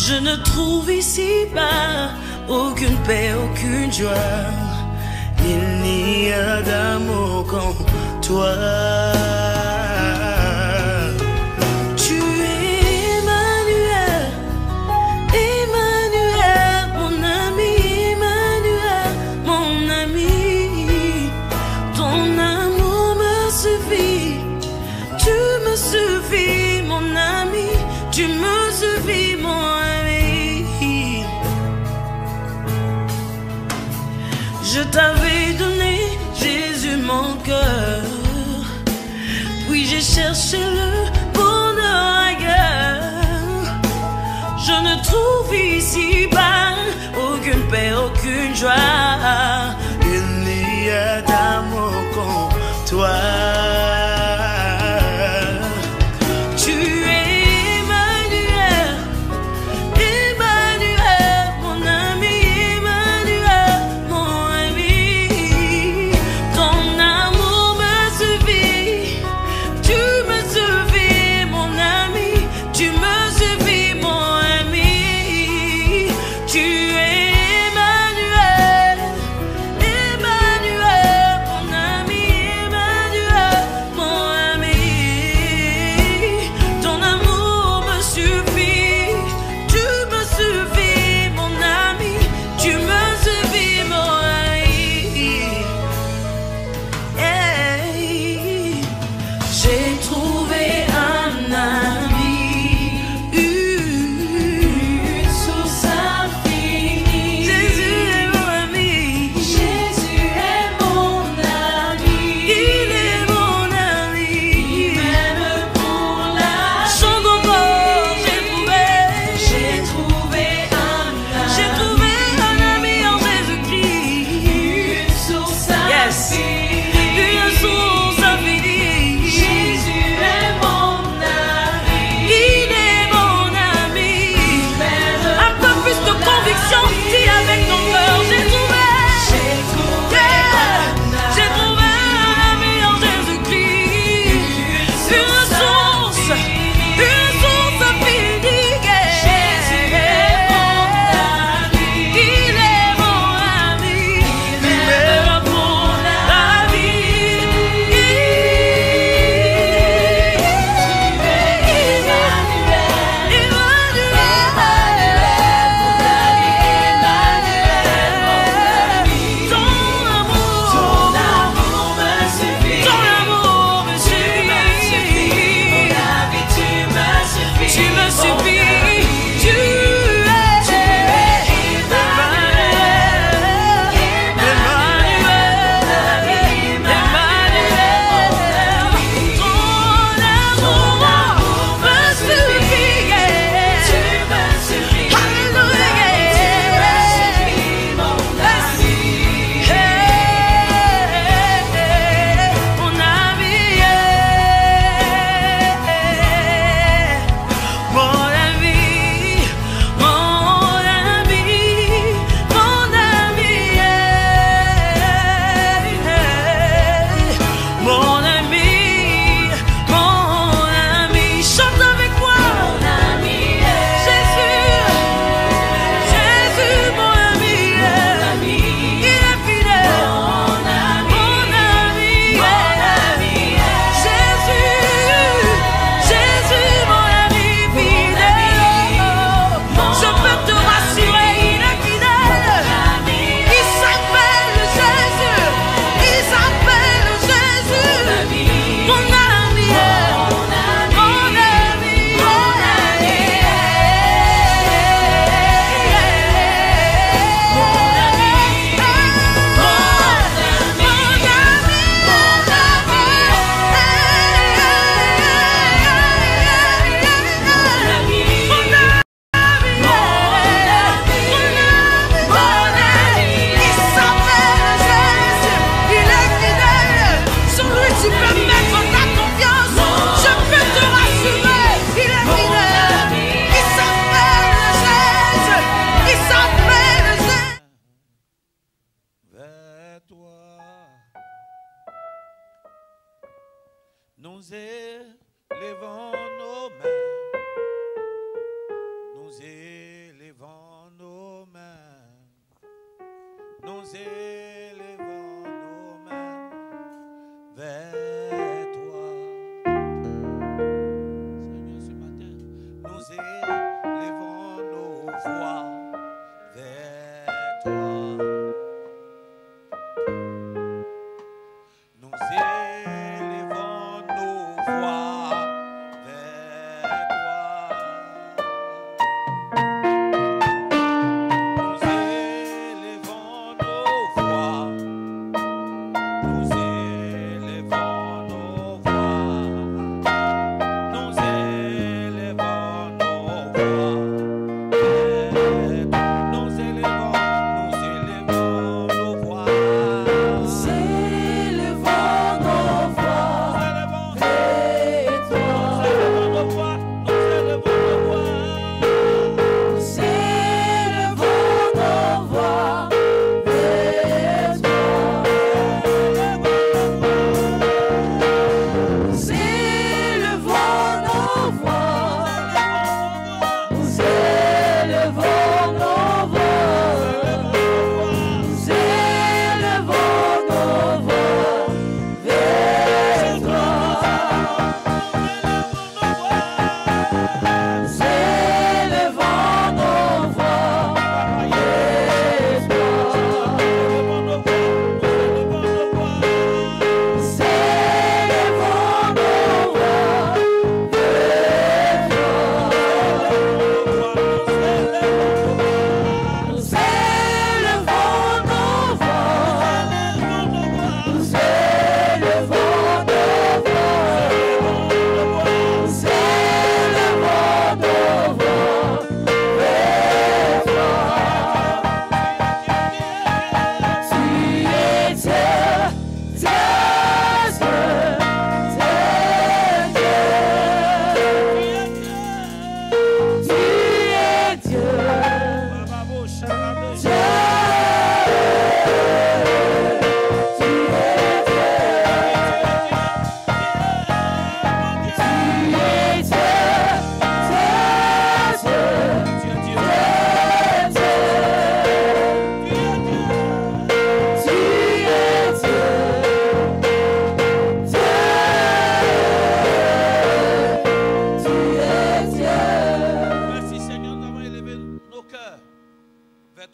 Je ne trouve ici-bas aucune paix, aucune joie. Il n'y a d'amour qu'en toi. Tu es Emmanuel, Emmanuel, mon ami, Emmanuel, mon ami. Ton amour me suffit, tu me suffis, mon ami, tu me suffis, mon ami. Je t'avais donné, Jésus, mon cœur, puis j'ai cherché le bonheur ailleurs. Je ne trouve ici-bas aucune paix, aucune joie. Il n'y a d'amour qu'en toi. Emmanuel,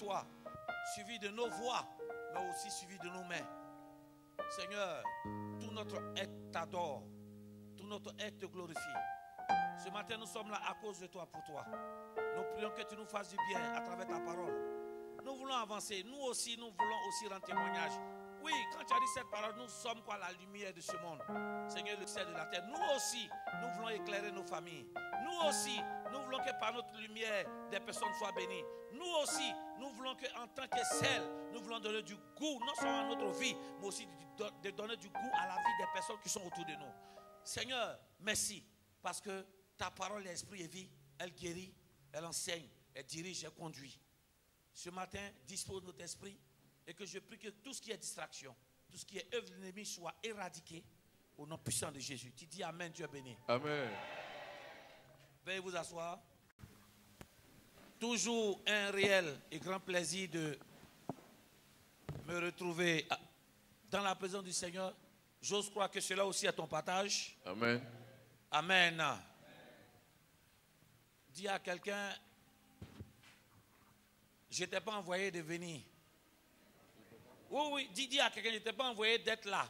toi, suivi de nos voix, mais aussi suivi de nos mains. Seigneur, tout notre être t'adore, tout notre être te glorifie. Ce matin, nous sommes là à cause de toi, pour toi. Nous prions que tu nous fasses du bien à travers ta parole. Nous voulons avancer. Nous aussi, nous voulons aussi rendre témoignage. Oui, quand tu as dit cette parole, nous sommes quoi, la lumière de ce monde. Seigneur, le ciel de la terre. Nous aussi, nous voulons éclairer nos familles. Nous aussi, nous voulons que par notre lumière, des personnes soient bénies. Nous aussi, nous voulons qu'en tant que sel, nous voulons donner du goût, non seulement à notre vie, mais aussi de donner du goût à la vie des personnes qui sont autour de nous. Seigneur, merci, parce que ta parole, l'esprit et vie, elle guérit, elle enseigne, elle dirige, elle conduit. Ce matin, dispose notre esprit et que je prie que tout ce qui est distraction, tout ce qui est œuvre de l'ennemi soit éradiqué au nom puissant de Jésus. Tu dis Amen, Dieu est béni. Amen. Veuillez vous asseoir. Toujours un réel et grand plaisir de me retrouver dans la présence du Seigneur. J'ose croire que cela aussi est ton partage. Amen. Amen. Dis à quelqu'un, je ne t'ai pas envoyé de venir. Oui, dis à quelqu'un, je ne t'ai pas envoyé d'être là.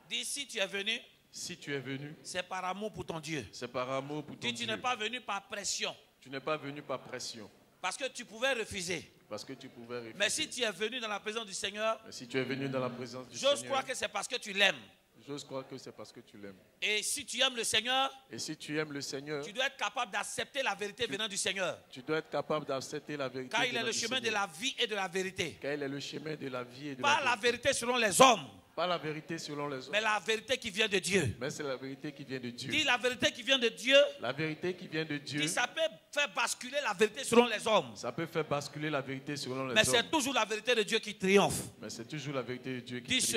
Dis, si tu es venu, si tu es venu, c'est par amour pour ton Dieu. C'est par amour pour ton Dieu. Tu n'es pas venu par pression. Tu n'es pas venu par pression. Parce que tu pouvais refuser. Parce que tu pouvais refuser. Mais si tu es venu dans la présence du Seigneur, mais si tu es venu dans la présence du Seigneur, j'ose croire que c'est parce que tu l'aimes. J'ose croire que c'est parce que tu l'aimes. Et si tu aimes le Seigneur, tu dois être capable d'accepter la vérité venant du Seigneur. Tu dois être capable d'accepter la vérité. Car il est le chemin de la vie et de la vérité. Car il est le chemin de la vie et de la vérité. Pas la vérité selon les hommes. Pas la vérité selon les hommes. Mais la vérité qui vient de Dieu. Mais c'est la vérité qui vient de Dieu. Dis la vérité qui vient de Dieu. La vérité qui vient de Dieu. Dis ça peut faire basculer la vérité selon les hommes. Ça peut faire basculer la vérité selon les hommes. Mais c'est toujours la vérité de Dieu qui triomphe. Mais c'est toujours la vérité de Dieu qui triomphe. Dis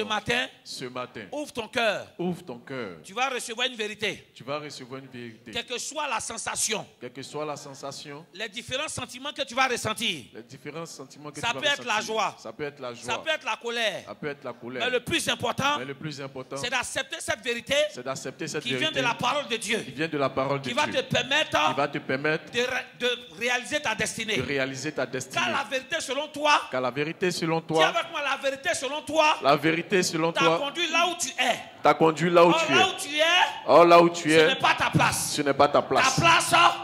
ce matin. Ouvre ton cœur. Ouvre ton cœur. Tu vas recevoir une vérité. Tu vas recevoir une vérité. Quelle que soit la sensation. Quelle que soit la sensation. Les différents sentiments que tu vas ressentir. Les différents sentiments que ça tu vas peut être ressentir. la joie. Ça peut être la joie. Ça peut être la colère. Ça peut être la colère. Mais le plus important. C'est d'accepter cette vérité. Qui vient de la parole de Dieu. Qui vient de la parole de Dieu. Qui va te permettre. De réaliser ta destinée. De réaliser ta destinée. Car la vérité selon toi. Car la vérité selon toi. Dis avec moi, la vérité selon toi. La vérité selon toi. T'a conduit là où tu es. T'a conduit là où tu es. Là où tu es. Or là où tu es. Ce n'est pas ta place. Ce n'est pas ta place.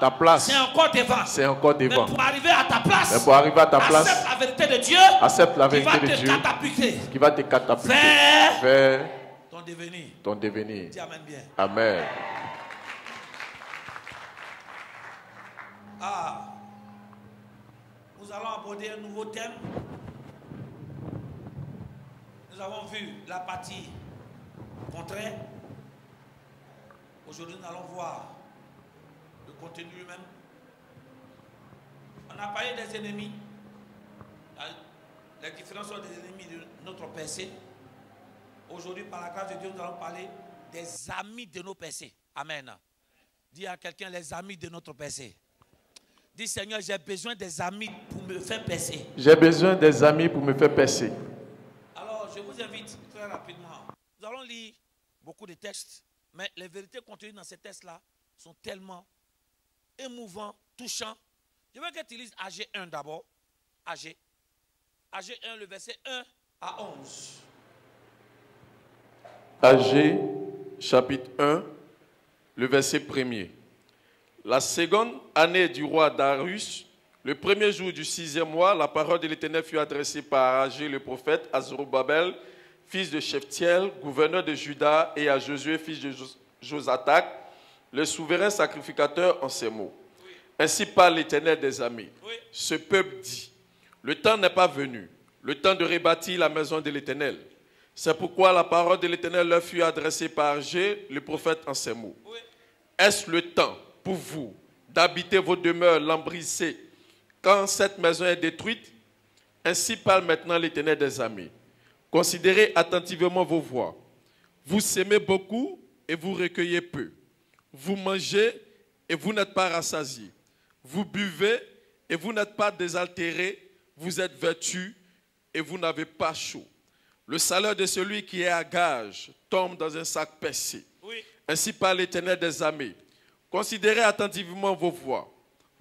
Ta place. C'est encore devant. C'est encore devant. Mais pour arriver à ta place. Mais pour arriver à ta place. Accepte la vérité de Dieu. Accepte la vérité de Dieu. Qui va te catapulter. Vers ton devenir. Dis amen bien. Amen. Nous allons aborder un nouveau thème. Nous avons vu la partie contraire. Aujourd'hui, nous allons voir le contenu lui-même. On a parlé des ennemis. Les différences sont des ennemis de notre péché. Aujourd'hui, par la grâce de Dieu, nous allons parler des amis de nos péchés. Amen. Dis à quelqu'un, les amis de notre péché. Dis, Seigneur, j'ai besoin des amis pour me faire pécher. J'ai besoin des amis pour me faire pécher. Alors, je vous invite très rapidement. Nous allons lire beaucoup de textes, mais les vérités contenues dans ces textes-là sont tellement émouvants, touchants. Je veux que tu lises AG 1 d'abord. AG 1, le verset 1 à 11. AG, chapitre 1, le verset 1er. La seconde année du roi Darius, le premier jour du 6e mois, la parole de l'Éternel fut adressée par Agé le prophète à Zorobabel, fils de Shephtiel, gouverneur de Juda, et à Josué, fils de Josatak, le souverain sacrificateur, en ces mots. Oui. Ainsi parle l'Éternel des armées. Oui. Ce peuple dit, le temps n'est pas venu, le temps de rebâtir la maison de l'Éternel. C'est pourquoi la parole de l'Éternel leur fut adressée par Agé, le prophète, en ces mots. Oui. Est-ce le temps pour vous d'habiter vos demeures lambrissées quand cette maison est détruite? Ainsi parle maintenant l'Éternel des armées. Considérez attentivement vos voies. Vous sémez beaucoup et vous recueillez peu. Vous mangez et vous n'êtes pas rassasiés. Vous buvez et vous n'êtes pas désaltérés. Vous êtes vêtus et vous n'avez pas chaud. Le salaire de celui qui est à gage tombe dans un sac percé. Oui. Ainsi parle l'Éternel des armées. Considérez attentivement vos voies.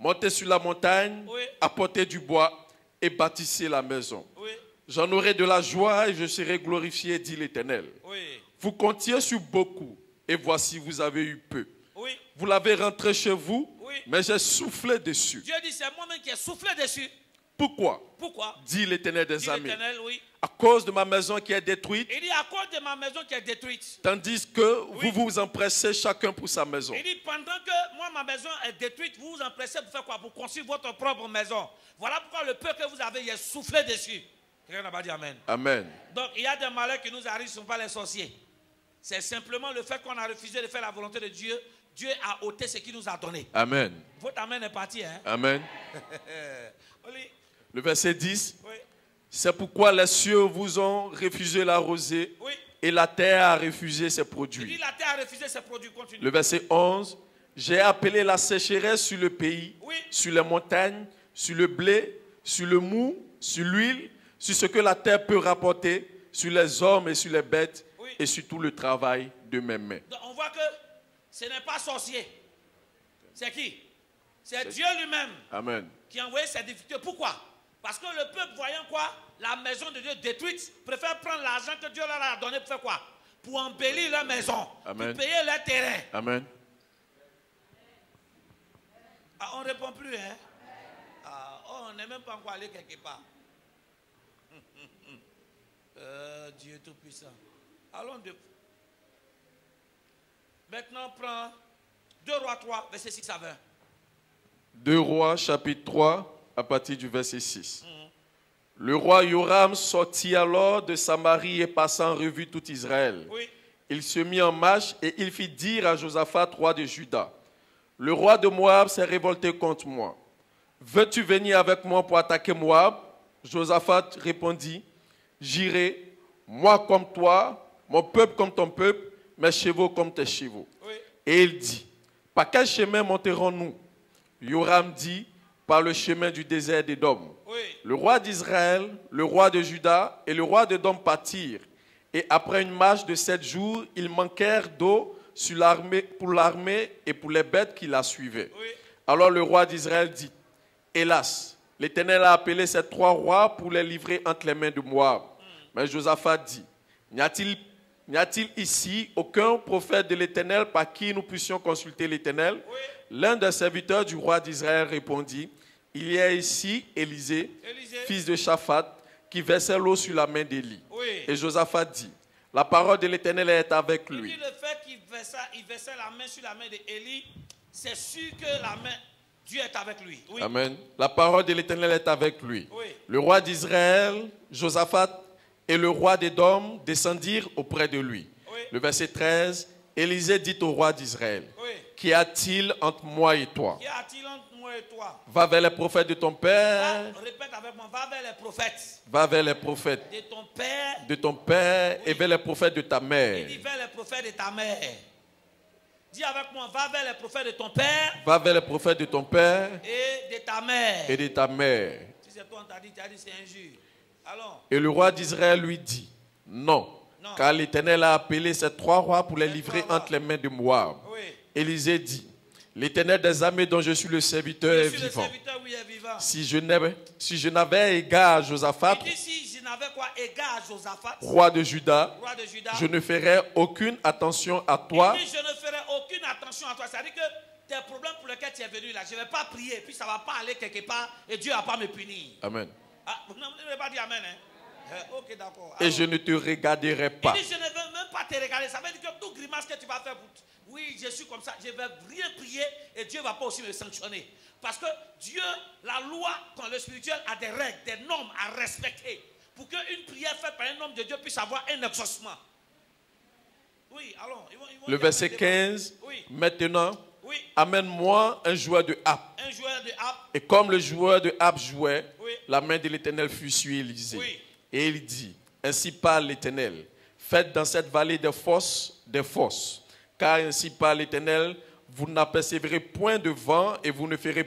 montez sur la montagne, Oui. apportez du bois et bâtissez la maison. Oui. J'en aurai de la joie et je serai glorifié, dit l'Éternel. Oui. Vous comptiez sur beaucoup et voici vous avez eu peu. Oui. Vous l'avez rentré chez vous, Oui. mais j'ai soufflé dessus. Dieu dit, c'est moi-même qui ai soufflé dessus. Pourquoi? Pourquoi? Dit l'Éternel des Dit armées. l'Éternel, oui. À cause de ma maison qui est détruite, Il dit, à cause de ma maison qui est détruite. tandis que Oui. vous vous empressez chacun pour sa maison. Il dit, pendant que moi, ma maison est détruite, vous vous empressez pour faire quoi? Pour construire votre propre maison. Voilà pourquoi le peu que vous avez, il est soufflé dessus. Quelqu'un n'a pas dit Amen. Amen. Donc, il y a des malheurs qui nous arrivent, ce ne sont pas les sorciers. C'est simplement le fait qu'on a refusé de faire la volonté de Dieu. Dieu a ôté ce qu'il nous a donné. Amen. Votre Amen est parti, hein? Amen. Oui. Le verset 10. Oui. C'est pourquoi les cieux vous ont refusé la rosée Oui. et la terre a refusé ses Il dit, produits. la terre a refusé ses produits. Continue. Le verset 11. J'ai appelé la sécheresse sur le pays, Oui. sur les montagnes, sur le blé, sur le mou, sur l'huile, sur ce que la terre peut rapporter, sur les hommes et sur les bêtes, Oui. et sur tout le travail de mes mains. Donc, on voit que ce n'est pas sorcier. C'est qui? C'est Dieu lui-même Amen. qui a envoyé ces difficultés. Pourquoi? Parce que le peuple, voyant quoi? La maison de Dieu détruite, préfère prendre l'argent que Dieu leur a donné pour faire quoi? Pour embellir leur maison, Amen. pour payer leur terrain. Amen. Ah, on ne répond plus, hein? Ah, oh, on n'est même pas encore allé quelque part. Dieu Tout-Puissant. Allons de... Maintenant, prends 2 Rois 3, verset 6 à 20. 2 Rois, chapitre 3, à partir du verset 6. Le roi Joram sortit alors de Samarie et passa en revue tout Israël. Oui. Il se mit en marche et il fit dire à Josaphat, roi de Juda, le roi de Moab s'est révolté contre moi. Veux-tu venir avec moi pour attaquer Moab? Josaphat répondit, j'irai, moi comme toi, mon peuple comme ton peuple, mes chevaux comme tes chevaux. Oui. Et il dit, par quel chemin monterons-nous? Joram dit, par le chemin du désert d'Édom. Oui. Le roi d'Israël, le roi de Juda et le roi d'Édom partirent. Et après une marche de 7 jours, ils manquèrent d'eau pour l'armée et pour les bêtes qui la suivaient. Oui. Alors le roi d'Israël dit, hélas, l'Éternel a appelé ces 3 rois pour les livrer entre les mains de Moab. Mais Josaphat dit, n'y a-t-il ici aucun prophète de l'Éternel par qui nous puissions consulter l'Éternel? Oui. L'un des serviteurs du roi d'Israël répondit, il y a ici Élisée, fils de Shaphat, qui versait l'eau sur la main d'Élie. Oui. Et Josaphat dit, la parole de l'Éternel est avec Il lui. dit le fait qu'il versait la main sur la main d'Élie, c'est sûr que la main, Dieu est avec lui. Oui. Amen. La parole de l'Éternel est avec lui. Oui. Le roi d'Israël, Josaphat, et le roi d'Édom descendirent auprès de lui. Oui. Le verset 13, Élisée dit au roi d'Israël, Oui. qu'y a-t-il entre moi et toi? Qu'y a-t-il entre moi et toi? Va vers les prophètes de ton père, Répète avec moi, va vers les prophètes va vers les prophètes de ton père. de ton père et Oui. vers les prophètes de ta Il mère. dit vers les prophètes de ta mère. Dis avec moi, va vers les prophètes de ton père Va vers les prophètes de ton père et de ta mère. et de ta mère. Si c'est toi, on t'a dit c'est injure. Allons. Et le roi d'Israël lui dit, non, Non. car l'Éternel a appelé ces 3 rois pour les Les livrer 3 rois. entre les mains de Moab. Oui. Élisée dit, l'Éternel des armées dont je suis le serviteur Je est suis le vivant. serviteur, oui, est vivant. Si je n'avais égard à Josaphat, Il dit si je n'avais quoi égard à Josaphat, roi de Juda, roi de Juda, je ne ferais aucune attention à toi. il dit je ne ferai aucune attention à toi. C'est-à-dire que tes problèmes pour lesquels tu es venu là, je ne vais pas prier, puis ça ne va pas aller quelque part et Dieu ne va pas me punir. Amen. Ah, vous n'avez pas dit Amen, hein? Ok, d'accord. Et Alors, je ne te regarderai pas. il dit, je ne veux même pas te regarder. Ça veut dire que tout grimace que tu vas faire, oui, je suis comme ça, je ne vais rien prier et Dieu ne va pas aussi me sanctionner. Parce que Dieu, la loi dans le spirituel a des règles, des normes à respecter pour qu'une prière faite par un homme de Dieu puisse avoir un exaucement. Oui, allons. Ils vont Le verset 15, Oui. maintenant, Oui, amène-moi un joueur de harpe. un joueur de harpe. Et comme le joueur de harpe jouait, Oui. la main de l'Éternel fut sur Élisée. Oui. Et il dit, ainsi parle l'Éternel, faites dans cette vallée des fosses, car ainsi parle l'Éternel, vous n'apercevrez point de vent et vous ne verrez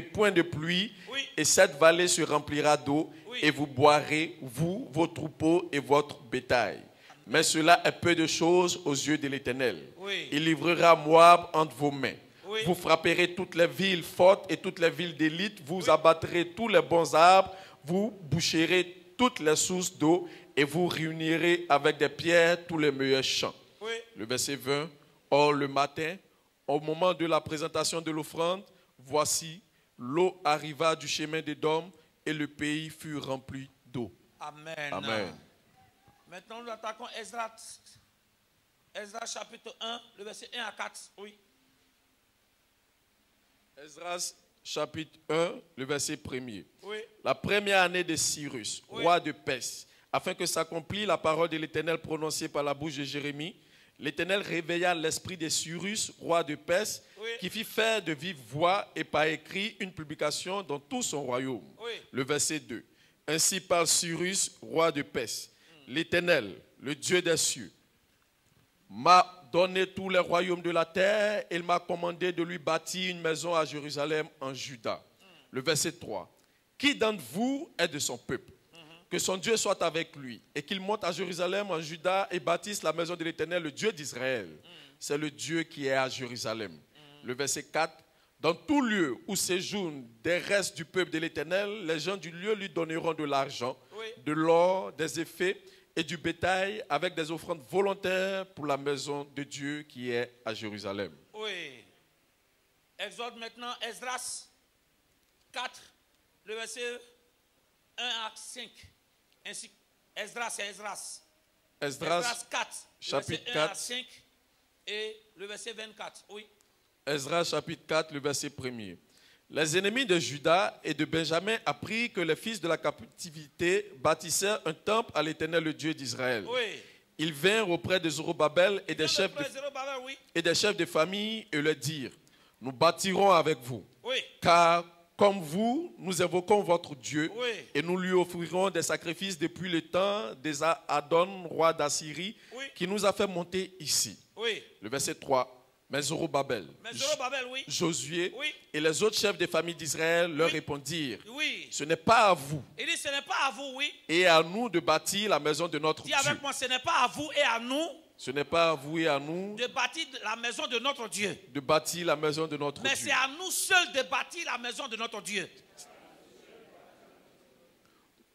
point de pluie, Oui. et cette vallée se remplira d'eau, Oui. et vous boirez, vous, vos troupeaux et votre bétail. Mais cela est peu de choses aux yeux de l'Éternel. Oui. Il livrera Moab entre vos mains. Oui. Oui. Vous frapperez toutes les villes fortes et toutes les villes d'élite. Vous abattrez tous les bons arbres. Vous boucherez toutes les sources d'eau et vous réunirez avec des pierres tous les meilleurs champs. Oui. Le verset 20. Or, le matin, au moment de la présentation de l'offrande, voici, l'eau arriva du chemin d'Édom et le pays fut rempli d'eau. Amen. Amen. Maintenant, nous attaquons Esdras. Esdras chapitre 1, le verset 1 à 4. Oui. Esdras chapitre 1, le verset 1er. Oui. La première année de Cyrus, Oui. roi de Perse, afin que s'accomplisse la parole de l'Éternel prononcée par la bouche de Jérémie, l'Éternel réveilla l'esprit de Cyrus, roi de Perse, Oui. qui fit faire de vive voix et par écrit une publication dans tout son royaume. Oui. Le verset 2. Ainsi parle Cyrus, roi de Perse. L'Éternel, le Dieu des cieux, m'a donné tous les royaumes de la terre et il m'a commandé de lui bâtir une maison à Jérusalem en Juda. Le verset 3. Qui d'entre vous est de son peuple? Que son Dieu soit avec lui et qu'il monte à Jérusalem en Juda et bâtisse la maison de l'Éternel, le Dieu d'Israël. C'est le Dieu qui est à Jérusalem. Le verset 4. Dans tout lieu où séjournent des restes du peuple de l'Éternel, les gens du lieu lui donneront de l'argent, Oui. de l'or, des effets et du bétail avec des offrandes volontaires pour la maison de Dieu qui est à Jérusalem. Oui. Exode maintenant, Esdras 4, le verset 1 à 5. Ainsi, Esdras, c'est Esdras. Esdras 4, chapitre le verset 1 à 4. 5 et le verset 24. Oui. Esdras chapitre 4, le verset 1er. Les ennemis de Juda et de Benjamin apprirent que les fils de la captivité bâtissaient un temple à l'Éternel, le Dieu d'Israël. Oui. Ils vinrent auprès de Zorobabel et des chefs Oui. de famille et leur dirent, nous bâtirons avec vous, Oui. car comme vous, nous évoquons votre Dieu Oui. et nous lui offrirons des sacrifices depuis le temps des Adon, roi d'Assyrie, Oui. qui nous a fait monter ici. Oui. Le verset 3. Mais Zorobabel, Mais Zorobabel, oui. Josué Oui. et les autres chefs des familles d'Israël leur Oui. répondirent, Oui. ce n'est pas à vous Il dit, ce n'est pas à vous, oui. et à nous de bâtir la maison de notre Dis Dieu. avec moi, ce n'est pas à vous et à nous Ce n'est pas à vous et à nous de bâtir la maison de notre Dieu. de bâtir la maison de notre Mais Dieu. c'est à nous seuls de bâtir la maison de notre Dieu.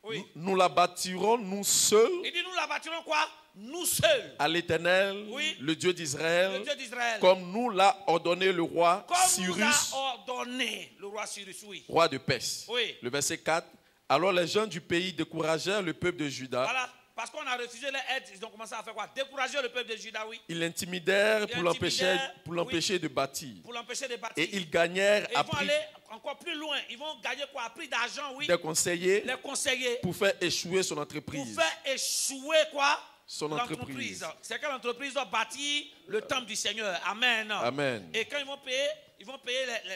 Oui. Nous la bâtirons nous seuls Il dit, nous la bâtirons quoi? Nous seuls. à l'Éternel, Oui. le Dieu d'Israël, Le Dieu d'Israël. comme nous l'a ordonné le roi Comme Cyrus, nous a ordonné le roi Cyrus, oui. roi de Perse. Oui. Le verset 4. Alors les gens du pays découragèrent le peuple de Juda. Voilà. Parce qu'on a refusé l'aide, ils ont commencé à faire quoi? Décourager le peuple de Juda, oui. Ils l'intimidèrent Ils pour l'intimidèrent, l'empêcher de bâtir. Pour l'empêcher de bâtir. Et ils gagnèrent Et ils à vont prix aller encore plus loin. Ils vont gagner quoi? À prix d'argent, oui. des conseillers Les conseillers. pour faire échouer son Pour entreprise. faire échouer quoi? Son entreprise. C'est que l'entreprise doit bâtir le temple du Seigneur. Amen. Amen. Et quand ils vont payer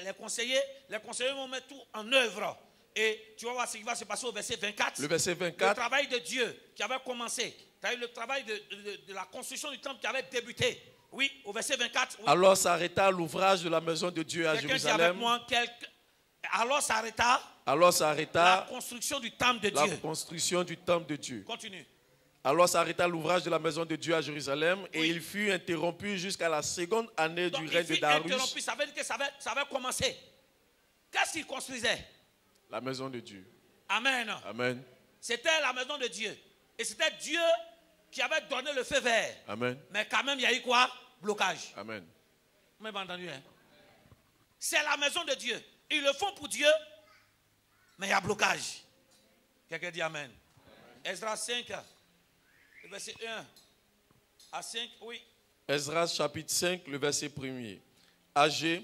les conseillers vont mettre tout en œuvre. Et tu vas voir ce qui va se passer au verset 24. Le verset Le 24. travail de Dieu qui avait commencé. Le travail de la construction du temple qui avait débuté. Oui, au verset 24. Oui. Alors s'arrêta l'ouvrage de la maison de Dieu à Quelqu'un dit avec Jérusalem. moi, alors s'arrêta Alors la s'arrêta construction du temple de la Dieu. construction du temple de Dieu. Continue. Alors s'arrêta l'ouvrage de la maison de Dieu à Jérusalem et Oui. il fut interrompu jusqu'à la seconde année Donc, du il règne de fut Darius. interrompu, ça veut dire que ça avait commencé. Qu'est-ce qu'il construisait? La maison de Dieu. Amen. Amen. C'était la maison de Dieu. Et c'était Dieu qui avait donné le feu vert. Amen. Mais quand même, il y a eu quoi? Blocage. Amen. Vous m'avez entendu, hein? C'est la maison de Dieu. Ils le font pour Dieu, mais il y a blocage. Quelqu'un dit Amen. Esdras 5, le verset 1 à 5, oui. Esdras chapitre 5, le verset 1er. Agé,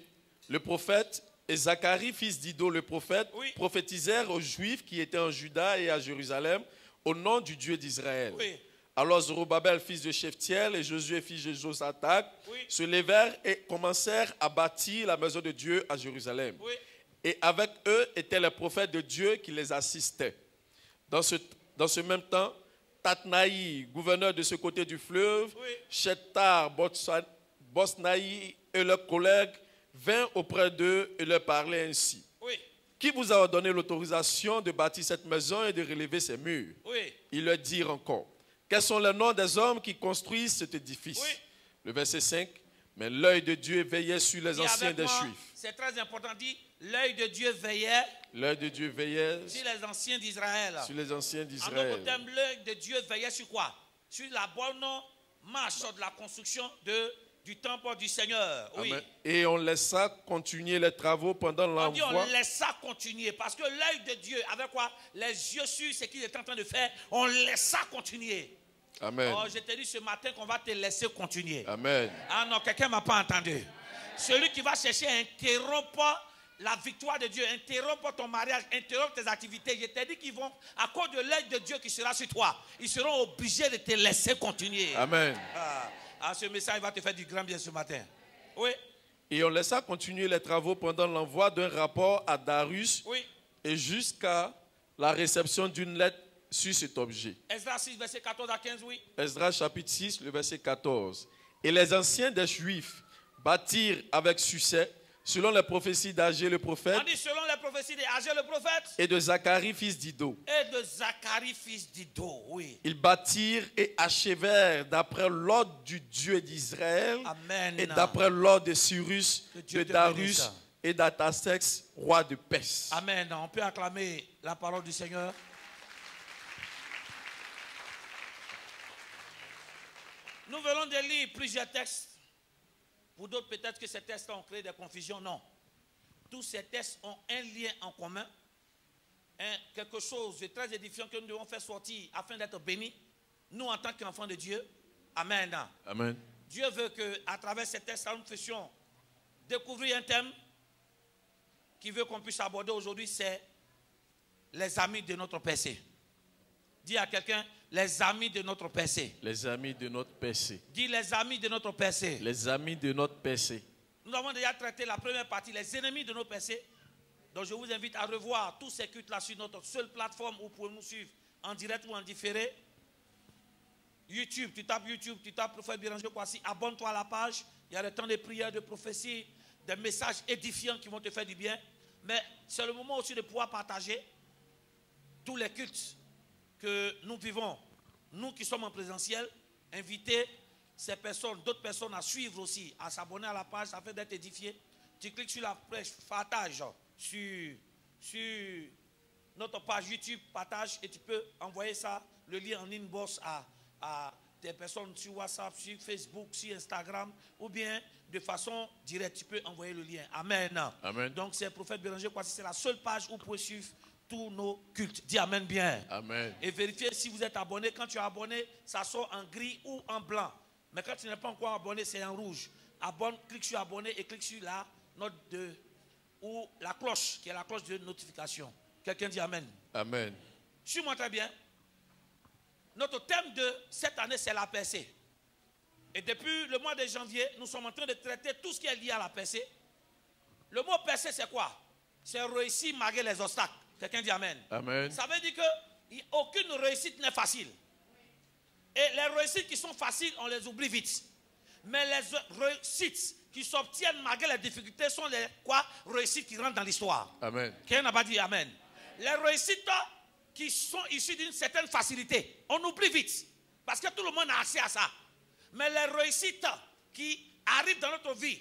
le prophète, et Zacharie, fils d'Ido le prophète, Oui. prophétisèrent aux Juifs qui étaient en Juda et à Jérusalem au nom du Dieu d'Israël. Oui. Alors Zorobabel, fils de Shephtiel, et Josué, fils de Josatak, Oui. se levèrent et commencèrent à bâtir la maison de Dieu à Jérusalem. Oui. Et avec eux étaient les prophètes de Dieu qui les assistaient. Dans ce même temps, Tatnaï, gouverneur de ce côté du fleuve, Oui. Shethar, Bosnaï et leurs collègues vinrent auprès d'eux et leur parlaient ainsi. Oui. Qui vous a ordonné l'autorisation de bâtir cette maison et de relever ses murs? Oui. Ils leur dirent encore, quels sont les noms des hommes qui construisent cet édifice? Oui. Le verset 5, Mais l'œil de Dieu veillait sur les Dis anciens avec des moi, Juifs. c'est très important. Dis, l'œil de Dieu veillait L'œil de Dieu veillait sur les anciens d'Israël. sur les anciens En d'autres d'Israël. termes, l'œil de Dieu veillait sur quoi? Sur la bonne marche de la construction du temple du Seigneur. Oui. Amen. Et on laissa continuer les travaux pendant On dit l'envoi. on laissa continuer. Parce que l'œil de Dieu, avec quoi? Les yeux sur ce qu'il est en train de faire, on laissa continuer. Amen. Oh, je t'ai dit ce matin qu'on va te laisser continuer. Amen. Ah non, quelqu'un ne m'a pas entendu. Celui qui va chercher à interrompre la victoire de Dieu, interrompre ton mariage, interrompre tes activités, je t'ai dit qu'ils vont, à cause de l'œil de Dieu qui sera sur toi, ils seront obligés de te laisser continuer. Amen. Ce message va te faire du grand bien ce matin. Oui. Et on laissa continuer les travaux pendant l'envoi d'un rapport à Darius Oui. et jusqu'à la réception d'une lettre sur cet objet. Esdras 6, verset 14 à 15, oui. Esdras chapitre 6, le verset 14. Et les anciens des Juifs bâtirent avec succès, selon les prophéties d'Agé le prophète On dit selon les prophéties d'Agé le prophète et de Zacharie fils d'Iddo. et de Zacharie fils d'Iddo, oui. Ils bâtirent et achevèrent d'après l'ordre du Dieu d'Israël Amen. et d'après l'ordre de Cyrus, Que Dieu de te Darius bénisse. et d'Artaxerxès, roi de Perse. Amen. On peut acclamer la parole du Seigneur. Nous venons de lire plusieurs textes. Pour d'autres, peut-être que ces textes ont créé des confusions. Non. Tous ces textes ont un lien en commun. Quelque chose de très édifiant que nous devons faire sortir afin d'être bénis. Nous, en tant qu'enfants de Dieu. Amen. Amen. Dieu veut qu'à travers ces textes, nous fassions découvrir un thème qui veut qu'on puisse aborder aujourd'hui, c'est les amis de notre passé. Dis à quelqu'un, les amis de notre passé. Les amis de notre passé. Dis les amis de notre passé. Les amis de notre passé. Nous avons déjà traité la première partie, les ennemis de nos passés. Donc je vous invite à revoir tous ces cultes-là sur notre seule plateforme où vous pouvez nous suivre en direct ou en différé. YouTube, tu tapes Prophète Béranger Kouassi, abonne-toi à la page. Il y a le temps de prière, de prophétie, des messages édifiants qui vont te faire du bien. Mais c'est le moment aussi de pouvoir partager tous les cultes que nous vivons. Nous qui sommes en présentiel, inviter ces personnes, d'autres personnes à suivre aussi, à s'abonner à la page afin d'être édifiés. Tu cliques sur la flèche partage sur notre page YouTube, partage, et tu peux envoyer ça, le lien en inbox à des personnes sur WhatsApp, sur Facebook, sur Instagram, ou bien de façon directe, tu peux envoyer le lien. Amen. Amen. Donc c'est Prophète Béranger Kouassi, c'est la seule page où vous pouvez suivre tous nos cultes. Dis Amen bien. Amen. Et vérifiez si vous êtes abonné. Quand tu es abonné, ça sort en gris ou en blanc. Mais quand tu n'es pas encore abonné, c'est en rouge. Clique sur abonné et clique sur la note de ou la cloche, qui est la cloche de notification. Quelqu'un dit Amen. Amen. Suis-moi très bien. Notre thème de cette année, c'est la percée. Et depuis le mois de janvier, nous sommes en train de traiter tout ce qui est lié à la percée. Le mot percée, c'est quoi? C'est réussir malgré les obstacles. Quelqu'un dit Amen. Amen. Ça veut dire qu'aucune réussite n'est facile. Et les réussites qui sont faciles, on les oublie vite. Mais les réussites qui s'obtiennent malgré les difficultés sont les réussites qui rentrent dans l'histoire. Amen. Quelqu'un n'a pas dit Amen. Les réussites qui sont issues d'une certaine facilité, on oublie vite. Parce que tout le monde a accès à ça. Mais les réussites qui arrivent dans notre vie,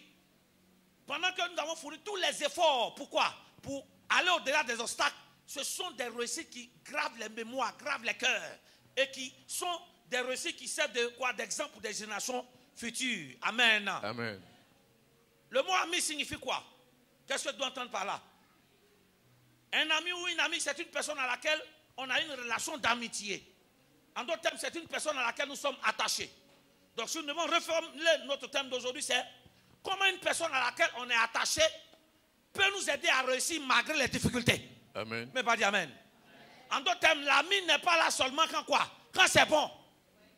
pendant que nous avons fourni tous les efforts, pourquoi? Pour aller au-delà des obstacles, ce sont des réussites qui gravent les mémoires, gravent les cœurs, et qui sont des réussites qui servent d'exemple pour des générations futures. Amen. Amen. Le mot ami signifie quoi? Qu'est-ce que tu dois entendre par là? Un ami ou une amie, c'est une personne à laquelle on a une relation d'amitié. En d'autres termes, c'est une personne à laquelle nous sommes attachés. Donc, si nous devons reformuler notre thème d'aujourd'hui, c'est comment une personne à laquelle on est attaché peut nous aider à réussir malgré les difficultés. Amen. Mais pas dire Amen. En d'autres termes, l'ami n'est pas là seulement quand quoi? Quand c'est bon.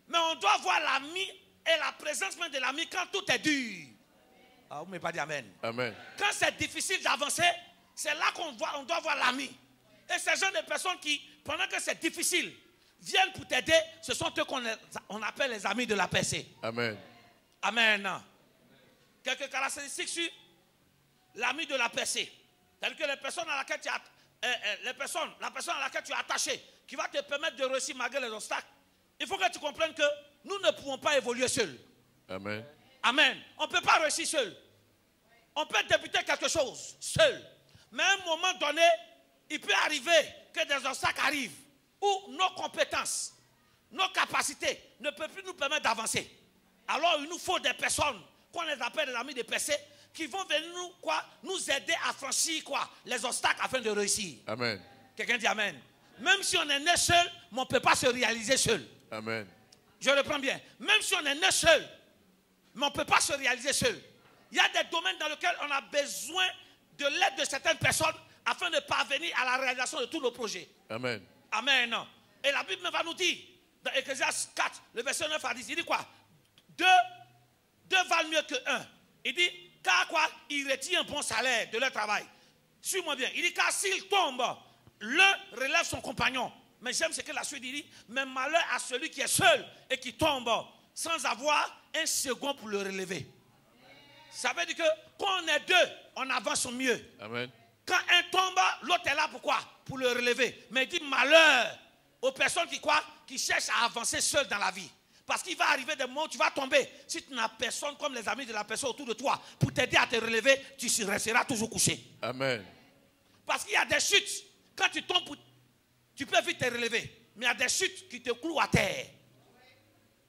Mais on doit voir l'ami et la présence même de l'ami quand tout est dur. Ah, mais pas dire Amen. Amen. Quand c'est difficile d'avancer, c'est là qu'on doit voir l'ami. Et ces gens de personnes qui, pendant que c'est difficile, viennent pour t'aider, ce sont eux qu'on appelle les amis de la percée. Amen. Amen. Quelques caractéristiques sur l'ami de la percée. C'est-à-dire que les personnes à laquelle la personne à laquelle tu es attaché, qui va te permettre de réussir malgré les obstacles, il faut que tu comprennes que nous ne pouvons pas évoluer seuls. Amen. Amen. On ne peut pas réussir seul. On peut débuter quelque chose seul. Mais à un moment donné, il peut arriver que des obstacles arrivent où nos compétences, nos capacités ne peuvent plus nous permettre d'avancer. Alors il nous faut des personnes, qu'on les appelle des amis de PC, qui vont venir nous aider à franchir les obstacles afin de réussir. Amen. Quelqu'un dit Amen. Même si on est né seul, mais on ne peut pas se réaliser seul. Amen. Je reprends bien. Même si on est né seul, mais on ne peut pas se réaliser seul. Il y a des domaines dans lesquels on a besoin de l'aide de certaines personnes afin de parvenir à la réalisation de tous nos projets. Amen. Amen. Et la Bible va nous dire, dans Ecclésiaste 4, le verset 9 à 10, il dit quoi? Deux valent mieux que un. Il dit, car quoi? Ils retirent un bon salaire de leur travail. Suis-moi bien. Il dit, car s'il tombe, l'un relève son compagnon. Mais j'aime ce que la suite dit, mais malheur à celui qui est seul et qui tombe sans avoir un second pour le relever. Ça veut dire que quand on est deux, on avance mieux. Amen. Quand un tombe, l'autre est là pourquoi? Pour le relever. Mais il dit malheur aux personnes qui cherchent à avancer seules dans la vie. Parce qu'il va arriver des moments où tu vas tomber. Si tu n'as personne comme les amis de la personne autour de toi pour t'aider à te relever, tu resteras toujours couché. Amen. Parce qu'il y a des chutes. Quand tu tombes, tu peux vite te relever. Mais il y a des chutes qui te clouent à terre.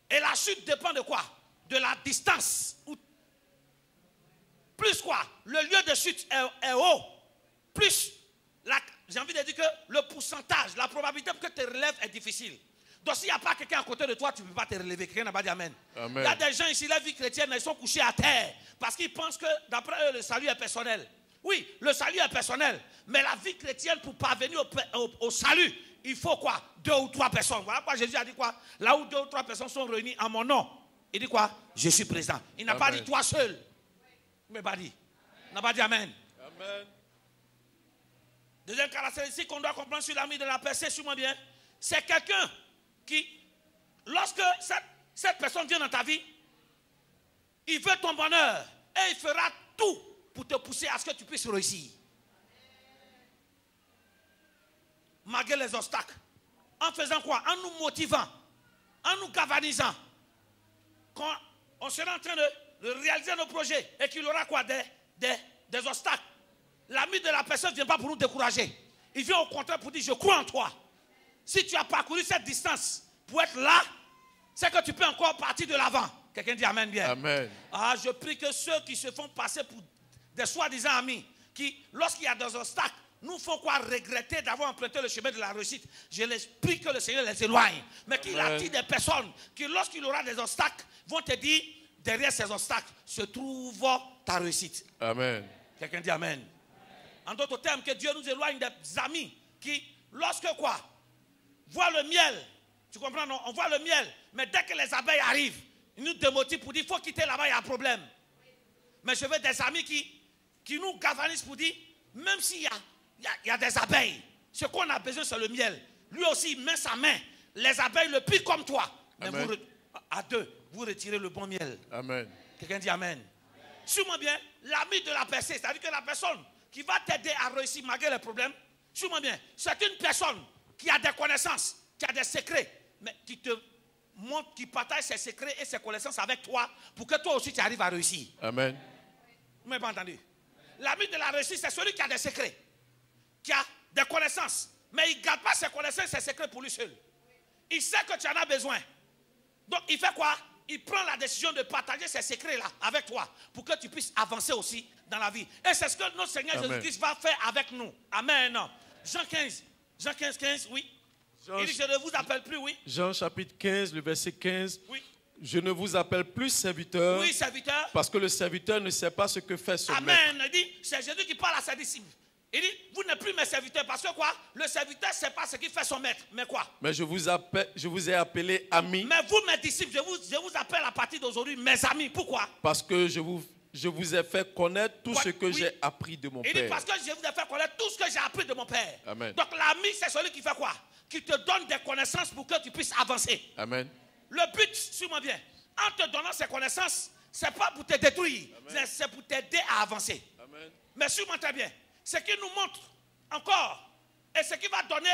Et la chute dépend de quoi? De la distance. Plus quoi? Le lieu de chute est haut. Plus, j'ai envie de dire que le pourcentage, la probabilité pour que tu te relèves est difficile. Donc s'il n'y a pas quelqu'un à côté de toi, tu ne peux pas te relever. Quelqu'un n'a pas dit Amen. Amen. Il y a des gens ici, la vie chrétienne, ils sont couchés à terre. Parce qu'ils pensent que d'après eux, le salut est personnel. Oui, le salut est personnel. Mais la vie chrétienne, pour parvenir au salut, il faut quoi? 2 ou 3 personnes. Voilà pourquoi Jésus a dit quoi? Là où 2 ou 3 personnes sont réunies en mon nom, il dit quoi? Je suis présent. Il n'a pas dit toi seul. Il n'a pas dit. Il n'a pas dit Amen. Amen. Deuxième caractéristique qu'on doit comprendre sur l'ami de la paix, c'est sûrement bien. C'est quelqu'un qui, lorsque cette personne vient dans ta vie, il veut ton bonheur et il fera tout pour te pousser à ce que tu puisses réussir. Malgré les obstacles. En faisant quoi? En nous motivant, en nous galvanisant. Quand on sera en train de réaliser nos projets et qu'il aura quoi? Des obstacles. L'ami de la personne ne vient pas pour nous décourager. Il vient au contraire pour dire, je crois en toi. Si tu as parcouru cette distance pour être là, c'est que tu peux encore partir de l'avant. Quelqu'un dit Amen bien. Amen. Ah, je prie que ceux qui se font passer pour des soi-disant amis, qui, lorsqu'il y a des obstacles, nous font quoi? Regretter d'avoir emprunté le chemin de la réussite. Je les prie que le Seigneur les éloigne. Mais qu'il attire des personnes qui, lorsqu'il aura des obstacles, vont te dire, derrière ces obstacles se trouve ta réussite. Amen. Quelqu'un dit Amen. En d'autres termes, que Dieu nous éloigne des amis qui, lorsque quoi? Voient le miel. Tu comprends, non? On voit le miel. Mais dès que les abeilles arrivent, ils nous démotivent pour dire, il faut quitter là-bas, il y a un problème. Mais je veux des amis qui nous galvanisent pour dire, même s'il y a des abeilles, ce qu'on a besoin, c'est le miel. Lui aussi, il met sa main. Les abeilles le piquent comme toi. Mais vous, à deux, vous retirez le bon miel. Amen. Quelqu'un dit Amen. Suis-moi bien, l'ami de la personne, c'est-à-dire que la personne qui va t'aider à réussir malgré les problèmes, suis-moi bien, c'est une personne qui a des connaissances, qui a des secrets, mais qui te montre, qui partage ses secrets et ses connaissances avec toi pour que toi aussi tu arrives à réussir. Amen. Vous m'avez pas entendu? L'ami de la réussite, c'est celui qui a des secrets, qui a des connaissances, mais il ne garde pas ses connaissances et ses secrets pour lui seul. Il sait que tu en as besoin. Donc il fait quoi? Il prend la décision de partager ces secrets-là avec toi pour que tu puisses avancer aussi dans la vie. Et c'est ce que notre Seigneur Jésus-Christ va faire avec nous. Amen. Jean 15. Jean 15, 15, oui. Il dit, je ne vous appelle plus, oui. Jean chapitre 15, le verset 15. Oui. Je ne vous appelle plus serviteur. Oui, serviteur. Parce que le serviteur ne sait pas ce que fait son maître. Amen. Il dit, c'est Jésus qui parle à ses disciples. Il dit, vous n'êtes plus mes serviteurs parce que quoi? Le serviteur ne sait pas ce qu'il fait son maître. Mais quoi? Mais je vous ai appelé amis. Mais vous, mes disciples, je vous appelle à partir d'aujourd'hui mes amis. Pourquoi? Parce que je vous ai fait connaître tout ce que j'ai appris de mon Père. Il dit, parce que je vous ai fait connaître tout ce que j'ai appris de mon Père. Amen. Donc l'ami, c'est celui qui fait quoi? Qui te donne des connaissances pour que tu puisses avancer. Amen. Le but, suis-moi bien, en te donnant ces connaissances, ce n'est pas pour te détruire, c'est pour t'aider à avancer. Amen. Mais suis-moi très bien, ce qui nous montre encore, et ce qui va donner,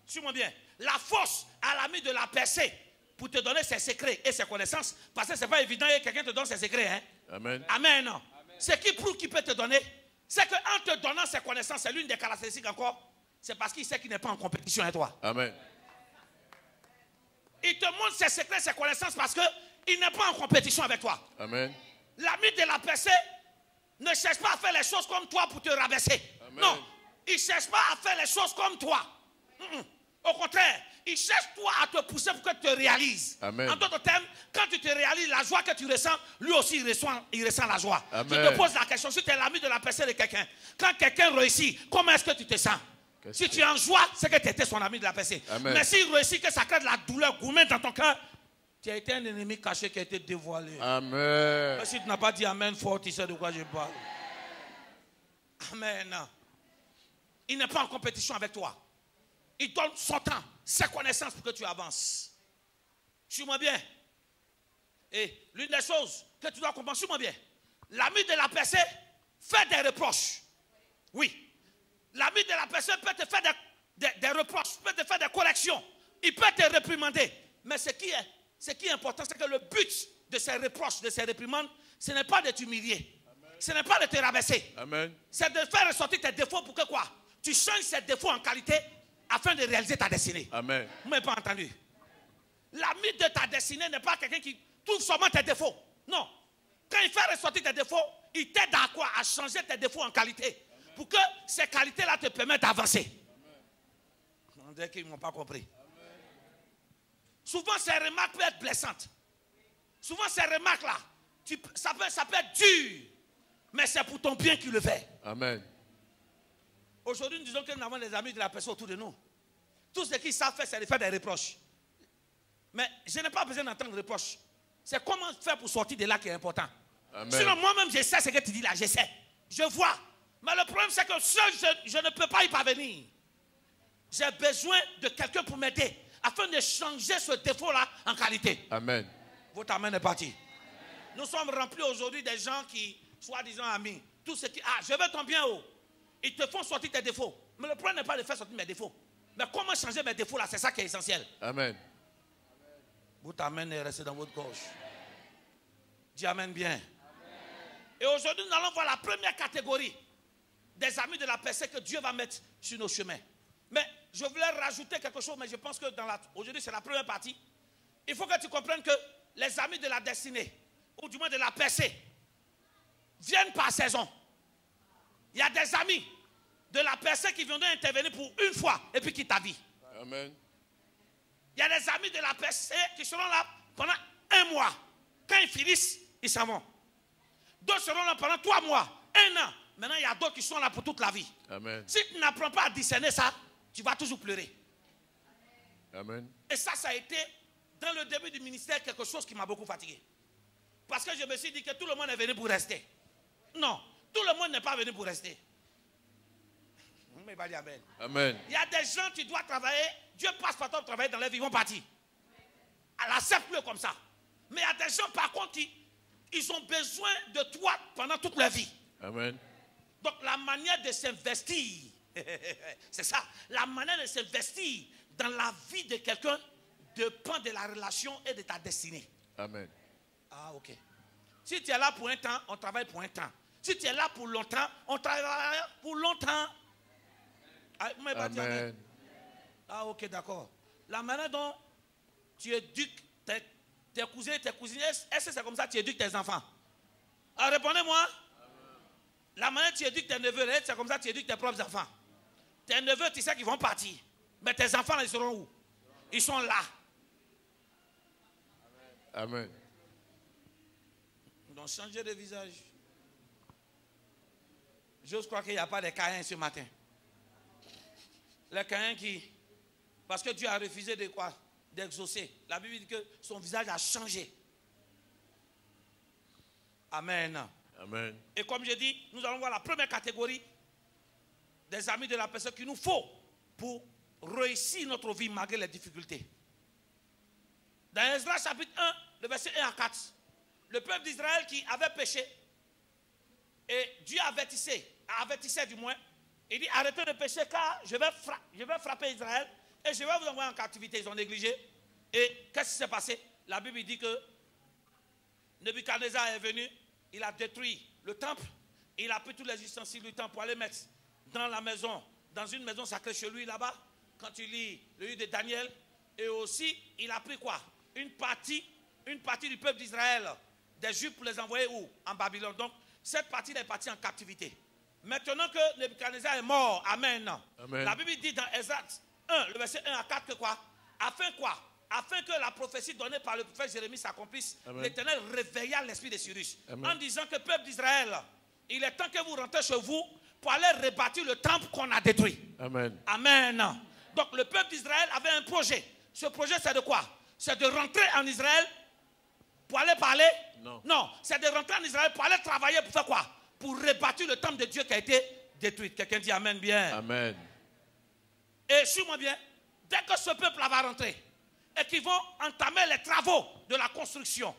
suis-moi bien, la force à l'ami de la percée pour te donner ses secrets et ses connaissances, parce que ce n'est pas évident que quelqu'un te donne ses secrets. Hein? Amen. Amen. Ce qui prouve qu'il peut te donner, c'est qu'en te donnant ses connaissances, c'est l'une des caractéristiques encore, c'est parce qu'il sait qu'il n'est pas en compétition avec toi. Amen. Il te montre ses secrets, ses connaissances parce qu'il n'est pas en compétition avec toi. Amen. L'ami de la percée ne cherche pas à faire les choses comme toi pour te rabaisser. Amen. Non, il ne cherche pas à faire les choses comme toi. Au contraire, il cherche toi à te pousser pour que tu te réalises. Amen. En d'autres termes, quand tu te réalises, la joie que tu ressens, lui aussi il ressent la joie. Amen. Je te pose la question, si tu es l'ami de la percée de quelqu'un, quand quelqu'un réussit, comment est-ce que tu te sens? Si tu es en joie, c'est que tu étais son ami de la percée. Amen. Mais s'il réussit, que ça crée de la douleur gourmande dans ton cœur, tu as été un ennemi caché qui a été dévoilé. Amen. Mais si tu n'as pas dit Amen fort, tu sais de quoi je parle. Amen. Il n'est pas en compétition avec toi. Il donne son temps, ses connaissances pour que tu avances. Suis-moi bien. Et l'une des choses que tu dois comprendre, suis-moi bien. L'ami de la percée fait des reproches. Oui. L'ami de la personne peut te faire des reproches, peut te faire des corrections. Il peut te réprimander. Mais ce qui est important, c'est que le but de ces reproches, de ces réprimandes, ce n'est pas de t'humilier. Ce n'est pas de te rabaisser. C'est de faire ressortir tes défauts pour que quoi? Tu changes ces défauts en qualité afin de réaliser ta destinée. Amen. Vous ne m'avez pas entendu. L'ami de ta destinée n'est pas quelqu'un qui trouve seulement tes défauts. Non. Quand il fait ressortir tes défauts, il t'aide à quoi? À changer tes défauts en qualité. Pour que ces qualités-là te permettent d'avancer. On dirait qu'ils ne m'ont pas compris. Amen. Souvent, ces remarques peuvent être blessantes. Souvent, ces remarques-là, ça peut être dur. Mais c'est pour ton bien qu'il le fait. Amen. Aujourd'hui, nous disons que nous avons des amis de la personne autour de nous. Tout ce qu'ils savent faire, c'est de faire des reproches. Mais je n'ai pas besoin d'entendre des reproches. C'est comment faire pour sortir de là qui est important. Amen. Sinon, moi-même, je sais ce que tu dis là. Je sais. Je vois. Mais le problème, c'est que seul, je ne peux pas y parvenir. J'ai besoin de quelqu'un pour m'aider, afin de changer ce défaut-là en qualité. Amen. Votre amen est parti. Nous sommes remplis aujourd'hui des gens qui, soi-disant amis, tout ce qui... Ah, je veux ton bien haut. Ils te font sortir tes défauts. Mais le problème n'est pas de faire sortir mes défauts. Mais comment changer mes défauts là, c'est ça qui est essentiel. Amen. Votre amen est resté dans votre gorge. Dis amen bien. Amen. Et aujourd'hui, nous allons voir la première catégorie des amis de la percée que Dieu va mettre sur nos chemins. Mais je voulais rajouter quelque chose, mais je pense que aujourd'hui c'est la première partie. Il faut que tu comprennes que les amis de la destinée, ou du moins de la percée, viennent par saison. Il y a des amis de la percée qui viendront intervenir pour une fois et puis quittent ta vie. Amen. Il y a des amis de la percée qui seront là pendant 1 mois. Quand ils finissent, ils s'en vont. D'autres seront là pendant 3 mois, 1 an. Maintenant, il y a d'autres qui sont là pour toute la vie. Amen. Si tu n'apprends pas à discerner ça, tu vas toujours pleurer. Amen. Et ça a été, dans le début du ministère, quelque chose qui m'a beaucoup fatigué. Parce que je me suis dit que tout le monde est venu pour rester. Non, tout le monde n'est pas venu pour rester. Mais pas dire amen. Amen. Il y a des gens qui doivent travailler, Dieu passe par toi pour travailler dans leur vie, ils vont partir. Elle accepte plus comme ça. Mais il y a des gens, par contre, ils ont besoin de toi pendant toute leur vie. Amen. Donc la manière de s'investir, c'est ça, la manière de s'investir dans la vie de quelqu'un dépend de la relation et de ta destinée. Amen. Ah, ok. Si tu es là pour un temps, on travaille pour un temps. Si tu es là pour longtemps, on travaille pour longtemps. Ah, amen. Ah, ok, d'accord. La manière dont tu éduques tes cousins et tes cousines, est-ce que c'est comme ça que tu éduques tes enfants? Ah, répondez-moi. La manière dont tu éduques tes neveux, c'est comme ça que tu éduques tes propres enfants. Tes neveux, tu sais qu'ils vont partir. Mais tes enfants, ils seront où? Ils sont là. Amen. Donc, changer de visage. J'ose croire qu'il n'y a pas de Caïn ce matin. Les Caïns qui... Parce que Dieu a refusé de quoi? D'exaucer. La Bible dit que son visage a changé. Amen. Amen. Et comme je dis, nous allons voir la première catégorie des amis de la personne qu'il nous faut pour réussir notre vie malgré les difficultés. Dans Esdras chapitre 1, le verset 1 à 4, le peuple d'Israël qui avait péché, et Dieu avertissait du moins, il dit arrêtez de pécher car je vais frapper Israël et je vais vous envoyer en captivité. Ils ont négligé. Et qu'est-ce qui s'est passé? La Bible dit que Nebuchadnezzar est venu, il a détruit le temple, il a pris tous les ustensiles du temple pour aller mettre dans la maison, dans une maison sacrée chez lui là-bas, quand tu lis le livre de Daniel. Et aussi, il a pris quoi? Une partie du peuple d'Israël, des Juifs, pour les envoyer où? En Babylone. Donc, cette partie est partie en captivité. Maintenant que Nebuchadnezzar est mort, amen. Amen. La Bible dit dans Esdras 1, le verset 1 à 4, que quoi? Afin quoi? Afin que la prophétie donnée par le prophète Jérémie s'accomplisse, l'Éternel réveilla l'esprit de Cyrus. Amen. En disant que peuple d'Israël, il est temps que vous rentrez chez vous pour aller rebâtir le temple qu'on a détruit. Amen. Amen. Donc le peuple d'Israël avait un projet. Ce projet, c'est de quoi? C'est de rentrer en Israël pour aller parler? Non, c'est de rentrer en Israël pour aller travailler pour faire quoi? Pour rebâtir le temple de Dieu qui a été détruit. Quelqu'un dit amen bien. Amen. Et suis-moi bien, dès que ce peuple va rentrer et qu'ils vont entamer les travaux de la construction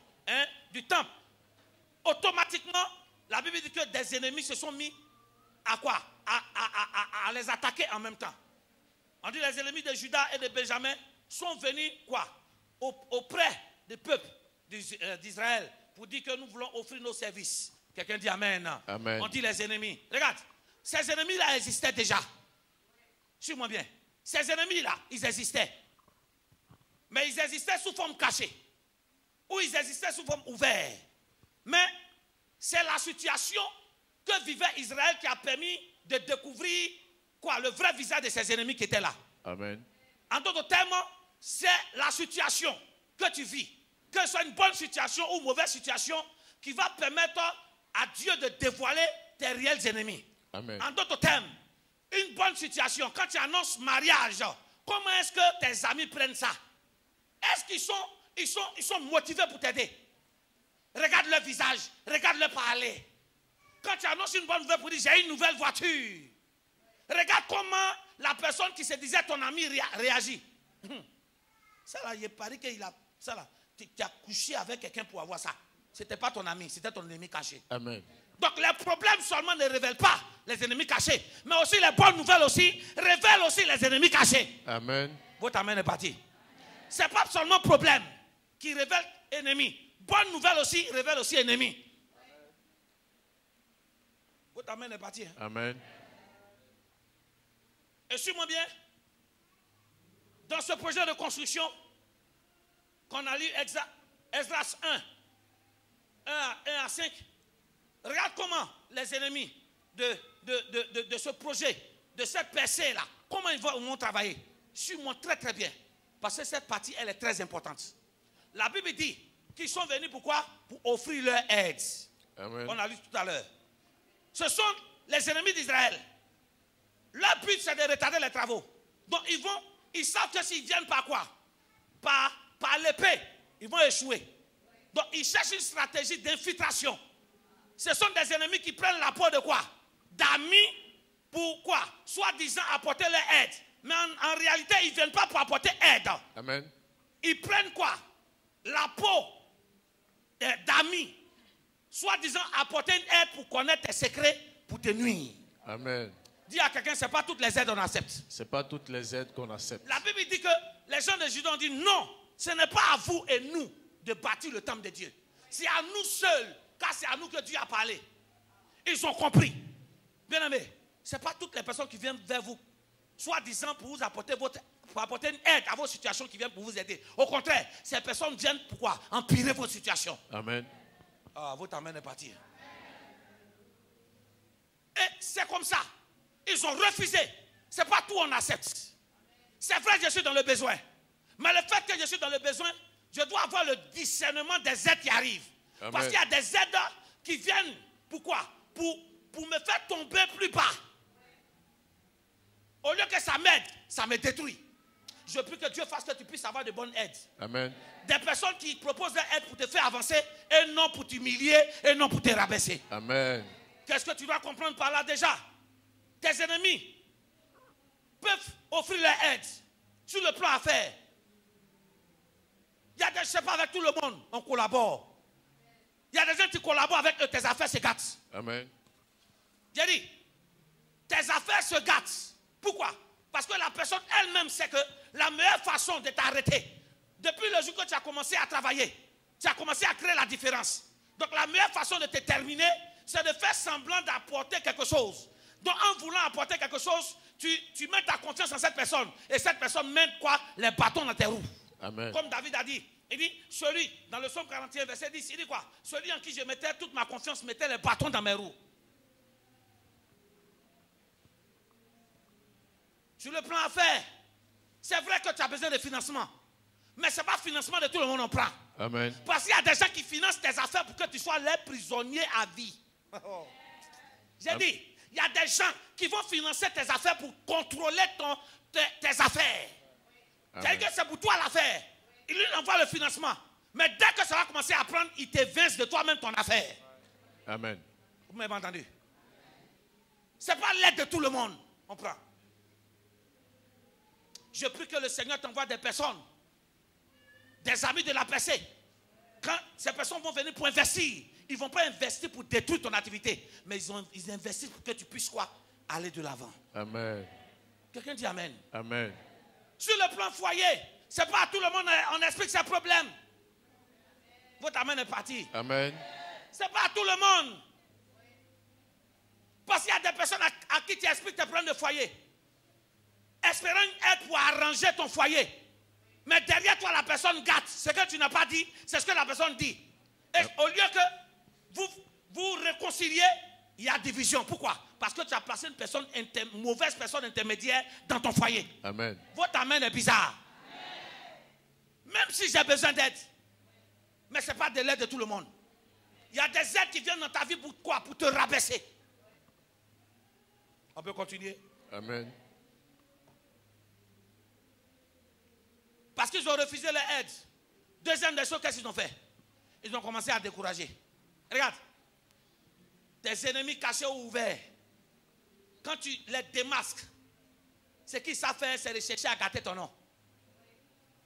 du temple, automatiquement, la Bible dit que des ennemis se sont mis à quoi? À les attaquer en même temps. On dit les ennemis de Juda et de Benjamin sont venus quoi? Auprès des peuples d'Israël pour dire que nous voulons offrir nos services. Quelqu'un dit amen. Amen. On dit les ennemis. Regarde, ces ennemis-là existaient déjà. Suis-moi bien. Ces ennemis-là, ils existaient. Mais ils existaient sous forme cachée. Ou ils existaient sous forme ouverte. Mais c'est la situation que vivait Israël qui a permis de découvrir quoi? Le vrai visage de ses ennemis qui étaient là. Amen. En d'autres termes, c'est la situation que tu vis, que ce soit une bonne situation ou une mauvaise situation, qui va permettre à Dieu de dévoiler tes réels ennemis. Amen. En d'autres termes, une bonne situation, quand tu annonces mariage, comment est-ce que tes amis prennent ça? Est-ce qu'ils sont motivés pour t'aider? Regarde leur visage, regarde leur parler. Quand tu annonces une bonne nouvelle pour dire j'ai une nouvelle voiture, regarde comment la personne qui se disait ton ami réagit. Ça là, il paraît qu'il a. Ça là, tu as couché avec quelqu'un pour avoir ça. Ce n'était pas ton ami, c'était ton ennemi caché. Amen. Donc les problèmes seulement ne révèlent pas les ennemis cachés, mais aussi les bonnes nouvelles aussi révèlent aussi les ennemis cachés. Amen. Votre amen est parti. Ce n'est pas seulement problème qui révèle ennemi. Bonne nouvelle aussi révèle aussi ennemi. Votre amen est parti. Amen. Et suis-moi bien. Dans ce projet de construction qu'on a lu Esdras 1 à 5, regarde comment les ennemis de ce projet, de cette percée-là, comment ils vont travailler. Suis-moi très très bien. Parce que cette partie, elle est très importante. La Bible dit qu'ils sont venus pourquoi? Pour offrir leur aide. Amen. On a lu tout à l'heure. Ce sont les ennemis d'Israël. Leur but, c'est de retarder les travaux. Donc ils savent que s'ils viennent par quoi? Par l'épée, ils vont échouer. Donc ils cherchent une stratégie d'infiltration. Ce sont des ennemis qui prennent la peau de quoi? D'amis pour quoi? Soi-disant apporter leur aide. Mais en réalité, ils ne viennent pas pour apporter aide. Amen. Ils prennent quoi? La peau d'amis. Soi-disant apporter une aide pour connaître tes secrets, pour te nuire. Amen. Dis à quelqu'un, ce n'est pas toutes les aides qu'on accepte. Ce n'est pas toutes les aides qu'on accepte. La Bible dit que les gens de Juda ont dit non, ce n'est pas à vous et nous de bâtir le temple de Dieu. C'est à nous seuls, car c'est à nous que Dieu a parlé. Ils ont compris. Bien aimé, ce n'est pas toutes les personnes qui viennent vers vous, soi-disant pour vous apporter pour apporter une aide à vos situations qui viennent pour vous aider. Au contraire, ces personnes viennent pour quoi? Empirer votre situation. Amen. Ah, votre amen est parti. Et c'est comme ça. Ils ont refusé. Ce n'est pas tout on accepte. C'est vrai que je suis dans le besoin. Mais le fait que je suis dans le besoin, je dois avoir le discernement des aides qui arrivent. Amen. Parce qu'il y a des aides qui viennent, pourquoi? Pour me faire tomber plus bas. Au lieu que ça m'aide, ça me détruit. Je prie que Dieu fasse que tu puisses avoir de bonnes aides. Amen. Des personnes qui proposent leur aide pour te faire avancer et non pour t'humilier et non pour te rabaisser. Amen. Qu'est-ce que tu dois comprendre par là déjà? Tes ennemis peuvent offrir leur aide sur le plan affaires. Il y a des, je ne sais pas, avec tout le monde, on collabore. Il y a des gens qui collaborent avec eux, tes affaires se gâtent. Amen. J'ai dit, tes affaires se gâtent. Pourquoi? Parce que la personne elle-même sait que la meilleure façon de t'arrêter, Depuis le jour que tu as commencé à travailler, tu as commencé à créer la différence. Donc la meilleure façon de te terminer, c'est de faire semblant d'apporter quelque chose. Donc en voulant apporter quelque chose, tu mets ta confiance en cette personne. Et cette personne met quoi? Les bâtons dans tes roues. Amen. Comme David a dit. Il dit, celui, dans le psaume 41, verset 10, il dit quoi? Celui en qui je mettais toute ma confiance mettait les bâtons dans mes roues. Sur le plan affaires, c'est vrai que tu as besoin de financement. Mais ce n'est pas le financement de tout le monde on prend. Amen. Parce qu'il y a des gens qui financent tes affaires pour que tu sois leur prisonnier à vie. J'ai dit, il y a des gens qui vont financer tes affaires pour contrôler tes affaires. C'est-à-dire que c'est pour toi l'affaire. Il lui envoie le financement. Mais dès que ça va commencer à prendre, il te vince de toi-même ton affaire. Amen. Vous m'avez entendu? Ce n'est pas l'aide de tout le monde. On prend. Je prie que le Seigneur t'envoie des personnes, des amis de la percée. Quand ces personnes vont venir pour investir, ils ne vont pas investir pour détruire ton activité, mais ils investissent pour que tu puisses quoi? Aller de l'avant. Amen. Quelqu'un dit Amen. Amen. Sur le plan foyer, ce n'est pas à tout le monde on explique ses problèmes. Votre amen est parti. Amen. Ce n'est pas à tout le monde. Parce qu'il y a des personnes à qui tu expliques tes problèmes de foyer, espérant être pour arranger ton foyer. Mais derrière toi, la personne gâte. Ce que tu n'as pas dit, c'est ce que la personne dit. Et au lieu que vous réconciliez, il y a division. Pourquoi? Parce que tu as placé une mauvaise personne intermédiaire dans ton foyer. Amen. Votre amen est bizarre. Même si j'ai besoin d'aide. Mais ce n'est pas de l'aide de tout le monde. Il y a des aides qui viennent dans ta vie pour quoi? Pour te rabaisser. On peut continuer? Amen. Parce qu'ils ont refusé l'aide. Deuxième des choses, qu'est-ce qu'ils ont fait? Ils ont commencé à décourager. Regarde. Tes ennemis cachés ou ouverts. Quand tu les démasques, ce qu'ils savent faire, c'est de chercher à gâter ton nom.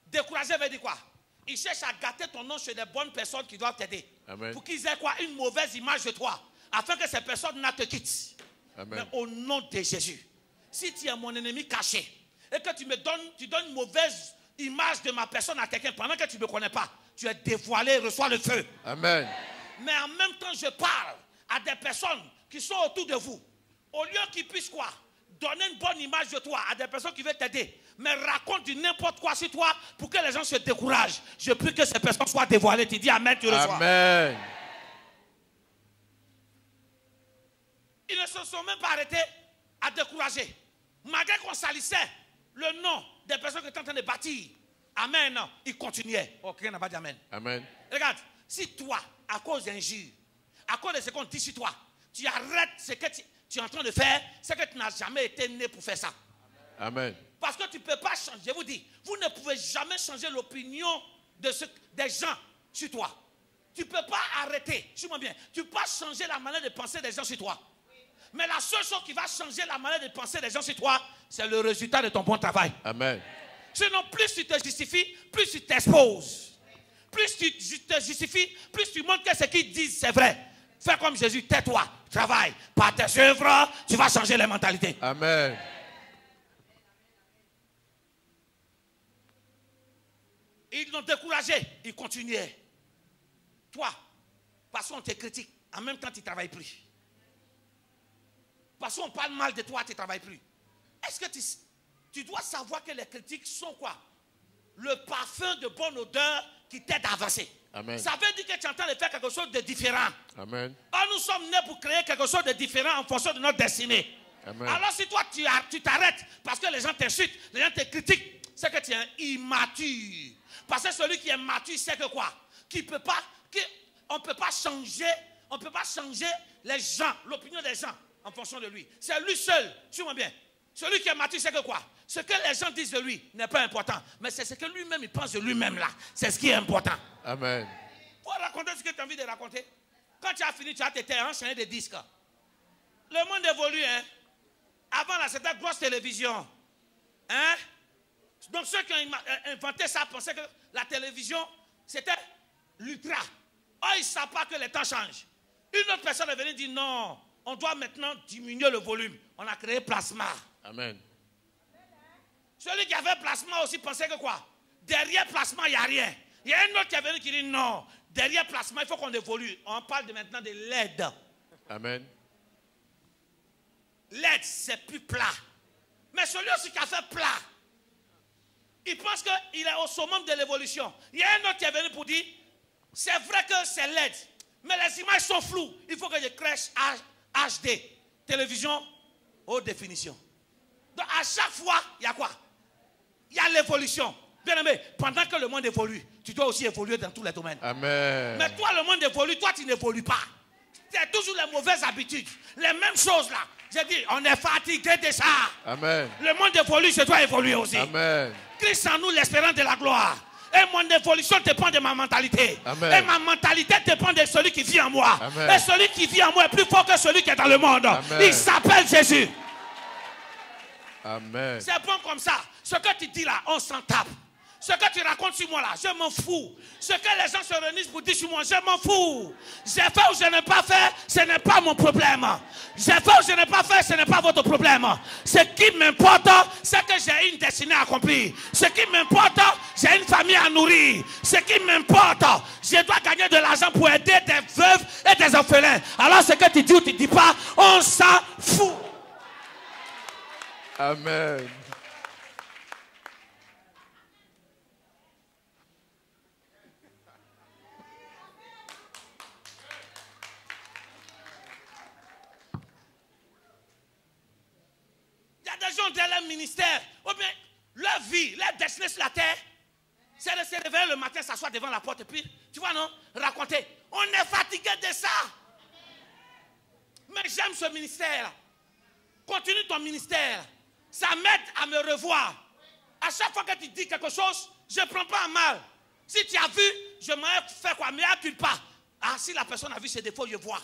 Décourager veut dire quoi? Ils cherchent à gâter ton nom chez des bonnes personnes qui doivent t'aider. Pour qu'ils aient quoi? Une mauvaise image de toi. Afin que ces personnes-là te quittent. Amen. Mais au nom de Jésus, si tu es mon ennemi caché et que tu donnes une mauvaise image de ma personne à quelqu'un pendant que tu ne me connais pas, tu es dévoilé, reçois le feu. Amen. Mais en même temps, je parle à des personnes qui sont autour de vous. Au lieu qu'ils puissent quoi? Donner une bonne image de toi à des personnes qui veulent t'aider, mais raconte du n'importe quoi sur toi pour que les gens se découragent. Je prie que ces personnes soient dévoilées. Tu dis Amen, tu reçois. Amen. Ils ne se sont même pas arrêtés à décourager. Malgré qu'on salissait le nom des personnes qui étaient en train de bâtir. Amen, non. Ils continuaient. Oh, quelqu'un n'a pas dit Amen. Amen. Regarde, si toi, à cause d'injures, à cause de ce qu'on dit sur toi, tu arrêtes ce que tu es en train de faire, c'est que tu n'as jamais été né pour faire ça. Amen. Parce que tu ne peux pas changer. Je vous dis, vous ne pouvez jamais changer l'opinion des gens sur toi. Tu ne peux pas arrêter. Suis-moi bien. Tu ne peux pas changer la manière de penser des gens sur toi. Mais la seule chose qui va changer la manière de penser des gens sur toi, c'est le résultat de ton bon travail. Amen. Sinon, plus tu te justifies, plus tu t'exposes. Plus tu te justifies, plus tu montres que ce qu'ils disent, c'est vrai. Fais comme Jésus, tais-toi, travaille. Par tes œuvres, tu vas changer les mentalités. Amen. Ils l'ont découragé, ils continuaient. Toi, parce qu'on te critique, en même temps tu ne travailles plus. Parce qu'on parle mal de toi, tu ne travailles plus. Est-ce que tu dois savoir que les critiques sont quoi? Le parfum de bonne odeur qui t'aide à avancer. Amen. Ça veut dire que tu es en train de faire quelque chose de différent. Amen. Or, nous sommes nés pour créer quelque chose de différent en fonction de notre destinée. Amen. Alors si toi tu t'arrêtes parce que les gens t'insultent, les gens te critiquent, c'est que tu es immature. Parce que celui qui est mature, c'est que quoi? On ne peut pas changer les gens, l'opinion des gens en fonction de lui. C'est lui seul, suis-moi bien. Celui qui est mature, c'est que quoi? Ce que les gens disent de lui n'est pas important. Mais c'est ce que lui-même, il pense de lui-même là. C'est ce qui est important. Amen. Pour raconter ce que tu as envie de raconter. Quand tu as fini, tu as tes enchaîné des disques. Le monde évolue, hein. Avant, là, c'était grosse télévision. Hein? Donc, ceux qui ont inventé ça pensaient que la télévision, c'était l'ultra. Or, ils ne savent pas que les temps changent. Une autre personne est venue dire non, on doit maintenant diminuer le volume. On a créé Plasma. Amen. Celui qui avait Plasma aussi pensait que quoi? derrière placement, il n'y a rien. Il y a un autre qui est venu qui dit non. Derrière placement, il faut qu'on évolue. On parle maintenant de l'aide. Amen. L'aide, c'est plus plat. Mais celui aussi qui a fait plat, il pense qu'il est au summum de l'évolution. Il y a un autre qui est venu pour dire, c'est vrai que c'est l'aide, mais les images sont floues. Il faut que je crèche HD, télévision haute définition. Donc à chaque fois, il y a quoi? Il y a l'évolution. Bien aimé, pendant que le monde évolue, tu dois aussi évoluer dans tous les domaines. Amen. Mais toi, le monde évolue, toi, tu n'évolues pas. Tu as toujours les mauvaises habitudes, les mêmes choses là. J'ai dit, on est fatigué de ça. Amen. Le monde évolue, je dois évoluer aussi. Amen. Christ en nous, l'espérance de la gloire. Et mon évolution dépend de ma mentalité. Amen. Et ma mentalité dépend de celui qui vit en moi. Amen. Et celui qui vit en moi est plus fort que celui qui est dans le monde. Amen. Il s'appelle Jésus. Amen. C'est bon comme ça. Ce que tu dis là, on s'en tape. Ce que tu racontes sur moi là, je m'en fous. Ce que les gens se réunissent pour dire sur moi, je m'en fous. J'ai fait ou je n'ai pas fait, ce n'est pas mon problème. J'ai fait ou je n'ai pas fait, ce n'est pas votre problème. Ce qui m'importe, c'est que j'ai une destinée à accomplir. Ce qui m'importe, j'ai une famille à nourrir. Ce qui m'importe, je dois gagner de l'argent pour aider des veuves et des orphelins. Alors ce que tu dis ou tu ne dis pas, on s'en fout. Amen. Il y a des gens dans leur ministère, ou bien leur vie, leur destinée sur la terre, c'est de se réveiller le matin, s'asseoir devant la porte et puis, tu vois non, raconter. On est fatigué de ça. Mais j'aime ce ministère. Continue ton ministère. Ça m'aide à me revoir. À chaque fois que tu dis quelque chose, je ne prends pas en mal. Si tu as vu, je m'en fait quoi, mais tu pas. Ah, si la personne a vu ses défauts, je vois.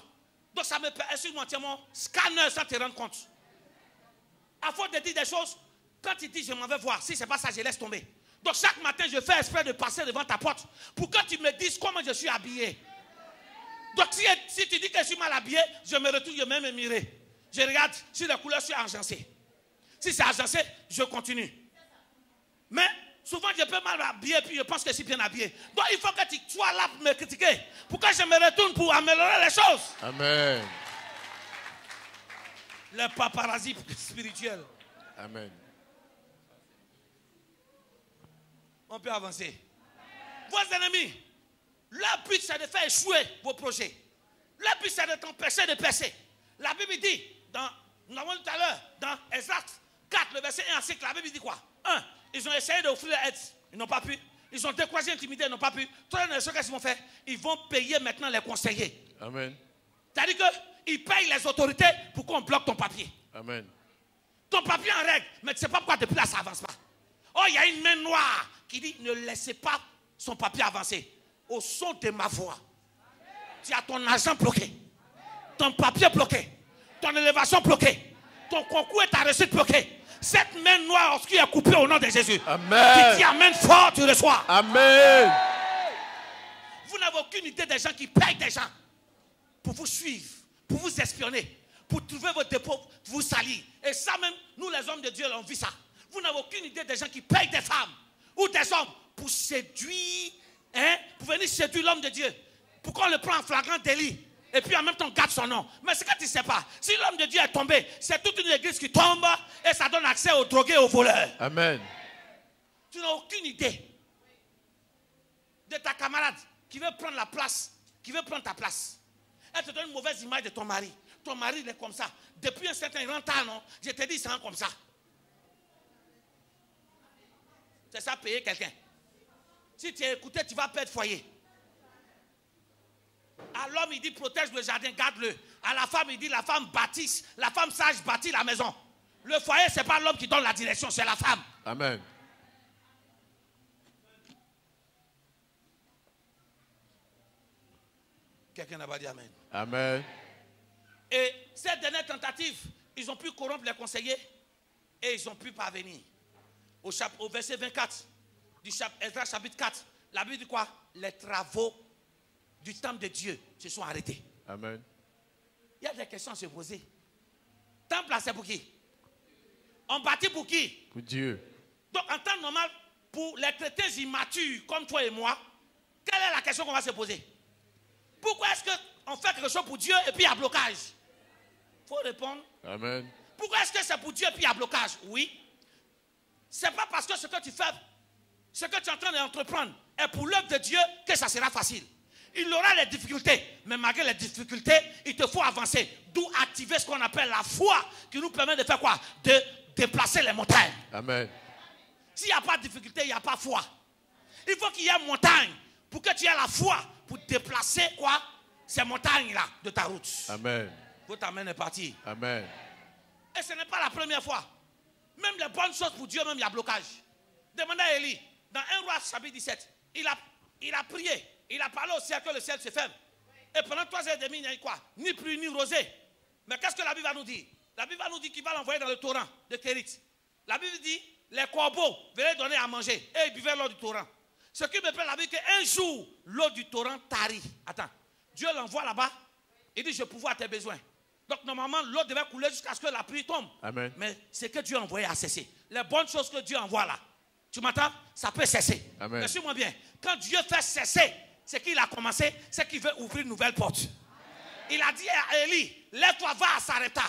Donc ça me permet, excuse-moi, tiens mon scanner sans te rendre compte. À force de dire des choses, quand tu dis je m'en vais voir, si ce n'est pas ça, je laisse tomber. Donc chaque matin, je fais exprès de passer devant ta porte pour que tu me dises comment je suis habillé. Donc si tu dis que je suis mal habillé, je me retourne, je vais me mirer. Je regarde si les couleurs sont agencées. Si c'est agencé, je continue. Mais souvent, je peux mal habiller puis je pense que je suis bien habillé. Donc il faut que tu sois là pour me critiquer. Pour que je me retourne pour améliorer les choses. Amen. Le paparazzi spirituel. Amen. On peut avancer. Vos ennemis, leur but c'est de faire échouer vos projets. Leur but c'est de t'empêcher de percer. La Bible dit, nous l'avons dit tout à l'heure, dans Exode 4, le verset 1 à 5, la Bible dit quoi? 1. Ils ont essayé d'offrir l'aide, ils n'ont pas pu. Ils ont découragé, intimidé, ils n'ont pas pu. Trois, ce qu'ils vont faire, ils vont payer maintenant les conseillers. Amen. C'est-à-dire qu'ils payent les autorités pour qu'on bloque ton papier. Amen. Ton papier en règle, mais tu ne sais pas pourquoi depuis là ça n'avance pas. Oh, il y a une main noire qui dit ne laissez pas son papier avancer. Au son de ma voix, tu as ton argent bloqué, ton papier bloqué, ton élévation bloquée, ton concours et ta réussite bloquée. Cette main noire qui est coupée au nom de Jésus. Amen. Tu t'y amènes fort, tu reçois. Amen. Vous n'avez aucune idée des gens qui payent des gens pour vous suivre, pour vous espionner, pour trouver vos dépôts, pour vous salir. Et ça même, nous les hommes de Dieu, on vit ça. Vous n'avez aucune idée des gens qui payent des femmes ou des hommes pour séduire, pour venir séduire l'homme de Dieu. Pour qu'on le prenne en flagrant délit. Et puis en même temps, on garde son nom. Mais ce que tu ne sais pas, si l'homme de Dieu est tombé, c'est toute une église qui tombe et ça donne accès aux drogués et aux voleurs. Amen. Tu n'as aucune idée de ta camarade qui veut prendre la place, qui veut prendre ta place. Elle te donne une mauvaise image de ton mari. Ton mari, il est comme ça. Depuis un certain temps, non, je te dis, c'est un comme ça. C'est ça, payer quelqu'un. Si tu es écouté, tu vas perdre foyer. À l'homme, il dit protège le jardin, garde-le. À la femme, il dit la femme bâtisse, la femme sage bâtit la maison. Le foyer, ce n'est pas l'homme qui donne la direction, c'est la femme. Amen. Quelqu'un n'a pas dit Amen. Amen. Et cette dernière tentative, ils ont pu corrompre les conseillers et ils ont pu parvenir. Au verset 24 du Esdras chapitre 4, la Bible dit quoi? Les travaux du temple de Dieu se sont arrêtés. Amen. Il y a des questions à se poser. Temple là, c'est pour qui? On bâtit pour qui? Pour Dieu. Donc en temps normal, pour les chrétiens immatures comme toi et moi, quelle est la question qu'on va se poser? Pourquoi est-ce qu'on fait quelque chose pour Dieu et puis il y a blocage? Il faut répondre. Amen. Pourquoi est-ce que c'est pour Dieu et puis il y a blocage? Oui. Ce n'est pas parce que ce que tu fais, ce que tu es en train d'entreprendre est pour l'œuvre de Dieu que ça sera facile. Il aura les difficultés, mais malgré les difficultés, il te faut avancer. D'où activer ce qu'on appelle la foi qui nous permet de faire quoi? De déplacer les montagnes. Amen. S'il n'y a pas de difficulté, il n'y a pas foi. Il faut qu'il y ait une montagne pour que tu aies la foi pour déplacer quoi? Ces montagnes-là de ta route. Amen. Votre amen est parti. Amen. Et ce n'est pas la première fois. Même les bonnes choses pour Dieu, même il y a blocage. Demandez à Élie, dans 1 Roi chapitre 17, il a prié, il a parlé au ciel que le ciel se ferme. Et pendant 3 heures et demie, il n'y a eu quoi? Ni pluie, ni rosée. Mais qu'est-ce que la Bible va nous dire? La Bible va nous dire qu'il va l'envoyer dans le torrent de Kérit. La Bible dit, les corbeaux venaient donner à manger et ils buvaient l'eau du torrent. Ce qui me plaît, la Bible, qu'un jour, l'eau du torrent tarit. Attends, Dieu l'envoie là-bas, il dit, je pourvois tes besoins. Donc normalement, l'eau devait couler jusqu'à ce que la pluie tombe. Amen. Mais c'est que Dieu a envoyé à cesser. Les bonnes choses que Dieu envoie là, tu m'entends? Ça peut cesser. Amen. Mais suis-moi bien, quand Dieu fait cesser, c'est qu'il a commencé, c'est qu'il veut ouvrir une nouvelle porte. Il a dit à Élie, lève-toi, va à Sarepta.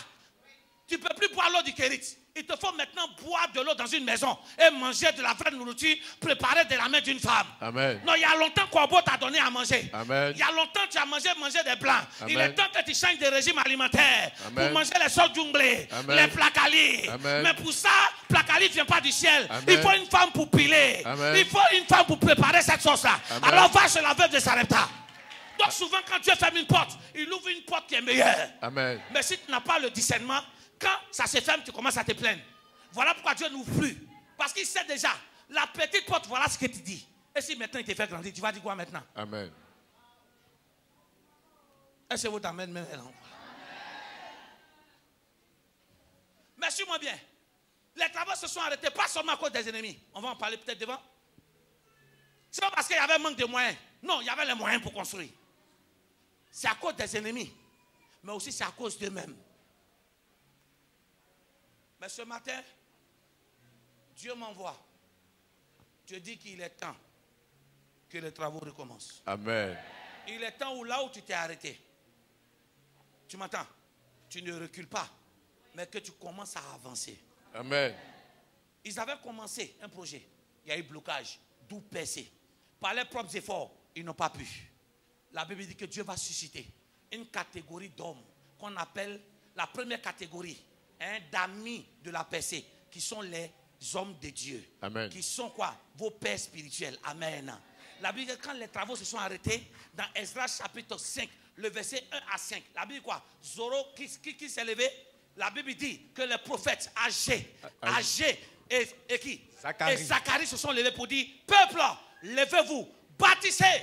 Tu ne peux plus boire l'eau du Kérit. Il te faut maintenant boire de l'eau dans une maison et manger de la vraie nourriture préparée de la main d'une femme. Amen. Non, il y a longtemps Corbeau t'a donné à manger. Amen. Il y a longtemps tu as mangé des blancs. Amen. Il est temps que tu changes de régime alimentaire. Amen. Pour manger les sauces junglées, les placalis. Amen. Mais pour ça, placali ne vient pas du ciel. Amen. Il faut une femme pour piler. Amen. Il faut une femme pour préparer cette sauce-là. Alors va chez la veuve de Sarepta. Donc souvent quand Dieu ferme une porte, il ouvre une porte qui est meilleure. Amen. Mais si tu n'as pas le discernement, quand ça se ferme, tu commences à te plaindre. Voilà pourquoi Dieu n'ouvre plus. Parce qu'il sait déjà, la petite porte, voilà ce que tu dis. Et si maintenant il te fait grandir, tu vas dire quoi maintenant? Amen. Est-ce que vous t'amènez même? Mais suis-moi bien. Les travaux se sont arrêtés, pas seulement à cause des ennemis. On va en parler peut-être devant. C'est pas parce qu'il y avait un manque de moyens. Non, il y avait les moyens pour construire. C'est à cause des ennemis. Mais aussi c'est à cause d'eux-mêmes. Mais ce matin, Dieu m'envoie. Dieu dit qu'il est temps que les travaux recommencent. Amen. Il est temps où là où tu t'es arrêté, tu m'entends? Tu ne recules pas, mais que tu commences à avancer. Amen. Ils avaient commencé un projet. Il y a eu blocage, d'où percé. Par leurs propres efforts, ils n'ont pas pu. La Bible dit que Dieu va susciter une catégorie d'hommes qu'on appelle la première catégorie, d'amis de la percée, qui sont les hommes de Dieu. Amen. Qui sont quoi? Vos pères spirituels. Amen. La Bible dit que quand les travaux se sont arrêtés, dans Ezra chapitre 5, le verset 1 à 5, la Bible dit quoi? Zoro qui s'est levé? La Bible dit que les prophètes âgés et qui? Et Zacharie se sont levés pour dire, peuple, levez-vous, bâtissez.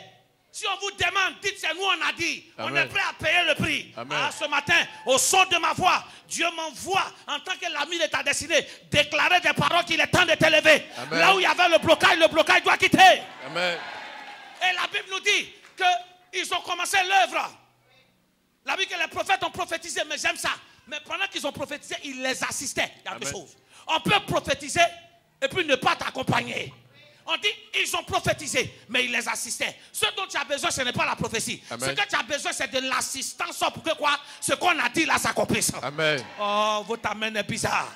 Si on vous demande, dites c'est nous on a dit. Amen. On est prêt à payer le prix. Alors ce matin, au son de ma voix, Dieu m'envoie en tant que l'ami de ta destinée déclarer des paroles qu'il est temps de t'élever. Là où il y avait le blocage doit quitter. Amen. Et la Bible nous dit qu'ils ont commencé l'œuvre. La Bible dit que les prophètes ont prophétisé, mais j'aime ça. Mais pendant qu'ils ont prophétisé, ils les assistaient. Il y a deux choses. On peut prophétiser et puis ne pas t'accompagner. On dit, ils ont prophétisé, mais ils les assistaient. Ce dont tu as besoin, ce n'est pas la prophétie. Amen. Ce que tu as besoin, c'est de l'assistance pour que quoi? Ce qu'on a dit là s'accomplisse. Amen. Oh, votre amen est bizarre.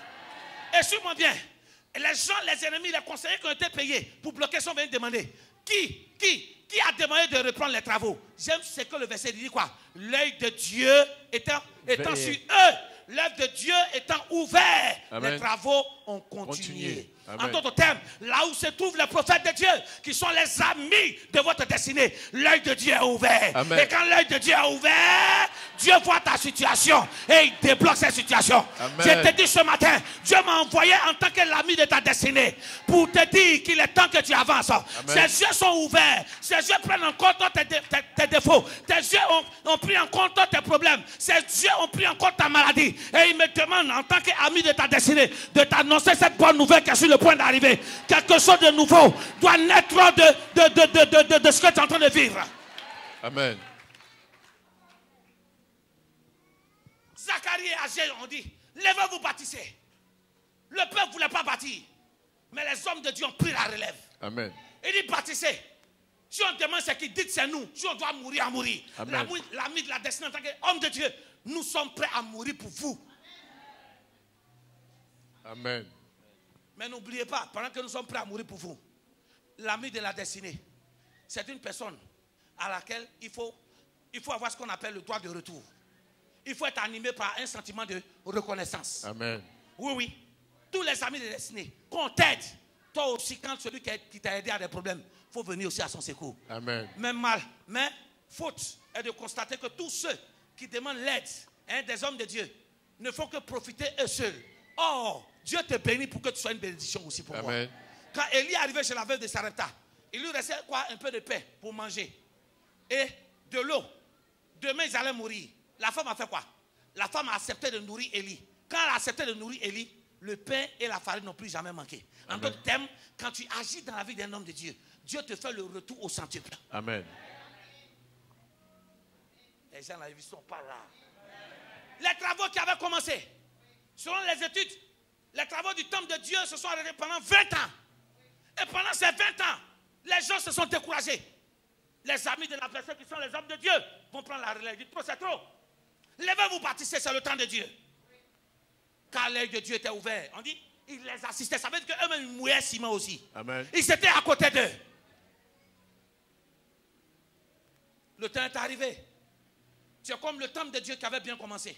Et suis-moi bien. Les gens, les ennemis, les conseillers qui ont été payés pour bloquer sont venus demander. Qui a demandé de reprendre les travaux? J'aime ce que le verset dit quoi? L'œil de Dieu étant sur eux. L'œuvre de Dieu étant ouvert, Amen. Les travaux ont continué. En d'autres termes, là où se trouvent les prophètes de Dieu, qui sont les amis de votre destinée, l'œil de Dieu est ouvert. Amen. Et quand l'œil de Dieu est ouvert, Dieu voit ta situation et il débloque cette situation. Amen. Je te dis ce matin, Dieu m'a envoyé en tant que l'ami de ta destinée pour te dire qu'il est temps que tu avances. Amen. Ses yeux sont ouverts, ses yeux prennent en compte tes défauts, tes yeux ont pris en compte tes problèmes, ses yeux ont pris en compte ta maladie. Et il me demande en tant qu'ami de ta destinée de t'annoncer cette bonne nouvelle qui est sur le point d'arriver. Quelque chose de nouveau doit naître de ce que tu es en train de vivre. Amen. Zacharie et âgé ont dit, levez-vous, bâtissez. Le peuple ne voulait pas bâtir. Mais les hommes de Dieu ont pris la relève. Amen. Il dit bâtissez. Si on demande ce qu'il dit, c'est nous. Si on doit mourir, à mourir. L'ami de la destinée en tant qu'homme de Dieu, nous sommes prêts à mourir pour vous. Amen. Mais n'oubliez pas, pendant que nous sommes prêts à mourir pour vous, l'ami de la destinée, c'est une personne à laquelle il faut avoir ce qu'on appelle le droit de retour. Il faut être animé par un sentiment de reconnaissance. Amen. Oui, oui. Tous les amis de la destinée, qu'on t'aide, toi aussi, quand celui qui t'a aidé a des problèmes, il faut venir aussi à son secours. Amen. Mais faute est de constater que tous ceux qui demandent l'aide des hommes de Dieu ne font que profiter eux seuls. Or, Dieu te bénit pour que tu sois une bénédiction aussi pour moi. Quand Élie est arrivé chez la veuve de Sarepta, il lui restait un peu de pain pour manger et de l'eau. Demain, ils allaient mourir. La femme a fait quoi? La femme a accepté de nourrir Élie. Quand elle a accepté de nourrir Élie, le pain et la farine n'ont plus jamais manqué. En d'autres termes, quand tu agis dans la vie d'un homme de Dieu, Dieu te fait le retour au centuple. Amen. Les gens là, ils ne sont pas là. Les travaux qui avaient commencé, selon les études, les travaux du temple de Dieu se sont arrêtés pendant 20 ans. Et pendant ces 20 ans, les gens se sont découragés. Les amis de la personne qui sont les hommes de Dieu vont prendre la relève. Ils disent, c'est trop. Levez-vous, bâtissez, c'est le temps de Dieu. Car l'œil de Dieu était ouvert. On dit, il les assistait. Ça veut dire qu'eux-mêmes, ils mouillaient ciment aussi. Amen. Ils étaient à côté d'eux. Le temps est arrivé. C'est comme le temple de Dieu qui avait bien commencé.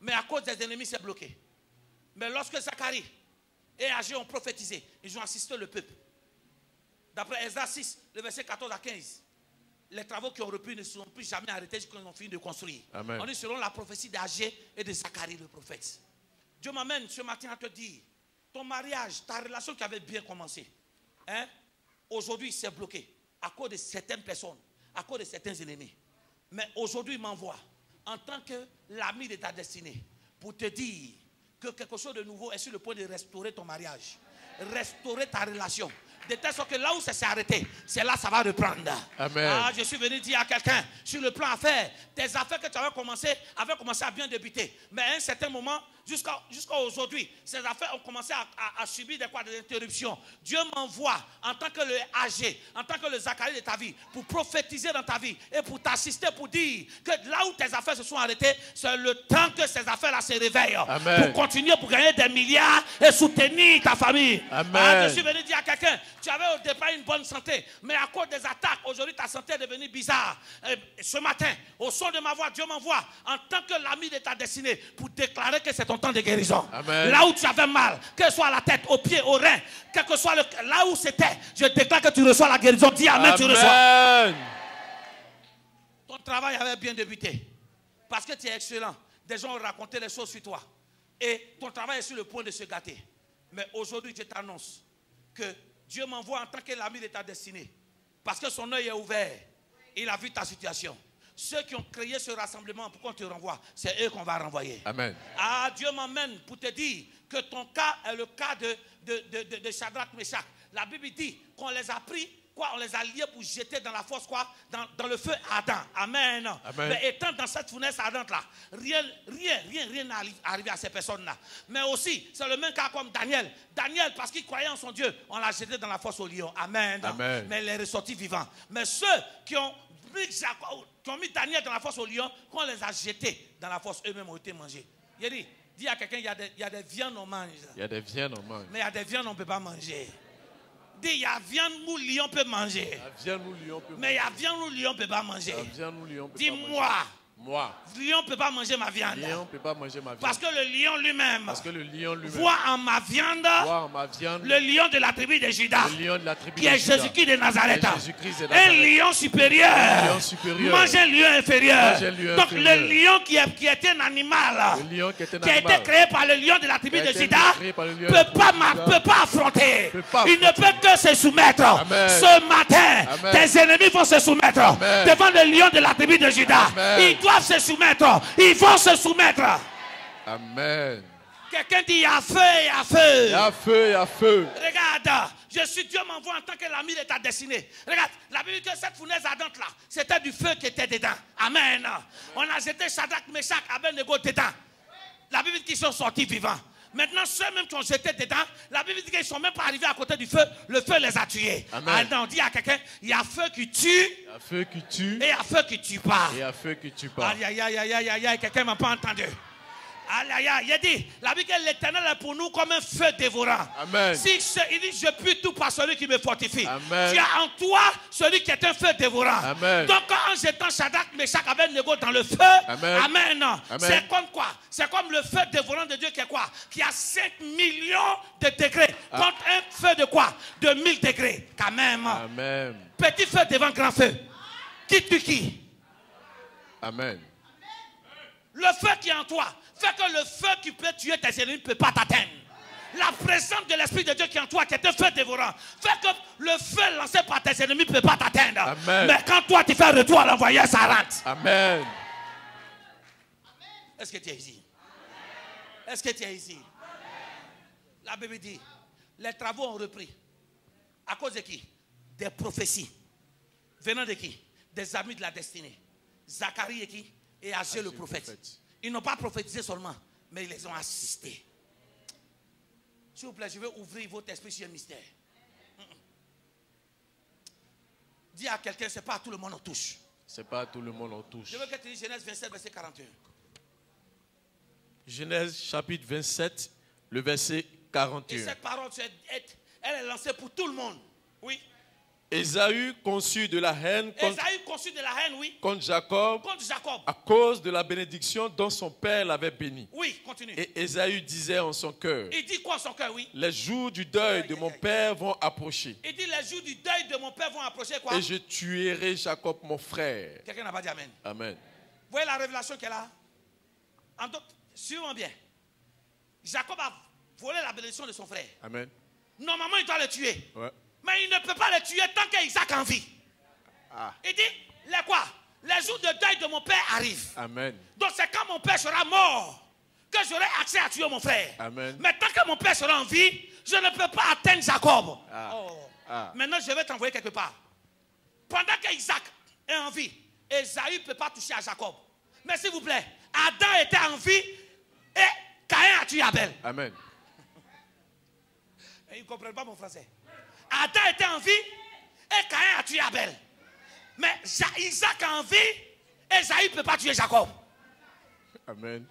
Mais à cause des ennemis, c'est bloqué. Mais lorsque Zacharie et Agé ont prophétisé, ils ont assisté le peuple. D'après Esdras 6, le verset 14 à 15, les travaux qui ont repris ne sont plus jamais arrêtés jusqu'à ce qu'ils ont fini de construire. Amen. On est selon la prophétie d'Agé et de Zacharie le prophète. Dieu m'amène ce matin à te dire, ton mariage, ta relation qui avait bien commencé, aujourd'hui c'est bloqué à cause de certaines personnes, à cause de certains ennemis. Mais aujourd'hui il m'envoie en tant que l'ami de ta destinée pour te dire que quelque chose de nouveau est sur le point de restaurer ton mariage, restaurer ta relation. De telle sorte que là où ça s'est arrêté, c'est là que ça va reprendre. Amen. Ah, je suis venu dire à quelqu'un, sur le plan affaires, tes affaires que tu avais commencé à bien débuter. Mais à un certain moment, jusqu'à aujourd'hui, ces affaires ont commencé à subir des interruptions. Dieu m'envoie en tant que le Agé, en tant que le Zacharie de ta vie, pour prophétiser dans ta vie et pour t'assister, pour dire que là où tes affaires se sont arrêtées, c'est le temps que ces affaires-là se réveillent. Amen. Pour continuer, pour gagner des milliards et soutenir ta famille. Amen. Ah, je suis venu dire à quelqu'un, tu avais au départ une bonne santé, mais à cause des attaques, aujourd'hui ta santé est devenue bizarre. Ce matin, au son de ma voix, Dieu m'envoie en tant que l'ami de ta destinée pour déclarer que c'est ton temps de guérison. Amen. Là où tu avais mal, que ce soit à la tête, aux pieds, aux reins, quel que soit là où c'était, je déclare que tu reçois la guérison. Dis amen, tu reçois. Ton travail avait bien débuté parce que tu es excellent. Des gens ont raconté les choses sur toi et ton travail est sur le point de se gâter. Mais aujourd'hui, je t'annonce que Dieu m'envoie en tant que l'ami de ta destinée. Parce que son œil est ouvert. Il a vu ta situation. Ceux qui ont créé ce rassemblement pour qu'on te renvoie, c'est eux qu'on va renvoyer. Amen. Ah, Dieu m'emmène pour te dire que ton cas est le cas de Shadrach, Meshach. La Bible dit qu'on les a pris, on les a liés pour jeter dans la fosse, dans le feu ardent. Amen. Amen. Mais étant dans cette fournaise ardente-là, rien n'est arrivé à ces personnes-là. Mais aussi, c'est le même cas comme Daniel. Daniel, parce qu'il croyait en son Dieu, on l'a jeté dans la fosse au lion. Amen. Amen. Mais il est ressorti vivant. Mais ceux qui ont mis Daniel dans la fosse au lion, quand on les a jetés dans la fosse, eux-mêmes ont été mangés. Il dit, dis à quelqu'un, il y a des viandes on mange. Il y a des viandes on mange. Mais il y a des viandes on ne peut pas manger. Dis, il y a viande où lion peut manger. Mais il y a viande où lion ne peut pas manger. Dis-moi. Lion ne peut pas manger ma viande. Parce que le lion lui-même voit en ma viande le lion de la tribu de Juda, qui est Jésus-Christ de Nazareth. Un lion supérieur mange un lion inférieur. Donc le lion qui est un animal, qui a été créé par le lion de la tribu de Juda, ne peut pas affronter. Il ne peut que se soumettre. Ce matin, tes ennemis vont se soumettre devant le lion de la tribu de Juda. Ils doivent se soumettre. Ils vont se soumettre. Amen. Quelqu'un dit il y a feu, il y a feu. Il y a feu, il y a feu. Regarde, Dieu m'envoie en tant que l'ami de ta destinée. Regarde, la Bible dit que cette fournaise ardente là, c'était du feu qui était dedans. Amen. On a jeté Shadrach, Meshach, Abednego dedans. La Bible dit qu'ils sont sortis vivants. Maintenant, ceux-mêmes qui ont jeté dedans, la Bible dit qu'ils ne sont même pas arrivés à côté du feu. Le feu les a tués. Amen. Alors, on dit à quelqu'un, il y a feu qui tue. Il y a feu qui tue. Et il y a feu qui tue pas. Et il y a feu qui tue pas. Aïe, aïe, aïe, aïe, aïe, aïe, aïe, quelqu'un ne m'a pas entendu. Aïe, aïe, aïe, il a dit, la Bible dit l'Éternel est pour nous comme un feu dévorant. Amen. Il dit, je puis tout par celui qui me fortifie. Amen. Tu as en toi celui qui est un feu dévorant. Amen. Donc en jetant Shadrach, Meshach, Abednego dans le feu, Amen. Amen. Amen. C'est comme quoi? C'est comme le feu dévorant de Dieu qui est quoi? Qui a 5 millions de degrés. Contre un feu de quoi? De 1000 degrés. Quand même. Amen. Petit feu devant grand feu. Qui tue qui? Amen. Le feu qui est en toi fait que le feu qui peut tuer tes ennemis ne peut pas t'atteindre. La présence de l'Esprit de Dieu qui est en toi, qui est un feu dévorant, fait que le feu lancé par tes ennemis ne peut pas t'atteindre. Amen. Mais quand toi tu fais retour à l'envoyeur, ça rentre. Amen. Est-ce que tu es ici? Est-ce que tu es ici? La Bible dit, les travaux ont repris. À cause de qui? Des prophéties. Venant de qui? Des amis de la destinée. Zacharie et qui? Et Agé le prophète. Ils n'ont pas prophétisé seulement, mais ils les ont assistés. S'il vous plaît, je vais ouvrir votre esprit sur un mystère. Dis à quelqu'un, ce n'est pas à tout le monde on touche. C'est pas à tout le monde on touche. Je veux que tu dises Genèse 27, verset 41. Genèse chapitre 27, le verset Et 41. cette parole, elle est lancée pour tout le monde. Oui. Ésaü conçut de la haine Esaü conçut de la haine, oui. contre Jacob Contre Jacob. à cause de la bénédiction dont son père l'avait béni. Oui, continue. Et Ésaü disait en son cœur, Il dit quoi son cœur, oui? les jours du deuil de mon père vont approcher. Il dit les jours du deuil de mon père vont approcher quoi? Et je tuerai Jacob mon frère. Quelqu'un n'a pas dit amen. Amen. Vous voyez la révélation qu'elle a? En d'autres, suivons bien. Jacob a volé la bénédiction de son frère. Amen. Normalement, il doit le tuer. Ouais. Mais il ne peut pas le tuer tant qu'Isaac en vit. Ah. Il dit, les quoi? Les jours de deuil de mon père arrivent. Amen. Donc c'est quand mon père sera mort que j'aurai accès à tuer mon frère. Amen. Mais tant que mon père sera en vie, je ne peux pas atteindre Jacob. Ah. Oh. Ah. Maintenant, je vais t'envoyer quelque part. Pendant qu'Isaac est en vie, Esaü ne peut pas toucher à Jacob. Mais s'il vous plaît, Adam était en vie et Caïn a tué Abel. Amen. Et ils ne comprennent pas mon français. Adam était en vie et Caïn a tué Abel. Mais Isaac a en vie et Esaü ne peut pas tuer Jacob. Amen.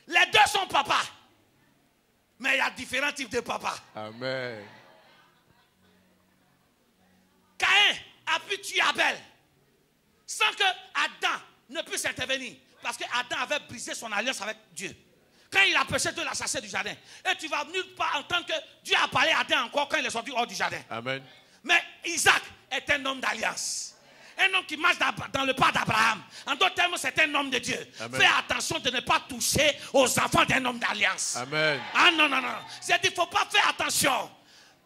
Les deux sont papas. Mais il y a différents types de papas. Amen. Caïn a pu tuer Abel sans que Adam ne puisse intervenir. Parce que Adam avait brisé son alliance avec Dieu. Quand il a péché, Dieu l'a chassé du jardin. Et tu vas nulle part entendre que Dieu a parlé à Adam encore quand il est sorti hors du jardin. Amen. Mais Isaac est un homme d'alliance. Un homme qui marche dans le pas d'Abraham. En d'autres termes, c'est un homme de Dieu. Amen. Fais attention de ne pas toucher aux enfants d'un homme d'alliance. Amen. Ah non, non, non. C'est qu'il ne faut pas faire attention.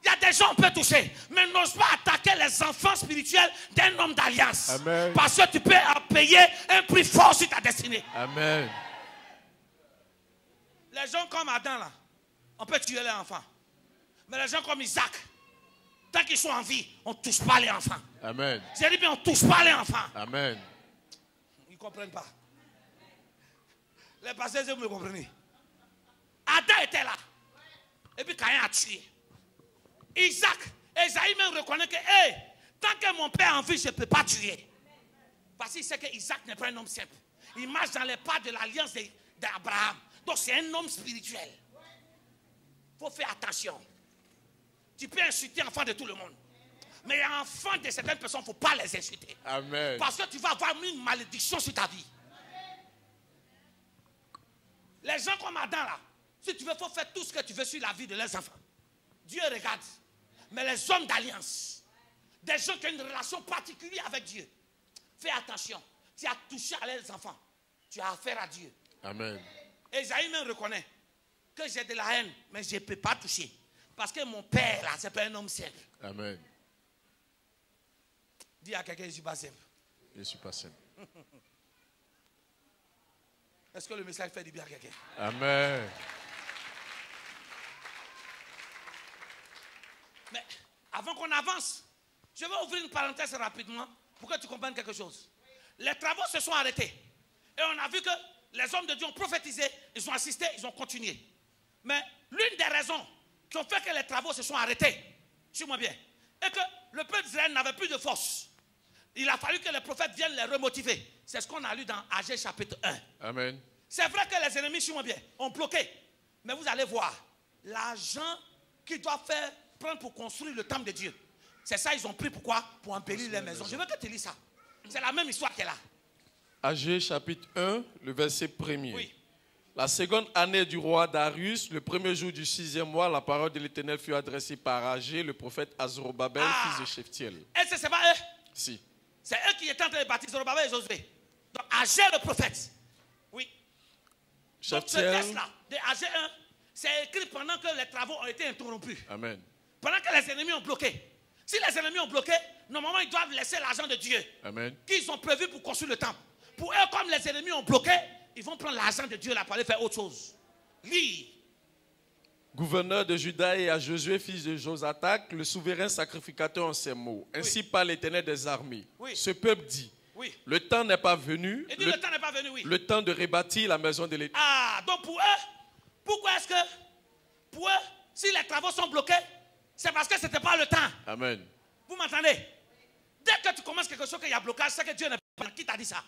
Il y a des gens qu'on peut toucher, mais n'ose pas attaquer les enfants spirituels d'un homme d'alliance. Amen. Parce que tu peux payer un prix fort sur ta destinée. Amen. Les gens comme Adam, là, on peut tuer les enfants. Mais les gens comme Isaac, tant qu'ils sont en vie, on ne touche pas les enfants. Amen. J'ai dit, mais on ne touche pas les enfants. Amen. Ils ne comprennent pas. Les pasteurs, vous me comprenez. Adam était là. Et puis Caïn a tué. Isaac, Esaü même reconnaît que, hey, tant que mon père est en vie, je ne peux pas tuer. Parce qu'il sait que Isaac n'est pas un homme simple. Il marche dans les pas de l'alliance d'Abraham. Donc c'est un homme spirituel. Il faut faire attention. Tu peux insulter l'enfant de tout le monde. Mais l'enfant de certaines personnes, il ne faut pas les insulter. Amen. Parce que tu vas avoir une malédiction sur ta vie. Les gens comme Adam là, si tu veux, il faut faire tout ce que tu veux sur la vie de leurs enfants. Dieu regarde. Mais les hommes d'alliance, des gens qui ont une relation particulière avec Dieu, fais attention. Tu as touché à leurs enfants. Tu as affaire à Dieu. Amen. Esaü même reconnaît que j'ai de la haine, mais je ne peux pas toucher. Parce que mon père, là, ce n'est pas un homme simple. Amen. Dis à quelqu'un, je ne suis pas simple. Je ne suis pas simple. Est-ce que le message fait du bien à quelqu'un? Amen. Mais avant qu'on avance, je vais ouvrir une parenthèse rapidement pour que tu comprennes quelque chose. Les travaux se sont arrêtés. Et on a vu que les hommes de Dieu ont prophétisé, ils ont assisté, ils ont continué. Mais l'une des raisons qui ont fait que les travaux se sont arrêtés, suis-moi bien, est que le peuple d'Israël n'avait plus de force. Il a fallu que les prophètes viennent les remotiver. C'est ce qu'on a lu dans Agé chapitre 1. Amen. C'est vrai que les ennemis, suis-moi bien, ont bloqué. Mais vous allez voir, l'argent qu'ils doivent prendre pour construire le temple de Dieu, c'est ça ils ont pris pourquoi? Pour embellir les maisons. Je veux que tu lis ça. C'est la même histoire qu'elle a. Agé chapitre 1, le verset 1er. Oui. La seconde année du roi Darius, le premier jour du 6e mois, la parole de l'Éternel fut adressée par Agé, le prophète à Zorobabel, fils de Shephtiel. Est-ce que c'est pas eux? Si. C'est eux qui étaient en train de bâtir Zorobabel et Josué. Donc Agé le prophète. Oui. Donc ce texte-là, de Agé 1, c'est écrit pendant que les travaux ont été interrompus. Amen. Pendant que les ennemis ont bloqué. Si les ennemis ont bloqué, normalement ils doivent laisser l'argent de Dieu. Amen. Qu'ils ont prévu pour construire le temple. Pour eux, comme les ennemis ont bloqué, ils vont prendre l'argent de Dieu là pour aller faire autre chose. Lis. Gouverneur de Juda et à Josué, fils de Josatak, le souverain sacrificateur en ces mots. Ainsi parle l'Éternel des armées. Oui. Ce peuple dit, Oui. le temps n'est pas venu. Et dit le temps n'est pas venu, oui. Le temps de rebâtir la maison de l'Éternel. Ah, donc pour eux, pourquoi est-ce que, pour eux, si les travaux sont bloqués, c'est parce que ce n'était pas le temps. Amen. Vous m'entendez? Dès que tu commences quelque chose qu'il y a blocage, c'est que Dieu n'est pas. Qui t'a dit ça?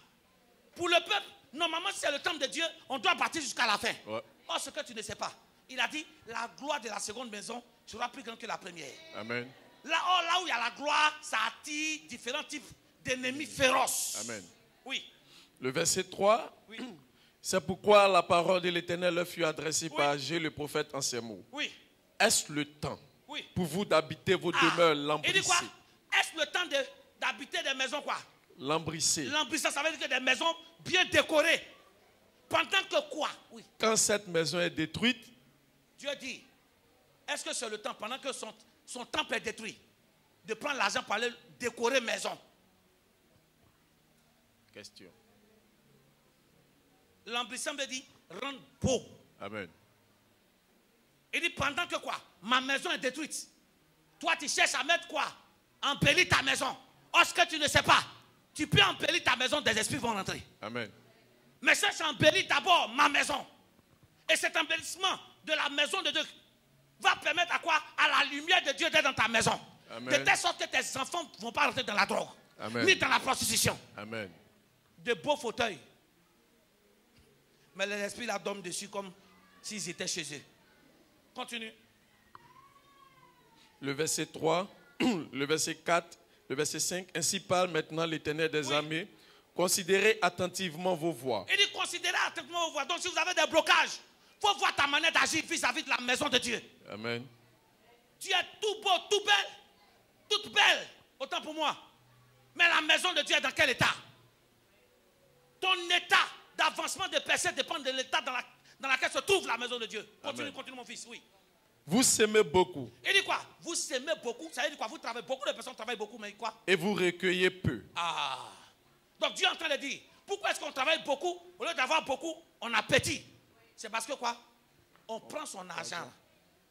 Pour le peuple, normalement, si c'est le temps de Dieu, on doit bâtir jusqu'à la fin. Ouais. Or, ce que tu ne sais pas, il a dit, la gloire de la seconde maison sera plus grande que la première. Amen. Là où il y a la gloire, ça attire différents types d'ennemis féroces. Amen. Oui. Le verset 3. Oui. C'est pourquoi la parole de l'Éternel leur fut adressée Oui. par Agé, le prophète, en ces mots. Oui. Est-ce le temps Oui. pour vous d'habiter vos Ah, demeures il dit quoi? lambrissées? Est-ce le temps d'habiter des maisons quoi? Lambrissées. Lambrissées, ça veut dire que des maisons bien décorées. Pendant que quoi? Oui. Quand cette maison est détruite, Dieu dit, est-ce que c'est le temps, pendant que son temple est détruit, de prendre l'argent pour aller décorer maison? question. Lambrissant veut dire rendre beau. Amen. Il dit pendant que quoi? Ma maison est détruite. Toi, tu cherches à mettre quoi? Embellir ta maison. Or, ce que tu ne sais pas, tu peux embellir ta maison, des esprits vont rentrer. Amen. Mais cherche à embellir d'abord ma maison. Et cet embellissement de la maison de Dieu va permettre à quoi? À la lumière de Dieu d'être dans ta maison. Amen. De telle sorte que tes enfants ne vont pas rentrer dans la drogue. Amen. Ni dans la prostitution. Amen. De beaux fauteuils. Mais les esprits là dorment dessus comme s'ils étaient chez eux. Continue. Le verset 3, le verset 4, le verset 5. Ainsi parle maintenant l'Éternel des Oui. armées. Considérez attentivement vos voies. Il dit considérez attentivement vos voies. Donc si vous avez des blocages, il faut voir ta manière d'agir vis-à-vis de la maison de Dieu. Amen. Tu es tout beau, tout belle, toute belle, autant pour moi. Mais la maison de Dieu est dans quel état? Ton état d'avancement de percée dépend de l'état dans laquelle se trouve la maison de Dieu. Continue, Amen. continue mon fils, oui. Vous s'aimez beaucoup Il dit quoi? Vous s'aimez beaucoup, ça veut dire quoi? Vous travaillez, beaucoup de personnes travaillent beaucoup, mais quoi? et vous recueillez peu. Ah. Donc Dieu est en train de dire, pourquoi est-ce qu'on travaille beaucoup, au lieu d'avoir beaucoup, on a petit? C'est parce que quoi? On prend son argent,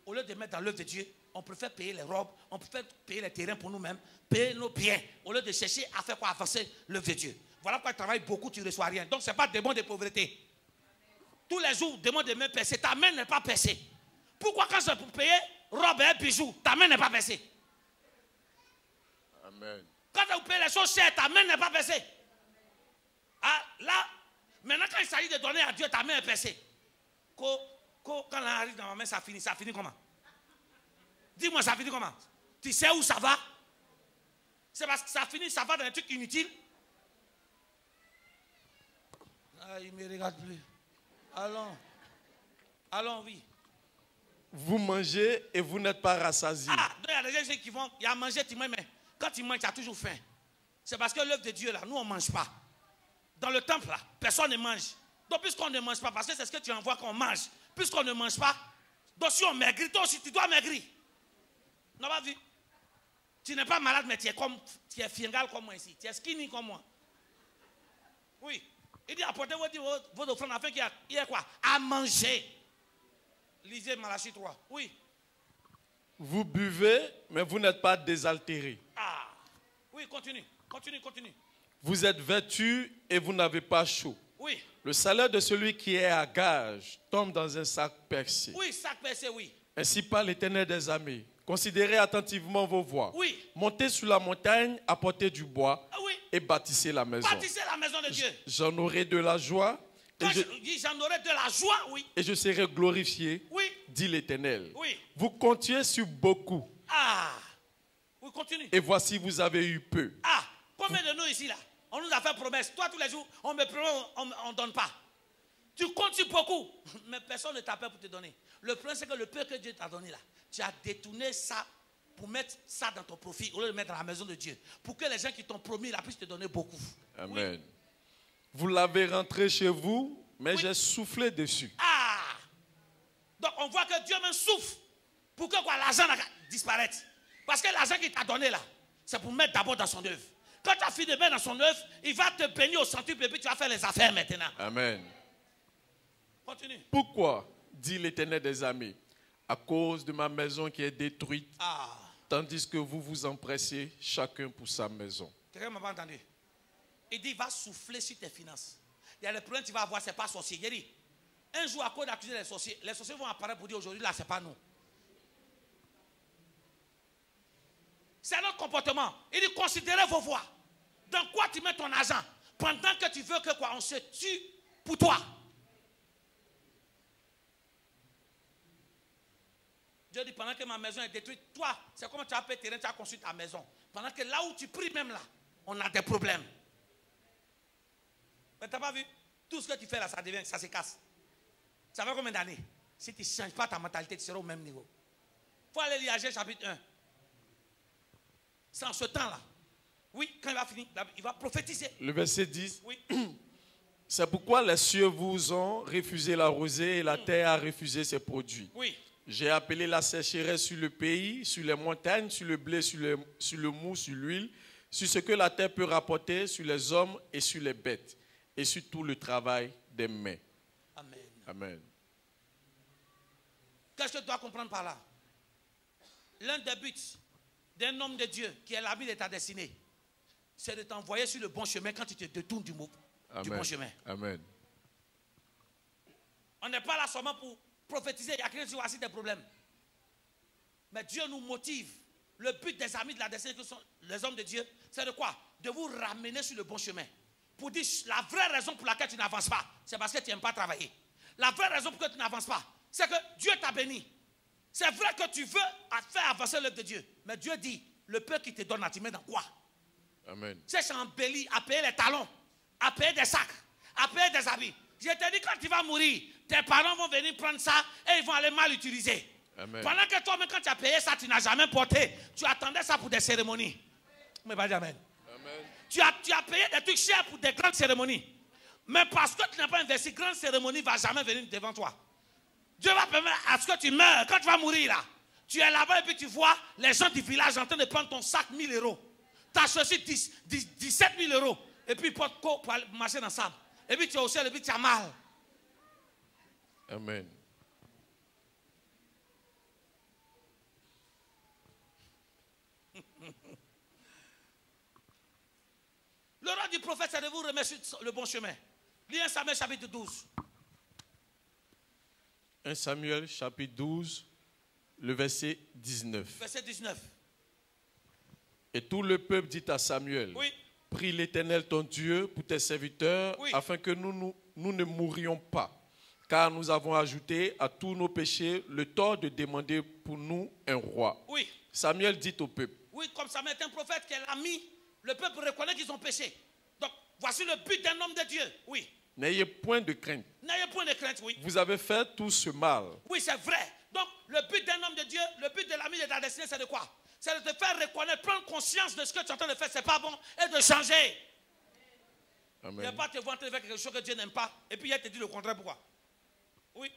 au lieu de mettre dans l'œuvre de Dieu, on préfère payer les robes, on préfère payer les terrains pour nous-mêmes, payer nos biens, au lieu de chercher à faire quoi? Avancer l'œuvre de Dieu. Voilà pourquoi tu travailles beaucoup, tu ne reçois rien. Donc ce n'est pas démon de pauvreté. Tous les jours, démon de main percée, ta main n'est pas percée. Pourquoi quand c'est pour payer robe et bijoux, ta main n'est pas percée? Amen. Quand vous payez les choses chères, ta main n'est pas percée. Ah, là, maintenant quand il s'agit de donner à Dieu, ta main est percée. Quand on arrive dans ma main, ça finit comment? Dis-moi, ça finit comment? Tu sais où ça va? C'est parce que ça va dans un truc inutile. Ah, il ne me regarde plus. Allons, oui. Vous mangez et vous n'êtes pas rassasiés. Ah, donc il y a des gens qui vont, il y a manger, tu manges, mais quand tu manges, tu as toujours faim. C'est parce que l'œuvre de Dieu, là, nous, on ne mange pas. Dans le temple, là, personne ne mange. Donc, puisqu'on ne mange pas, parce que c'est ce que tu envoies qu'on mange, puisqu'on ne mange pas, donc si on maigrit, toi aussi, tu dois maigrir. Non, pas vu? Tu n'es pas malade, mais tu es fingal comme moi ici. Tu es skinny comme moi. Oui. Il dit, apportez vos offrandes afin qu'il y ait quoi? À manger. Lisez Malachie 3. Oui. Vous buvez, mais vous n'êtes pas désaltérés. Ah. Oui, continue. Vous êtes vêtus et vous n'avez pas chaud. Oui. Le salaire de celui qui est à gage tombe dans un sac percé. Oui, sac percé, oui. Ainsi parle l'Éternel des armées. Considérez attentivement vos voies. Oui. Montez sur la montagne, apportez du bois Oui. et bâtissez la maison. Bâtissez la maison de Dieu. J'en aurai de la joie Quand je dis j'en aurai de la joie, oui. et je serai glorifié, Oui. dit l'Éternel. Oui. Vous comptiez sur beaucoup Ah. Oui, continue. et voici vous avez eu peu. Ah. Combien de nous ici là? On nous a fait promesse. Toi tous les jours, on me promet, on ne donne pas. Tu comptes sur beaucoup, mais personne ne t'appelle pour te donner. Le problème c'est que le peu que Dieu t'a donné là, tu as détourné ça pour mettre ça dans ton profit au lieu de mettre dans la maison de Dieu. Pour que les gens qui t'ont promis là puissent te donner beaucoup. Amen. Oui. Vous l'avez rentré chez vous, mais Oui. j'ai soufflé dessus. Ah! Donc on voit que Dieu même souffle pour que quoi, l'argent disparaisse. Parce que l'argent qu'il t'a donné là, c'est pour mettre d'abord dans son œuvre. Quand tu as fini de mettre dans son œuvre, il va te bénir au centuple et puis tu vas faire les affaires maintenant. Amen. Continue. Pourquoi, dit l'Éternel des armées, à cause de ma maison qui est détruite, Ah! tandis que vous vous empressez chacun pour sa maison. Quelqu'un m'a pas entendu. Il dit, il va souffler sur tes finances. Il y a le problème que tu vas avoir, ce n'est pas sorcier. Il dit, un jour à cause d'accuser les sorciers vont apparaître pour dire aujourd'hui, là, ce n'est pas nous. C'est notre comportement. Il dit, considérez vos voies. Dans quoi tu mets ton argent? Pendant que tu veux que quoi, on se tue pour toi. Dieu dit, pendant que ma maison est détruite, toi, c'est comme tu as payé terrain, tu as construit ta maison. Pendant que là où tu pries même là, on a des problèmes. Mais tu n'as pas vu? Tout ce que tu fais là, ça se casse. Ça fait combien d'années? Si tu ne changes pas ta mentalité, tu seras au même niveau. Il faut aller lire Agé chapitre 1. C'est en ce temps-là. Oui, quand il va finir, il va prophétiser. Le verset 10. Oui. C'est pourquoi les cieux vous ont refusé la rosée et la terre a refusé ses produits. Oui. J'ai appelé la sécheresse sur le pays, sur les montagnes, sur le blé, sur le mou, sur l'huile, sur ce que la terre peut rapporter, sur les hommes et sur les bêtes, et sur tout le travail des mains. Amen. Amen. Qu'est-ce que tu dois comprendre par là? L'un des buts d'un homme de Dieu qui est l'ami de ta destinée, c'est de t'envoyer sur le bon chemin quand tu te détournes du bon chemin. Amen. On n'est pas là seulement pour prophétiser. Il y a quelqu'un qui dit voici des problèmes. Mais Dieu nous motive. Le but des amis de la destinée, que sont les hommes de Dieu, c'est de quoi? De vous ramener sur le bon chemin. Pour dire la vraie raison pour laquelle tu n'avances pas, c'est parce que tu n'aimes pas travailler. La vraie raison pour laquelle tu n'avances pas, c'est que Dieu t'a béni. C'est vrai que tu veux faire avancer l'œuvre de Dieu. Mais Dieu dit, le peu qu'il te donne, tu mets dans quoi? Amen. C'est embelli à payer les talons, à payer des sacs, à payer des habits. Je te dis, quand tu vas mourir, tes parents vont venir prendre ça et ils vont aller mal utiliser. Amen. Pendant que toi-même, quand tu as payé ça, tu n'as jamais porté. Tu attendais ça pour des cérémonies. Mais pas jamais. Amen. Tu as payé des trucs chers pour des grandes cérémonies. Mais parce que tu n'as pas investi, grande cérémonie ne va jamais venir devant toi. Dieu va permettre à ce que tu meurs. Quand tu vas mourir là, tu es là-bas et puis tu vois les gens du village en train de prendre ton sac 1000 euros. Tu as choisi 17 000 euros. Et puis ils portent quoi pour marcher dans ça. Et puis tu es au ciel et puis tu as mal. Amen. Le rôle du prophète, c'est de vous remettre sur le bon chemin. Lis 1 Samuel chapitre 12. 1 Samuel chapitre 12, le verset 19. Verset 19. Et tout le peuple dit à Samuel, Oui. prie l'Éternel ton Dieu pour tes serviteurs, Oui. afin que nous ne mourions pas. Car nous avons ajouté à tous nos péchés le tort de demander pour nous un roi. Oui. Samuel dit au peuple, Oui, comme Samuel est un prophète qui est l'ami, le peuple reconnaît qu'ils ont péché. Donc, voici le but d'un homme de Dieu. Oui. n'ayez point de crainte. N'ayez point de crainte, oui. Vous avez fait tout ce mal. Oui, c'est vrai. Donc, le but d'un homme de Dieu, le but de l'ami de ta destinée, c'est de quoi? C'est de te faire reconnaître, prendre conscience de ce que tu es en train de faire, c'est pas bon, et de changer. Amen. Il ne pas te voir en train de faire quelque chose que Dieu n'aime pas, et puis il te dit le contraire, pourquoi? Oui.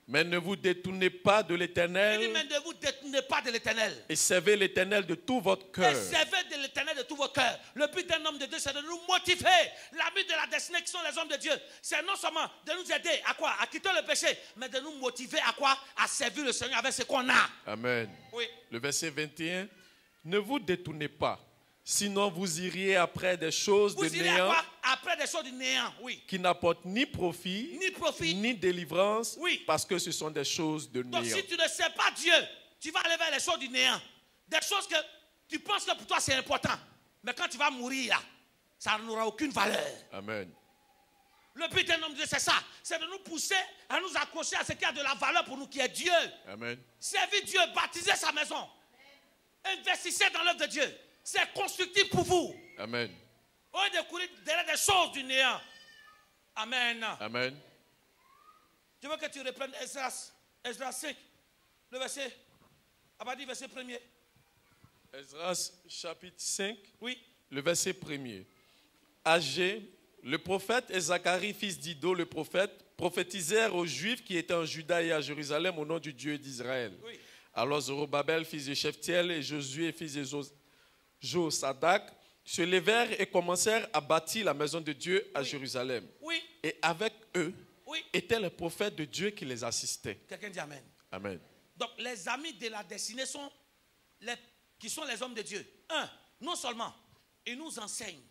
Mais ne vous détournez pas de Il dit, l'Éternel mais ne vous détournez pas de l'Éternel. et servez l'Éternel de tout votre Et cœur. servez de l'Éternel de tout votre cœur. Le but d'un homme de Dieu, c'est de nous motiver. L'ami de la destinée qui sont les hommes de Dieu, c'est non seulement de nous aider à quoi? À quitter le péché, mais de nous motiver à quoi? À servir le Seigneur avec ce qu'on a. Amen. Oui. Le verset 21. Ne vous détournez pas, Sinon, vous iriez après des choses de Vous irez néant après des choses du néant, oui. qui n'apportent ni profit, ni délivrance, oui. parce que ce sont des choses de Donc néant. si tu ne sais pas Dieu, tu vas aller vers les choses du néant. Des choses que tu penses que pour toi c'est important. Mais quand tu vas mourir là, ça n'aura aucune valeur. Amen. Le but d'un homme de Dieu, c'est ça. C'est de nous pousser à nous accrocher à ce qui a de la valeur pour nous, qui est Dieu. Amen. Servir Dieu, baptiser sa maison. Investissez dans l'œuvre de Dieu. C'est constructif pour vous. Amen. Au lieu de courir derrière des choses du néant. Amen. Amen. Je veux que tu reprennes Esdras 5, le verset, à partir du verset 1er. Esdras chapitre 5, oui. Le verset 1er. Agé, le prophète et Zacharie, fils d'Ido, le prophète, prophétisèrent aux Juifs qui étaient en Juda et à Jérusalem au nom du Dieu d'Israël. Oui. Alors Zorobabel, fils de Shephtiel, et Josué, fils de Josadak, se levèrent et commencèrent à bâtir la maison de Dieu à Jérusalem. Oui. Et avec eux étaient les prophètes de Dieu qui les assistaient. Quelqu'un dit Amen. Amen. Donc les amis de la destinée sont qui sont les hommes de Dieu. Non seulement ils nous enseignent,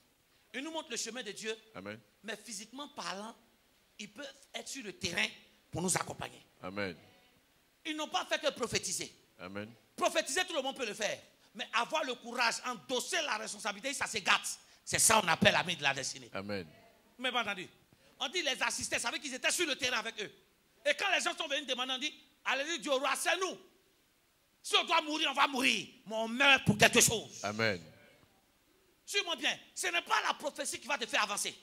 ils nous montrent le chemin de Dieu, Amen. Mais physiquement parlant, ils peuvent être sur le terrain pour nous accompagner. Amen. Ils n'ont pas fait que prophétiser. Amen. Prophétiser, tout le monde peut le faire. Mais avoir le courage, endosser la responsabilité, ça se gâte. C'est ça qu'on appelle amis de la destinée. Amen. Mais pas entendu. On dit les assister, ça veut dire qu'ils étaient sur le terrain avec eux. Et quand les gens sont venus demander, on dit, allez Dieu roi, c'est nous. Si on doit mourir, on va mourir. Mais on meurt pour quelque chose. Amen. Suis-moi bien. Ce n'est pas la prophétie qui va te faire avancer.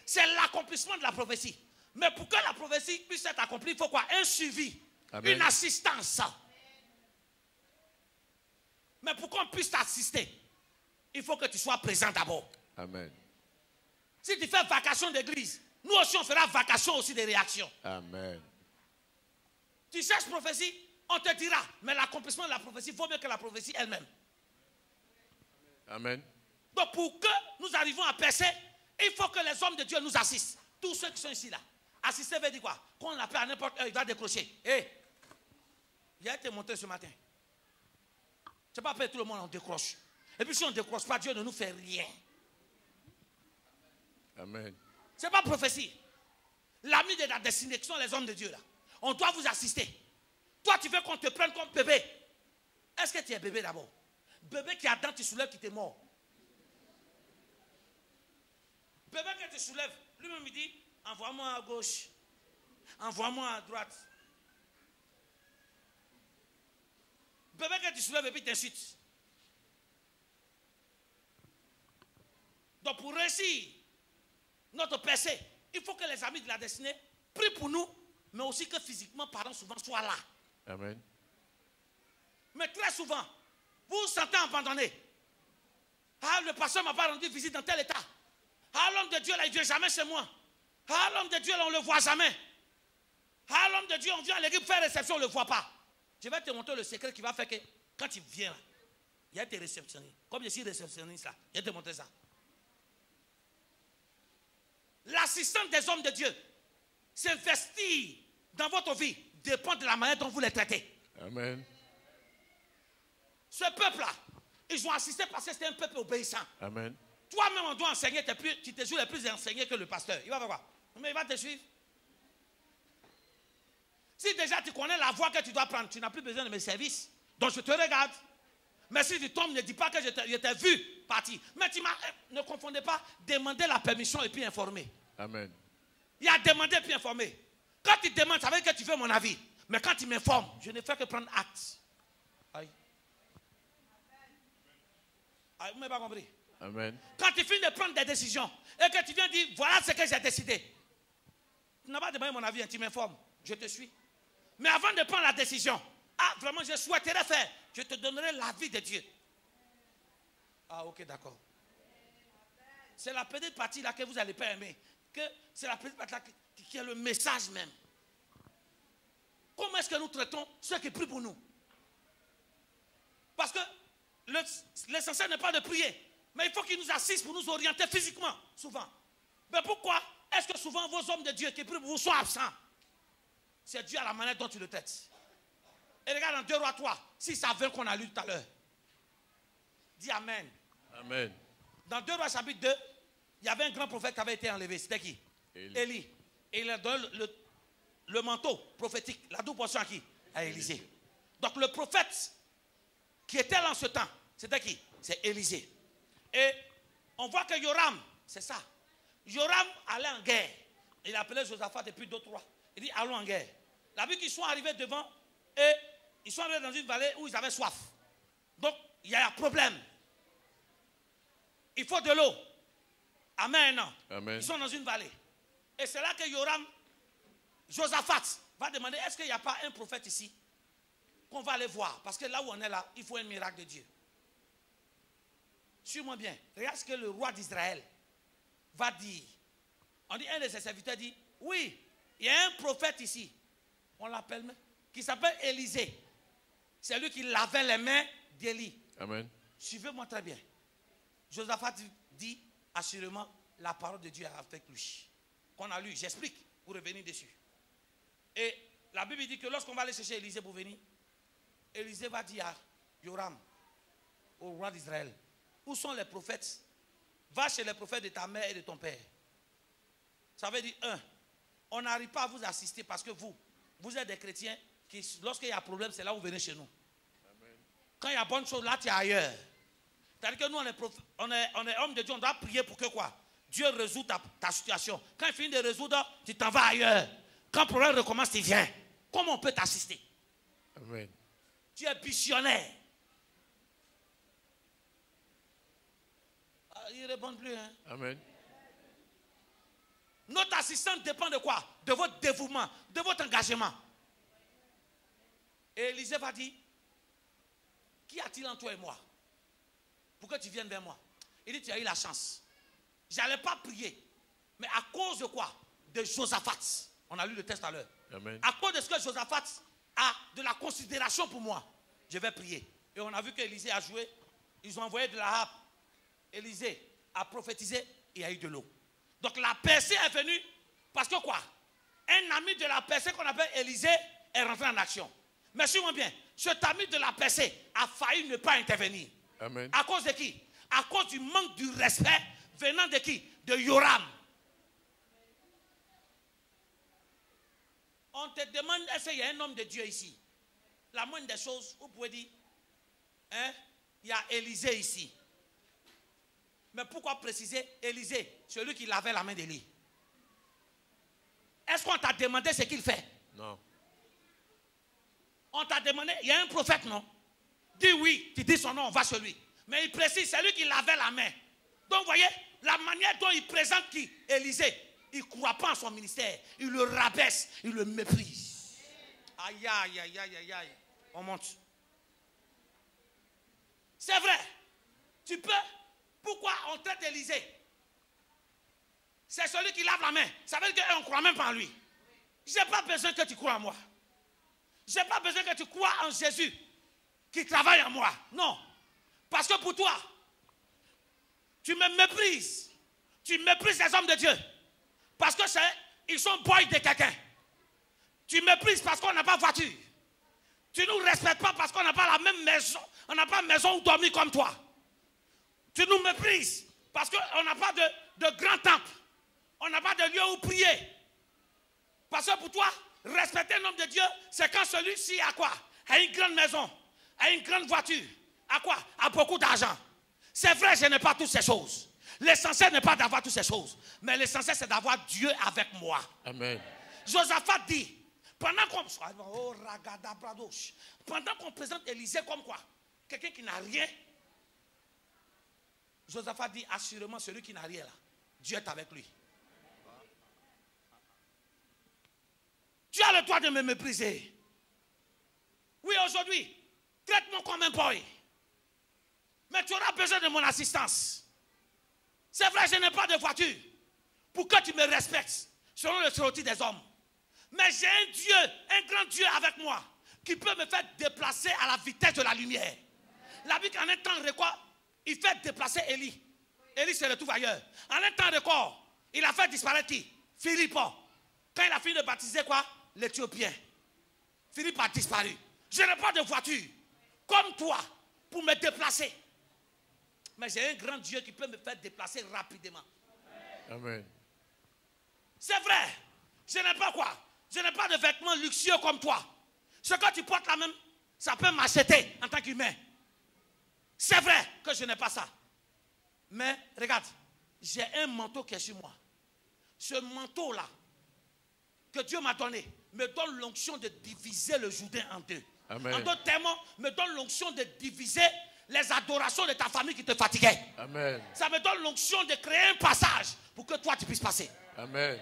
C'est l'accomplissement de la prophétie. Mais pour que la prophétie puisse être accomplie, il faut quoi? Un suivi. Amen. Une assistance. Mais pour qu'on puisse t'assister, il faut que tu sois présent d'abord. Amen. Si tu fais vacation d'église, nous aussi on fera vacation aussi des réactions. Amen. Tu cherches prophétie, on te dira. Mais l'accomplissement de la prophétie vaut mieux que la prophétie elle-même. Amen. Donc pour que nous arrivions à percer, il faut que les hommes de Dieu nous assistent. Tous ceux qui sont ici là. Assister veut dire quoi? Quand on l'appelle à n'importe heure, il va décrocher. Hé, il a été monté ce matin. Je ne sais pas appeler tout le monde, on décroche. Et puis si on ne décroche pas, Dieu ne nous fait rien. Amen. Ce n'est pas prophétie. L'ami de la destinée, qui sont les hommes de Dieu là. On doit vous assister. Toi, tu veux qu'on te prenne comme bébé. Est-ce que tu es bébé d'abord? Bébé qui a dents, tu soulèves, qui t'est mort. Bébé que tu soulèves, lui-même il dit, envoie-moi à gauche. Envoie-moi à droite. Bébé que tu soulèves et puis t'insultes. Donc pour réussir notre percée, il faut que les amis de la destinée prient pour nous, mais aussi que physiquement parlant souvent soient là. Amen. Mais très souvent, vous vous sentez abandonné. Ah, le pasteur m'a pas rendu visite dans tel état. Ah, l'homme de Dieu là, il vient jamais chez moi. Ah, l'homme de Dieu là, on ne le voit jamais. Ah, l'homme de Dieu, on vient à l'église faire réception, on ne le voit pas. Je vais te montrer le secret qui va faire que quand il vient là, il y a été réceptionné. Comme je suis réceptionniste là, je vais te montrer ça. L'assistance des hommes de Dieu, s'investir dans votre vie, dépend de la manière dont vous les traitez. Amen. Ce peuple-là, ils ont assisté parce que c'était un peuple obéissant. Amen. Toi-même, on doit enseigner, tu te joues les plus enseigné que le pasteur. Il va faire quoi? Mais il va te suivre. Si déjà tu connais la voie que tu dois prendre, tu n'as plus besoin de mes services. Donc je te regarde. Mais si tu tombes, ne dis pas que je t'ai vu partir. Mais ne confondez pas, demandez la permission et puis informer. Amen. Il y a demandé et puis informer. Quand tu demandes, ça veut dire que tu veux mon avis. Mais quand tu m'informes, je ne fais que prendre acte. Aïe. Aïe, vous m'avez pas compris? Amen. Quand tu finis de prendre des décisions et que tu viens dire, voilà ce que j'ai décidé. Tu n'as pas demandé mon avis, hein, tu m'informes. Je te suis. Mais avant de prendre la décision, ah, vraiment, je souhaiterais faire, je te donnerai l'avis de Dieu. Ah, ok, d'accord. C'est la petite partie là que vous n'allez pas aimer. C'est la petite partie là qui est le message même. Comment est-ce que nous traitons ceux qui prient pour nous? Parce que l'essentiel n'est pas de prier, mais il faut qu'ils nous assistent pour nous orienter physiquement, souvent. Mais pourquoi est-ce que souvent vos hommes de Dieu qui prient pour vous sont absents? C'est dû à la manière dont tu le traites. Et regarde dans 2 Rois 3, 6 à 20 qu'on a lu tout à l'heure. Dis Amen. Amen. Dans 2 Rois chapitre 2, il y avait un grand prophète qui avait été enlevé. C'était qui? Élie. Et il a donné le manteau prophétique, la double portion à qui? À Élisée. Donc le prophète qui était là en ce temps, c'était qui? C'est Élisée. Et on voit que Joram, c'est ça. Joram allait en guerre. Il appelait Josaphat et puis d'autres rois. Il dit allons en guerre. La Bible qu'ils sont arrivés devant et ils sont arrivés dans une vallée où ils avaient soif. Donc il y a un problème. Il faut de l'eau. Amen. Amen. Ils sont dans une vallée. Et c'est là que Josaphat va demander, est-ce qu'il n'y a pas un prophète ici qu'on va aller voir? Parce que là où on est là, il faut un miracle de Dieu. Suis-moi bien. Regarde ce que le roi d'Israël va dire. On dit, un de ses serviteurs dit, oui, il y a un prophète ici. On l'appelle même. Qui s'appelle Élisée. C'est lui qui lavait les mains d'Élie. Amen. Suivez-moi très bien. Josaphat dit assurément la parole de Dieu avec lui. Qu'on a lu, j'explique pour revenir dessus. Et la Bible dit que lorsqu'on va aller chercher Élisée pour venir, Élisée va dire à Joram, au roi d'Israël, où sont les prophètes? Va chez les prophètes de ta mère et de ton père. Ça veut dire, on n'arrive pas à vous assister parce que vous êtes des chrétiens qui, lorsqu'il y a un problème, c'est là où vous venez chez nous. Amen. Quand il y a bonne chose, là, tu es ailleurs. C'est-à-dire que nous, on est hommes de Dieu, on doit prier pour que quoi? Dieu résout ta situation. Quand il finit de résoudre, tu t'en vas ailleurs. Quand le problème recommence, tu viens. Comment on peut t'assister? Amen. Tu es missionnaire. Il ne répond plus. Hein? Amen. Notre assistance dépend de quoi? De votre dévouement, de votre engagement. Et Élisée va dire, qu'y a-t-il en toi et moi? Pour que tu viennes vers moi. Il dit, tu as eu la chance. Je n'allais pas prier. Mais à cause de quoi? De Josaphat. On a lu le texte à l'heure. À cause de ce que Josaphat a de la considération pour moi, je vais prier. Et on a vu qu'Élisée a joué. Ils ont envoyé de la harpe. Élisée a prophétisé et il y a eu de l'eau. Donc la percée est venue parce que quoi? Un ami de la percée qu'on appelle Élisée est rentré en action. Mais suivez-moi bien, cet ami de la percée a failli ne pas intervenir. Amen. À cause de qui? À cause du manque du respect venant de qui? De Joram. On te demande, est-ce qu'il y a un homme de Dieu ici? La moindre des choses, vous pouvez dire, hein, il y a Élisée ici. Mais pourquoi préciser Élisée, celui qui lavait la main d'Élie? Est-ce qu'on t'a demandé ce qu'il fait? Non. On t'a demandé, il y a un prophète, non? Dis oui, tu dis son nom, on va sur lui. Mais il précise, c'est lui qui lavait la main. Donc, vous voyez, la manière dont il présente qui? Élisée. Il ne croit pas en son ministère. Il le rabaisse, il le méprise. Aïe, aïe, aïe, aïe, aïe, aïe. On monte. C'est vrai. Tu peux. Pourquoi on traite Élisée? C'est celui qui lave la main. Ça veut dire qu'on ne croit même pas en lui. Je n'ai pas besoin que tu crois en moi. Je n'ai pas besoin que tu crois en Jésus qui travaille en moi. Non. Parce que pour toi, tu me méprises. Tu méprises les hommes de Dieu. Parce que ils sont boys de quelqu'un. Tu méprises parce qu'on n'a pas de voiture. Tu ne nous respectes pas parce qu'on n'a pas la même maison. On n'a pas de maison où dormir comme toi. Tu nous méprises parce qu'on n'a pas de grand temple. On n'a pas de lieu où prier. Parce que pour toi, respecter un homme de Dieu, c'est quand celui-ci a quoi? A une grande maison, a une grande voiture, a quoi? A beaucoup d'argent. C'est vrai, je n'ai pas toutes ces choses. L'essentiel n'est pas d'avoir toutes ces choses. Mais l'essentiel, c'est d'avoir Dieu avec moi. Amen. Josaphat dit, pendant qu'on présente Élisée comme quoi? Quelqu'un qui n'a rien. Josaphat dit, assurément, celui qui n'a rien là, Dieu est avec lui. Tu as le droit de me mépriser. Oui, aujourd'hui, traite-moi comme un boy. Mais tu auras besoin de mon assistance. C'est vrai, je n'ai pas de voiture pour que tu me respectes selon le stéréotype des hommes. Mais j'ai un Dieu, un grand Dieu avec moi qui peut me faire déplacer à la vitesse de la lumière. La Bible, en un temps record, il fait déplacer Élie. Élie se retrouve ailleurs. En un temps record, il a fait disparaître qui? Philippe. Quand il a fini de baptiser quoi? L'Éthiopien. Philippe a disparu. Je n'ai pas de voiture comme toi pour me déplacer. Mais j'ai un grand Dieu qui peut me faire déplacer rapidement. Amen. C'est vrai. Je n'ai pas quoi? Je n'ai pas de vêtements luxueux comme toi. Ce que tu portes là même, ça peut m'acheter en tant qu'humain. C'est vrai que je n'ai pas ça. Mais regarde, j'ai un manteau qui est sur moi. Ce manteau-là, que Dieu m'a donné, me donne l'onction de diviser le Jourdain en deux. Amen. En d'autres termes, me donne l'onction de diviser les adorations de ta famille qui te fatiguaient. Amen. Ça me donne l'onction de créer un passage pour que toi tu puisses passer. Amen.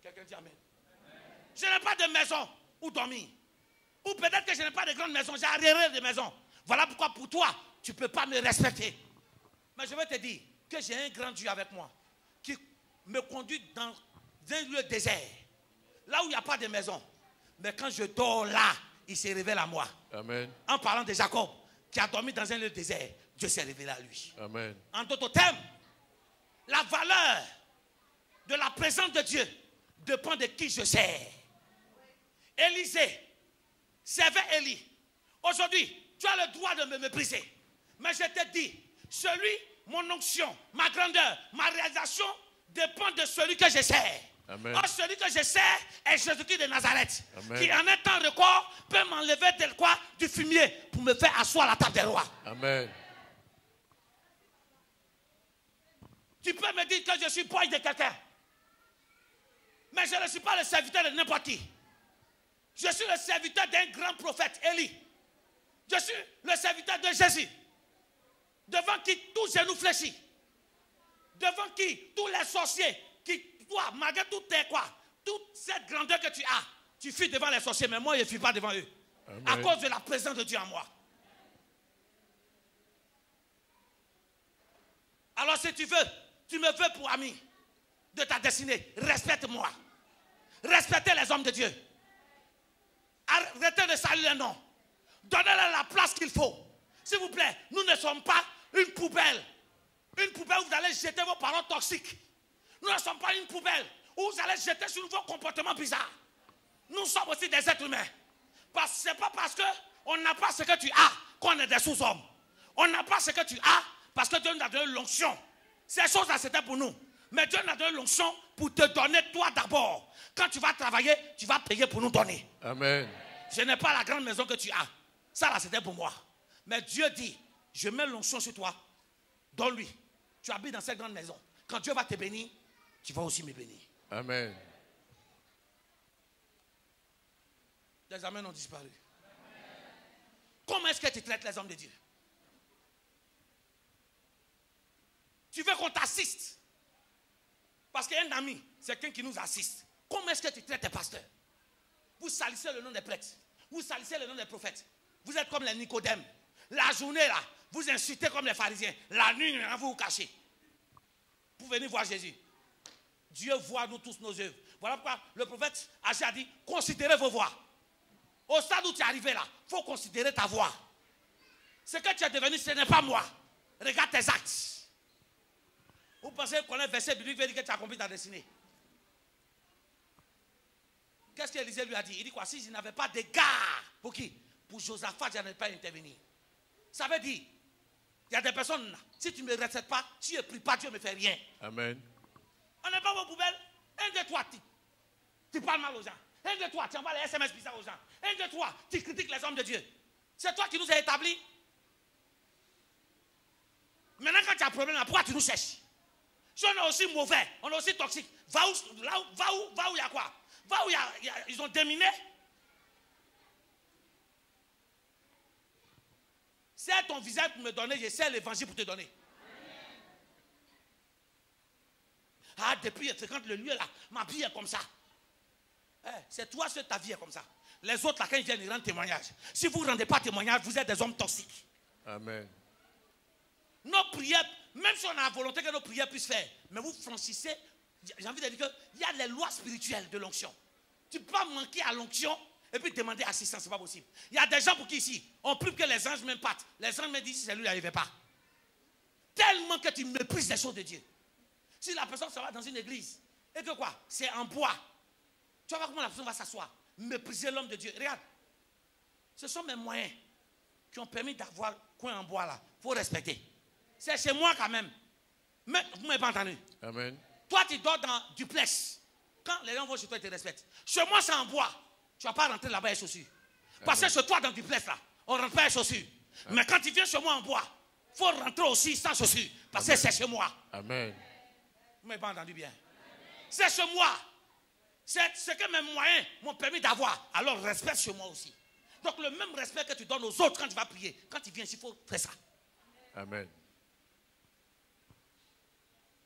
Quelqu'un dit amen. Je n'ai pas de maison où dormir. Ou peut-être que je n'ai pas de grande maison, j'ai arriéré de maison. Voilà pourquoi pour toi, tu ne peux pas me respecter. Mais je vais te dire que j'ai un grand Dieu avec moi qui me conduit dans un lieu désert. Là où il n'y a pas de maison. Mais quand je dors là, il se révèle à moi. Amen. En parlant de Jacob, qui a dormi dans un lieu désert, Dieu s'est révélé à lui. Amen. En d'autres termes, la valeur de la présence de Dieu dépend de qui je sers. Élisée servait Élie. Aujourd'hui, tu as le droit de me mépriser. Mais je te dis, mon onction, ma grandeur, ma réalisation dépend de celui que je sers. Amen. Or, celui que je sers est Jésus-Christ de Nazareth. Amen. Qui en un temps record peut m'enlever du fumier pour me faire asseoir à la table des rois. Amen. Tu peux me dire que je suis proche de quelqu'un. Mais je ne suis pas le serviteur de n'importe qui. Je suis le serviteur d'un grand prophète, Élie. Je suis le serviteur de Jésus. Devant qui tout genou fléchit. Devant qui tous les sorciers, qui, toi, malgré toute cette grandeur que tu as, tu fuis devant les sorciers, mais moi, je ne fuis pas devant eux. Amen. À cause de la présence de Dieu en moi. Alors si tu me veux pour ami de ta destinée, respecte-moi. Respectez les hommes de Dieu. Arrêtez de saluer les noms. Donnez-leur la place qu'il faut. S'il vous plaît, nous ne sommes pas une poubelle. Une poubelle où vous allez jeter vos paroles toxiques. Nous ne sommes pas une poubelle où vous allez jeter sur vos comportements bizarres. Nous sommes aussi des êtres humains. Ce n'est pas parce qu'on n'a pas ce que tu as qu'on est des sous-hommes. On n'a pas ce que tu as parce que Dieu nous a donné l'onction. Ces choses-là, c'était pour nous. Mais Dieu nous a donné l'onction pour te donner toi d'abord. Quand tu vas travailler, tu vas payer pour nous donner. Amen. Je n'ai pas la grande maison que tu as. Ça là, c'était pour moi. Mais Dieu dit, je mets l'onction sur toi. Donne-lui. Tu habites dans cette grande maison. Quand Dieu va te bénir, tu vas aussi me bénir. Amen. Les amens ont disparu. Amen. Comment est-ce que tu traites les hommes de Dieu? Tu veux qu'on t'assiste? Parce qu'un ami, c'est quelqu'un qui nous assiste. Comment est-ce que tu traites tes pasteurs? Vous salissez le nom des prêtres. Vous salissez le nom des prophètes. Vous êtes comme les Nicodèmes. La journée là, vous insultez comme les pharisiens. La nuit, vous vous cachez. Pour venir voir Jésus. Dieu voit nous tous nos œuvres. Voilà pourquoi le prophète Achille a dit, considérez vos voies. Au stade où tu es arrivé là, il faut considérer ta voie. Ce que tu es devenu, ce n'est pas moi. Regarde tes actes. Vous pensez qu'on a un verset biblique qui veut dire que tu as accompli ta destinée? Qu'est-ce qu'Élisée lui a dit? Il dit quoi? Si je n'avais pas d'égard, pour qui? Pour Josaphat, je n'allais pas intervenir. Ça veut dire, il y a des personnes, si tu ne me respectes pas, si je ne prie pas, Dieu ne me fait rien. Amen. On n'est pas vos poubelles. Un de toi, tu parles mal aux gens. Un de toi, tu envoies les SMS bizarres aux gens. Un de toi, tu critiques les hommes de Dieu. C'est toi qui nous as établis. Maintenant, quand tu as un problème, pourquoi tu nous cherches? Si on est aussi mauvais, on est aussi toxique, va où il y a quoi? Va où ils ont dominé. C'est ton visage pour me donner, je sais l'évangile pour te donner. Ah, depuis quand le lieu là, ma vie est comme ça. C'est toi seul, ta vie est comme ça. Les autres là, quand ils viennent, ils rendent témoignage. Si vous ne rendez pas témoignage, vous êtes des hommes toxiques. Amen. Nos prières, même si on a la volonté que nos prières puissent faire, mais vous franchissez, j'ai envie de dire qu'il y a les lois spirituelles de l'onction. Tu ne peux pas manquer à l'onction et puis demander assistance, ce n'est pas possible. Il y a des gens pour qui ici, on prie que les anges même partent. Les anges me disent, c'est lui, il n'arrivait pas. Tellement que tu méprises les choses de Dieu. Si la personne s'en va dans une église, et que quoi? C'est en bois. Tu vas voir comment la personne va s'asseoir. Mépriser l'homme de Dieu. Regarde, ce sont mes moyens qui ont permis d'avoir coin en bois là, il faut respecter. C'est chez moi quand même. Mais vous ne m'avez pas entendu. Amen. Toi, tu dors dans duplex. Quand les gens vont chez toi, ils te respectent. Chez moi, c'est en bois. Tu ne vas pas rentrer là-bas avec chaussures. Parce que chez toi, dans duplex là, on ne rentre pas avec chaussures. Mais quand tu viens chez moi en bois, il faut rentrer aussi sans chaussures. Parce que c'est chez moi. Amen. Vous ne m'avez pas entendu bien. C'est chez moi. C'est ce que mes moyens m'ont permis d'avoir. Alors respecte chez moi aussi. Donc le même respect que tu donnes aux autres quand tu vas prier, quand tu viens ici, il faut faire ça. Amen.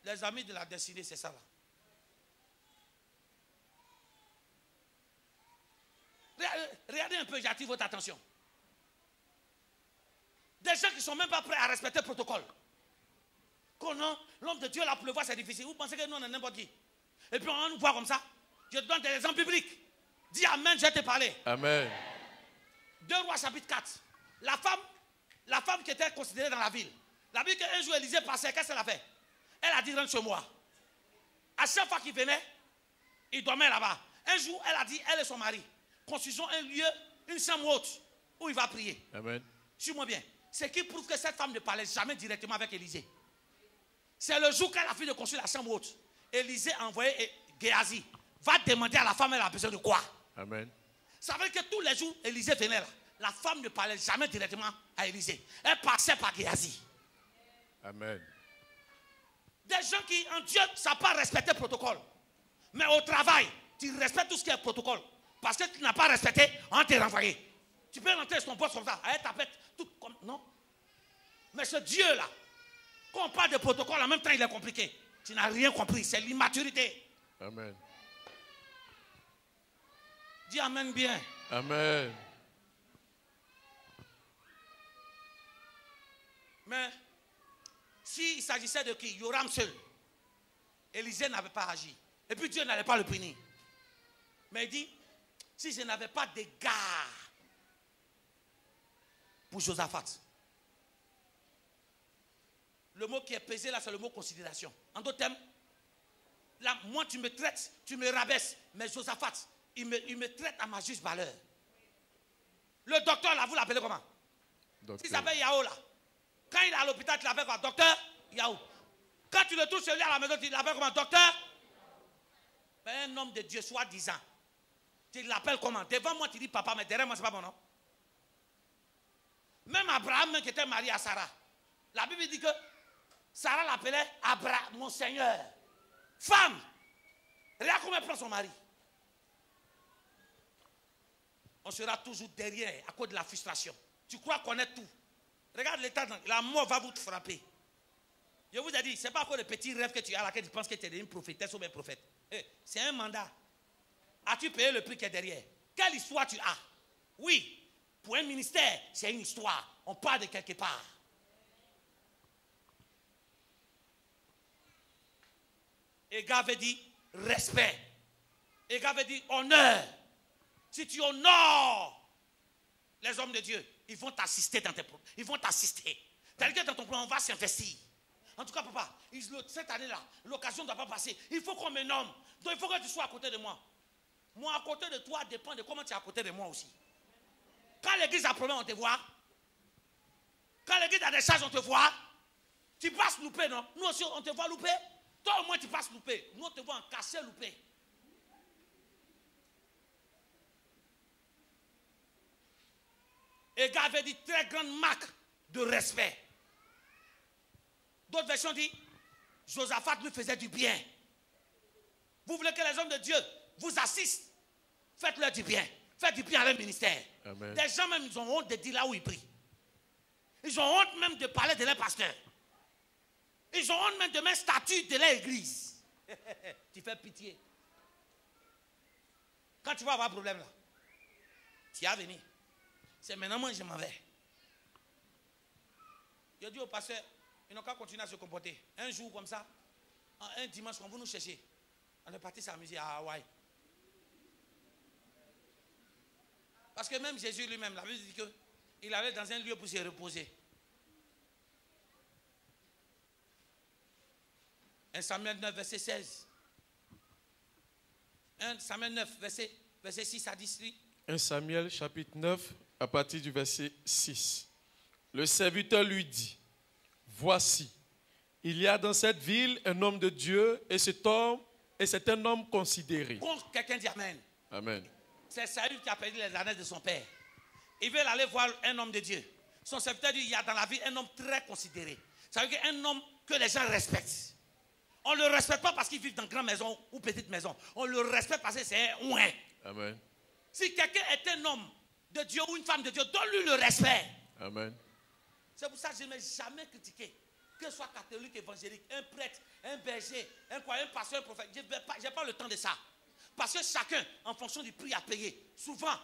Les amis de la destinée, c'est ça là. Regardez un peu, j'attire votre attention. Des gens qui ne sont même pas prêts à respecter le protocole. L'homme de Dieu là pour le voir c'est difficile. Vous pensez que nous on est n'importe qui. Et puis on va nous voir comme ça. Je te donne des exemples bibliques. Dis Amen, je vais te parler. Amen. 2 Rois chapitre 4. La femme qui était considérée dans la ville. La Bible qu'un jour Élisée passait, qu'est-ce qu'elle a fait? Elle a dit rentre chez moi. À chaque fois qu'il venait, il dormait là-bas. Un jour, elle a dit, elle et son mari, construisons un lieu, une chambre haute, où il va prier. Amen. Suis-moi bien. Ce qui prouve que cette femme ne parlait jamais directement avec Élisée. C'est le jour qu'elle a fini de construire la chambre haute. Élisée a envoyé Géasi. Va demander à la femme, elle a besoin de quoi? Amen. Ça veut dire que tous les jours, Élisée venait là. La femme ne parlait jamais directement à Élisée. Elle passait par Géasi. Amen. Des gens qui, en Dieu, ne savent pas respecter le protocole. Mais au travail, tu respectes tout ce qui est protocole. Parce que tu n'as pas respecté, on t'a renvoyé. Tu peux rentrer sur ton poste comme ça, avec ta tête, tout comme. Non. Mais ce Dieu-là, quand on parle de protocole, en même temps, il est compliqué. Tu n'as rien compris, c'est l'immaturité. Amen. Dis Amen bien. Amen. Mais, s'il s'agissait de qui? Yoram seul. Élisée n'avait pas agi. Et puis Dieu n'allait pas le punir. Mais il dit, si je n'avais pas d'égard pour Josaphat. Le mot qui est pesé là, c'est le mot considération. En d'autres termes, là, moi tu me traites, tu me rabaisses. Mais Josaphat, il me traite à ma juste valeur. Le docteur là, vous l'appelez comment? Il s'appelle Yao là. Quand il est à l'hôpital, tu l'appelles quoi? Docteur Yao. Quand tu le touches chez lui à la maison, tu l'appelles comment? Docteur? Mais un homme de Dieu, soi-disant, tu l'appelles comment? Devant moi, tu dis papa, mais derrière moi, ce n'est pas mon nom. Même Abraham, qui était marié à Sarah, la Bible dit que Sarah l'appelait Abraham, mon Seigneur. Femme, regarde comment elle prend son mari. On sera toujours derrière à cause de la frustration. Tu crois connaître tout. Regarde l'état, la mort va vous frapper. Je vous ai dit, ce n'est pas encore le petit rêve que tu as là, que tu penses que tu es une prophétesse ou un prophète. C'est un mandat. As-tu payé le prix qui est derrière? Quelle histoire tu as? Oui, pour un ministère, c'est une histoire. On part de quelque part. Ega veut dire respect. Ega veut dire honneur. Si tu honores les hommes de Dieu, ils vont t'assister dans tes problèmes. Ils vont t'assister. C'est-à-dire que dans ton plan, on va s'investir. En tout cas, papa, cette année-là, l'occasion ne doit pas passer. Il faut qu'on me nomme. Donc, il faut que tu sois à côté de moi. Moi, à côté de toi, dépend de comment tu es à côté de moi aussi. Quand l'église a problème, on te voit. Quand l'église a des charges, on te voit. Tu passes loupé, non? Nous aussi, on te voit loupé. Toi, au moins, tu passes loupé. Nous, on te voit en cassé loupé. Et gars avait dit très grande marque de respect. D'autres versions disent, Josaphat lui faisait du bien. Vous voulez que les hommes de Dieu vous assistent? Faites-leur du bien. Faites du bien à leur ministère. Amen. Des gens même, ils ont honte de dire là où ils prient. Ils ont honte même de parler de leur pasteur. Ils ont honte même de mettre statut de leur église. Tu fais pitié. Quand tu vas avoir un problème là, tu vas venir. C'est maintenant moi je m'en vais. Je dis au pasteur, ils n'ont qu'à continuer à se comporter. Un jour comme ça, un dimanche, quand vous nous cherchez, on est parti s'amuser à Hawaï. Parce que même Jésus lui-même, la Bible dit qu'il allait dans un lieu pour se reposer. 1 Samuel 9, verset 16. 1 Samuel 9, verset 6 à 10. 1 Samuel chapitre 9, à partir du verset 6. Le serviteur lui dit, voici, il y a dans cette ville un homme de Dieu et c'est un homme considéré. Quand quelqu'un dit Amen, Amen. c'est Saül qui a perdu les ânes de son père. Il veut aller voir un homme de Dieu. Son serviteur dit, il y a dans la ville un homme très considéré. Ça veut dire un homme que les gens respectent. On ne le respecte pas parce qu'il vit dans grande maison ou petite maison. On le respecte parce que c'est un ouin. Amen. Si quelqu'un est un homme de Dieu ou une femme de Dieu, donne-lui le respect. Amen. C'est pour ça que je ne m'ai jamais critiqué. Que ce soit catholique, évangélique, un prêtre, un berger, un pasteur, un prophète. Je n'ai pas le temps de ça. Parce que chacun, en fonction du prix à payer, souvent,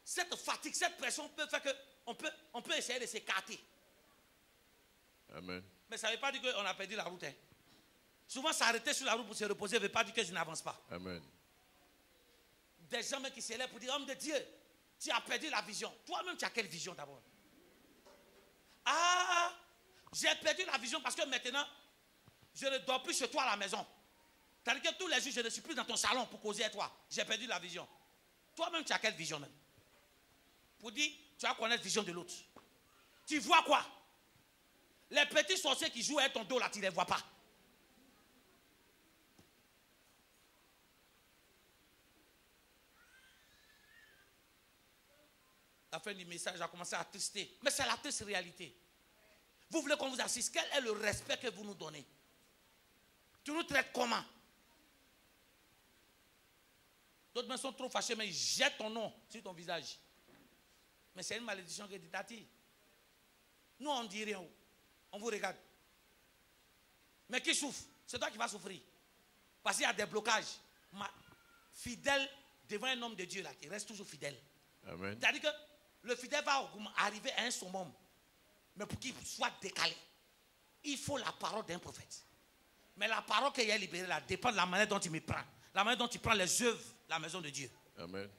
cette fatigue, cette pression peut faire qu'on peut essayer de s'écarter. Amen. Mais ça ne veut pas dire qu'on a perdu la route. Hein. Souvent, s'arrêter sur la route pour se reposer ne veut pas dire que je n'avance pas. Amen. Des gens qui s'élèvent pour dire, homme de Dieu, tu as perdu la vision. Toi-même, tu as quelle vision d'abord? Ah, j'ai perdu la vision parce que maintenant, je ne dors plus chez toi à la maison. C'est-à-dire que tous les jours, je ne suis plus dans ton salon pour causer à toi. J'ai perdu la vision. Toi-même, tu as quelle vision même? Pour dire, tu vas connaître la vision de l'autre. Tu vois quoi? Les petits sorciers qui jouent à ton dos là, tu ne les vois pas. La fin du message a commencé à attrister. Mais c'est la triste réalité. Vous voulez qu'on vous assiste? Quel est le respect que vous nous donnez? Tu nous traites comment? D'autres gens sont trop fâchés, mais ils jettent ton nom sur ton visage. Mais c'est une malédiction que dit Tati. Nous, on ne dit rien. On vous regarde. Mais qui souffre? C'est toi qui vas souffrir. Parce qu'il y a des blocages. Fidèle devant un homme de Dieu, là, il reste toujours fidèle. Amen. C'est-à-dire que le fidèle va arriver à un summum. Mais pour qu'il soit décalé, il faut la parole d'un prophète. Mais la parole qu'il a libérée là dépend de la manière dont tu me prends. La manière dont tu prends les œuvres de la maison de Dieu. Amen.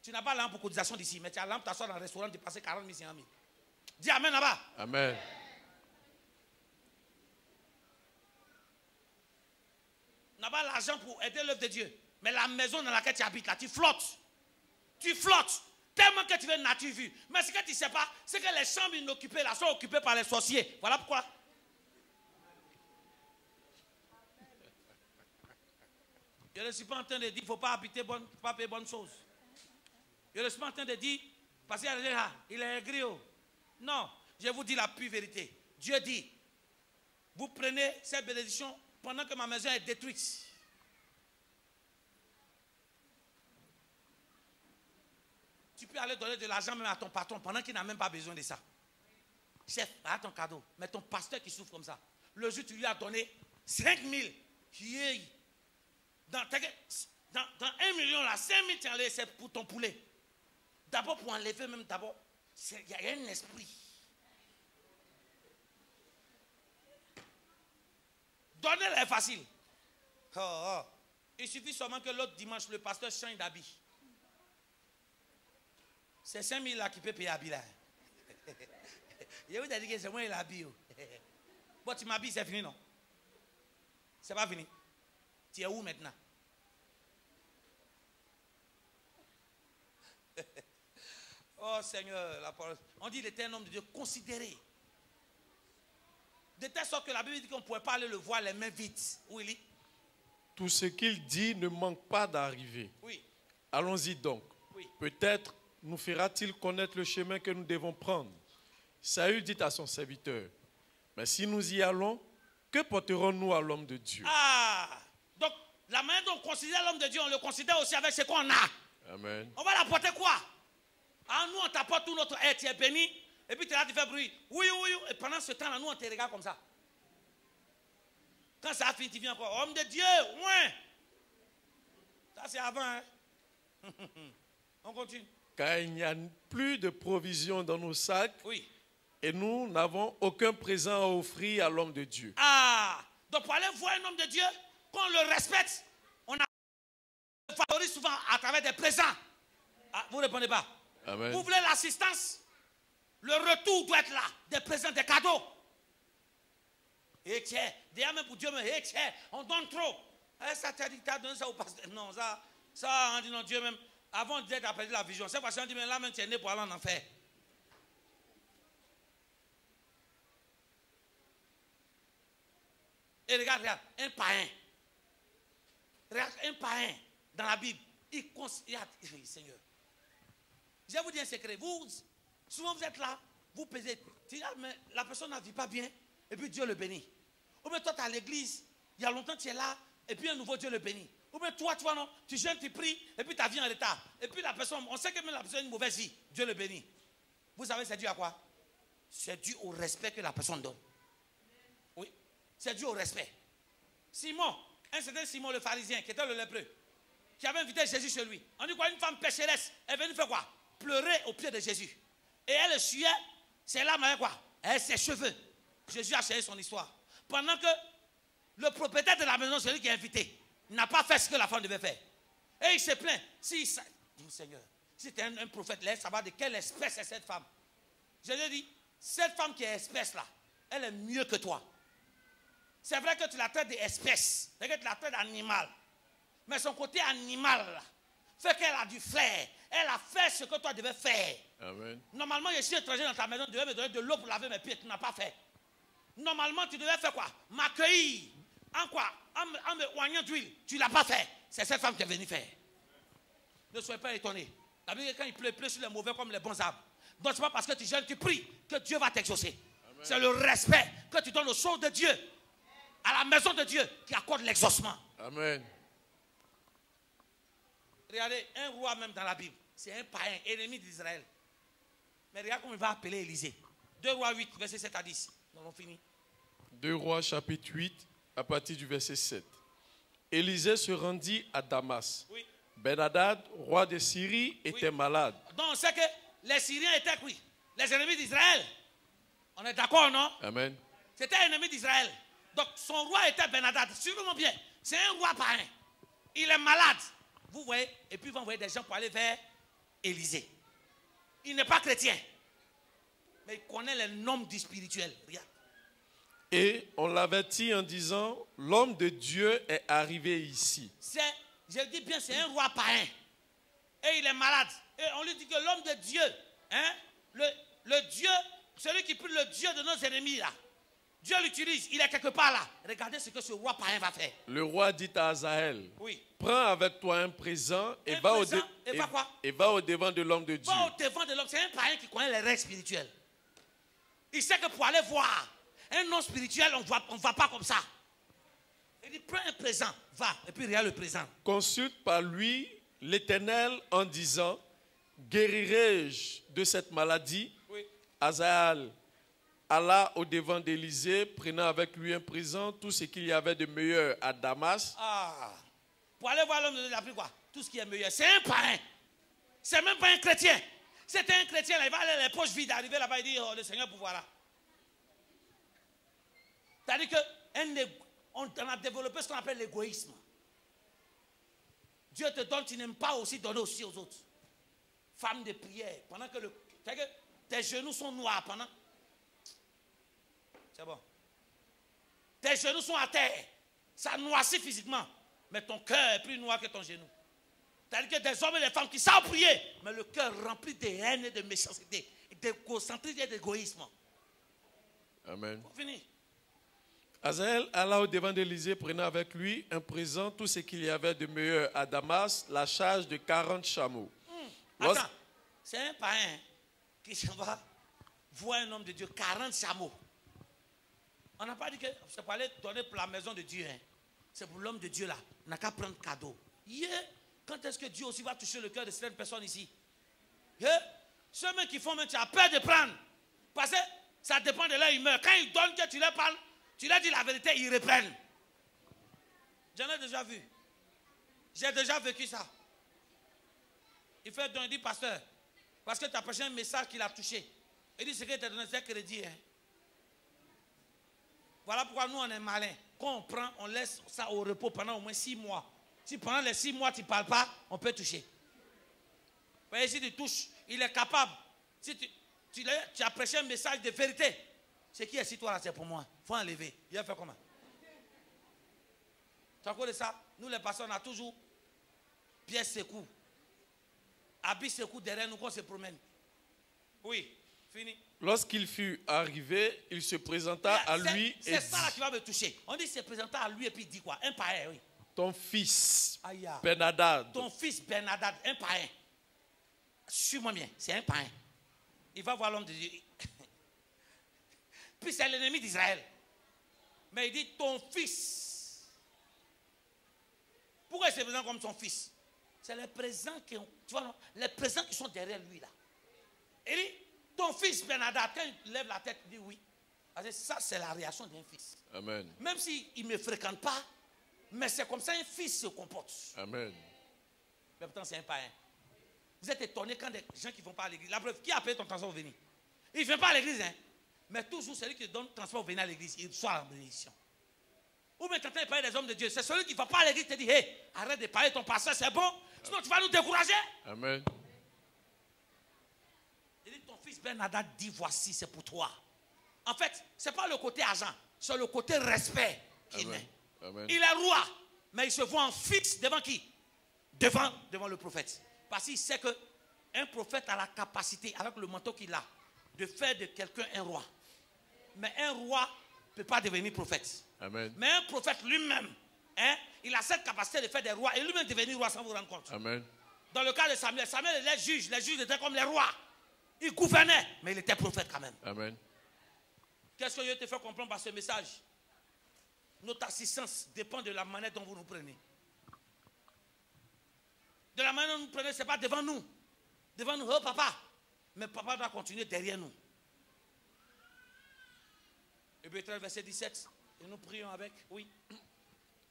Tu n'as pas l'âme pour cotisation d'ici, mais tu as l'âme pour t'asseoir dans le restaurant, tu passer 40 000, 50 000. Dis Amen là-bas. Amen. Tu n'as pas l'argent pour aider l'œuvre de Dieu. Mais la maison dans laquelle tu habites là, tu flottes. Tu flottes. Tellement que tu veux nature vue. Mais ce que tu ne sais pas, c'est que les chambres inoccupées là sont occupées par les sorciers. Voilà pourquoi. Je ne suis pas en train de dire qu'il ne faut pas habiter, pas payer bonnes choses. Je ne suis pas en train de dire, parce qu'il y a il est aigri. Non, je vous dis la pure vérité. Dieu dit, vous prenez cette bénédiction pendant que ma maison est détruite. Tu peux aller donner de l'argent même à ton patron pendant qu'il n'a même pas besoin de ça. Chef, à ton cadeau. Mais ton pasteur qui souffre comme ça, le jour où tu lui as donné 5 000, dans 1 million, là, 5 000, tu as laissé pour ton poulet. D'abord, pour enlever même, d'abord, il y a un esprit. Donner est facile. Il suffit seulement que l'autre dimanche, le pasteur change d'habit. C'est 5 000 là qui peut payer l'habit là. Je vous ai dit que c'est moi l'habit. Bon, tu m'habilles, c'est fini, non? C'est pas fini. Tu es où maintenant? Oh Seigneur, la parole. On dit qu'il était un homme de Dieu considéré. De telle sorte que la Bible dit qu'on ne pouvait pas aller le voir les mains vides. Oui, il... Tout ce qu'il dit ne manque pas d'arriver. Oui. Allons-y donc. Oui. Peut-être nous fera-t-il connaître le chemin que nous devons prendre. Saül dit à son serviteur, mais si nous y allons, que porterons-nous à l'homme de Dieu? Ah, donc la manière dont on considère l'homme de Dieu, on le considère aussi avec ce qu'on a. Amen. On va l'apporter quoi? Ah, nous on t'apporte tout notre aide, tu es béni, et puis tu es là, tu fais bruit. Oui, oui, oui. Et pendant ce temps-là, nous on te regarde comme ça. Quand ça a fini, tu viens encore. Homme de Dieu, ouais. Ça c'est avant, hein. On continue. Car il n'y a plus de provisions dans nos sacs. Oui. Et nous n'avons aucun présent à offrir à l'homme de Dieu. Ah, donc pour aller voir un homme de Dieu, qu'on le respecte, on le favorise souvent à travers des présents. Ah, vous ne répondez pas. Amen. Vous voulez l'assistance? Le retour doit être là. Des présents, des cadeaux. Et tiens, déjà même pour Dieu, mais tiens, on donne trop. Eh, ça t'a dit que tu as donné ça au pasteur. Non, ça, on dit non, Dieu même. Avant, on disait que tu as perdu la vision. Cette fois-ci, on dit, mais là même, tu es né pour aller en enfer. Et regarde, un païen. Regarde, un païen dans la Bible. Il regarde, Seigneur. Je vais vous dire un secret. Vous, souvent vous êtes là, vous pesez. Mais la personne ne vit pas bien, et puis Dieu le bénit. Ou bien toi, tu es à l'église, il y a longtemps tu es là, et puis un nouveau Dieu le bénit. Ou bien toi, tu vois, non, tu jeûnes, tu pries, et puis ta vie en retard. Et puis la personne, on sait que même la personne a une mauvaise vie, Dieu le bénit. Vous savez, c'est dû à quoi? C'est dû au respect que la personne donne. Oui, c'est dû au respect. Simon, un certain Simon le pharisien, qui était le lépreux, qui avait invité Jésus chez lui. On dit quoi? Une femme pécheresse, elle est venue faire quoi? Pleurer au pied de Jésus. Et elle essuyait ses larmes avec quoi? Avec ses cheveux. Jésus a cherché son histoire. Pendant que le propriétaire de la maison, celui qui est invité, n'a pas fait ce que la femme devait faire. Et il se plaint. Si ça, dit Seigneur, si tu es un prophète, laisse savoir de quelle espèce est cette femme. Je lui ai dit, cette femme qui est espèce là, elle est mieux que toi. C'est vrai que tu la traites d'espèce, c'est que tu la traites d'animal. Mais son côté animal là, fait qu'elle a du flair. Elle a fait ce que toi devais faire. Amen. Normalement, je suis étranger dans ta maison, tu devais me donner de l'eau pour laver mes pieds, tu n'as pas fait. Normalement, tu devais faire quoi? M'accueillir. En quoi? En me oignant d'huile. Tu ne l'as pas fait. C'est cette femme qui est venue faire. Ne soyez pas étonnés. La Bible dit que quand il pleut sur les mauvais comme les bons arbres. Donc, ce n'est pas parce que tu jeûnes, tu pries que Dieu va t'exaucer. C'est le respect que tu donnes aux choses de Dieu, à la maison de Dieu, qui accorde l'exaucement. Amen. Regardez, un roi même dans la Bible, c'est un païen, ennemi d'Israël. Mais regarde comment il va appeler Élisée. 2 Rois 8, verset 7 à 10. Nous avons fini. 2 Rois chapitre 8, à partir du verset 7. Élisée se rendit à Damas. Oui. Ben-Hadad, roi de Syrie, était malade. Donc on sait que les Syriens étaient oui, les ennemis d'Israël. On est d'accord, non? Amen. C'était un ennemi d'Israël. Donc son roi était Ben-Hadad. Suivez-moi bien. C'est un roi païen. Il est malade. Vous voyez, et puis ils vont envoyer des gens pour aller vers Élisée. Il n'est pas chrétien. Mais il connaît les noms du spirituel. Regarde. Et on l'avertit en disant, l'homme de Dieu est arrivé ici. Je dis bien, c'est un roi païen. Et il est malade. Et on lui dit que l'homme de Dieu, hein, le Dieu, celui qui prie le Dieu de nos ennemis là, Dieu l'utilise, il est quelque part là. Regardez ce que ce roi païen va faire. Le roi dit à Azaël, oui, prends avec toi un présent et va au devant de l'homme de Dieu. Va au devant de l'homme. C'est un païen qui connaît les règles spirituelles. Il sait que pour aller voir un non spirituel, on ne va pas comme ça. Il dit, prends un présent, va, et puis regarde le présent. Consulte par lui l'Éternel en disant, guérirai-je de cette maladie? Oui. Azaël alla au devant d'Élisée, prenant avec lui un présent, tout ce qu'il y avait de meilleur à Damas. Ah, pour aller voir l'homme de Dieu, il a pris quoi? Tout ce qui est meilleur. C'est un païen. C'est même pas un chrétien. C'était un chrétien, là, il va aller les poches vides, arriver là-bas et dire, oh, le Seigneur pouvoir là. C'est-à-dire qu'on a développé ce qu'on appelle l'égoïsme. Dieu te donne, tu n'aimes pas aussi donner aussi aux autres. Femme de prière, pendant que tes genoux sont noirs, pendant. C'est bon. Tes genoux sont à terre. Ça noircit physiquement. Mais ton cœur est plus noir que ton genou. C'est-à-dire que des hommes et des femmes qui savent prier, mais le cœur rempli de haine et de méchanceté, d'égocentrisme et d'égoïsme. Amen. Pour finir. Azaël alla au devant d'Élisée, prenant avec lui un présent, tout ce qu'il y avait de meilleur à Damas, la charge de 40 chameaux. Attends, c'est un païen qui s'en va voir un homme de Dieu, 40 chameaux. On n'a pas dit que c'est pour aller donner pour la maison de Dieu. Hein. C'est pour l'homme de Dieu là. On n'a qu'à prendre cadeau. Quand est-ce que Dieu aussi va toucher le cœur de certaines personnes ici? Ceux qui font, tu as peur de prendre. Parce que ça dépend de leur humeur. Quand ils donnent que tu leur parles, tu leur dis la vérité, ils reprennent. J'en ai déjà vu. J'ai déjà vécu ça. Il fait don, il dit, pasteur, parce que tu as prêché un message qui l'a touché. Il dit, ce que tu as donné, c'est crédit. Hein. Voilà pourquoi nous, on est malins. Quand on prend, on laisse ça au repos pendant au moins 6 mois. Si pendant les 6 mois, tu ne parles pas, on peut toucher. Mais si tu touches, il est capable. Si tu as prêché un message de vérité, ce qui est sur toi là, c'est pour moi. Il faut enlever. Il a fait comment? Tu as connu ça? Nous, les pasteurs, on a toujours pièces secoues. Habits secoues derrière nous quand on se promène. Oui. Fini. Lorsqu'il fut arrivé, il se présenta à lui et c'est ça là dit, qui va me toucher. On dit se présenta à lui et puis il dit quoi? Un païen, oui. ton fils, Aïe. Ben-Hadad, Ton fils Ben-Hadad, un païen. Suis-moi bien, c'est un païen. Il va voir l'homme de Dieu. Puis c'est l'ennemi d'Israël. Mais il dit ton fils. Pourquoi il se présente comme son fils? C'est les présents qui ont, tu vois, non? Les présents qui sont derrière lui là. Il dit ton fils Ben-Hadad, quand il lève la tête, il dit oui. Parce que ça, c'est la réaction d'un fils. Amen. Même s'il ne me fréquente pas, mais c'est comme ça un fils se comporte. Amen. Mais pourtant, c'est un païen. Vous êtes étonnés quand des gens qui ne vont pas à l'église. La preuve, qui a payé ton transport au venir? Il ne vient pas à l'église, hein. Mais toujours celui qui donne transport au venir à l'église, il soit en bénédiction. Ou bien quand il parle des hommes de Dieu, c'est celui qui ne va pas à l'église qui te dit, hey, arrête de parler ton pasteur, c'est bon, sinon tu vas nous décourager. Amen. Il dit, ton fils Ben-Hadad dit, voici, c'est pour toi. En fait, ce n'est pas le côté argent, c'est le côté respect qu'il met. Amen. Il est roi, mais il se voit en fixe devant qui? Devant le prophète. Parce qu'il sait qu'un prophète a la capacité, avec le manteau qu'il a, de faire de quelqu'un un roi. Mais un roi ne peut pas devenir prophète. Amen. Mais un prophète lui-même, hein, il a cette capacité de faire des rois et lui-même devenir roi sans vous rendre compte. Amen. Dans le cas de Samuel, Samuel les juges étaient comme les rois. Il gouvernait, mais il était prophète quand même. Amen. Qu'est-ce que je te fais comprendre par ce message? Notre assistance dépend de la manière dont vous nous prenez. De la manière dont vous nous prenez, ce n'est pas devant nous. Devant nous, oh papa. Mais papa doit continuer derrière nous. Hébreux 13, verset 17. Et nous prions avec, oui.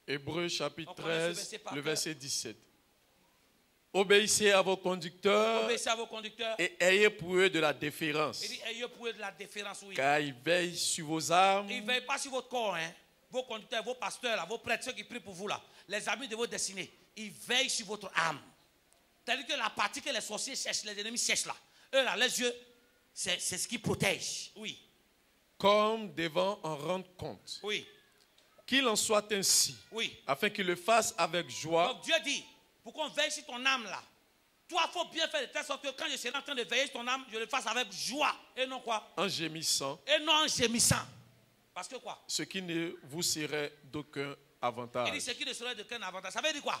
Hébreux chapitre On connaît ce 13, verset par le cœur. verset 17. Obéissez à vos conducteurs Obéissez à vos conducteurs. et ayez pour eux de la déférence, Il dit, ayez pour eux de la déférence, oui. car ils veillent sur vos âmes. Ils ne veillent pas sur votre corps, hein. Vos conducteurs, vos pasteurs, là, vos prêtres, ceux qui prient pour vous, là, les amis de vos destinées, ils veillent sur votre âme. C'est-à-dire que la partie que les sorciers cherchent, les ennemis cherchent là, eux là, les yeux, c'est ce qui protège. Oui. Comme devant en rendre compte. Oui. Qu'il en soit ainsi, Oui. afin qu'il le fasse avec joie. Donc Dieu dit, pour qu'on veille sur ton âme là, toi, il faut bien faire de telle sorte que quand je serai en train de veiller sur ton âme, je le fasse avec joie. Et non quoi? En gémissant, Et non en gémissant. Parce que quoi? ce qui ne vous serait d'aucun Il dit avantage. ce qui ne serait de qu'un avantage. Ça veut dire quoi?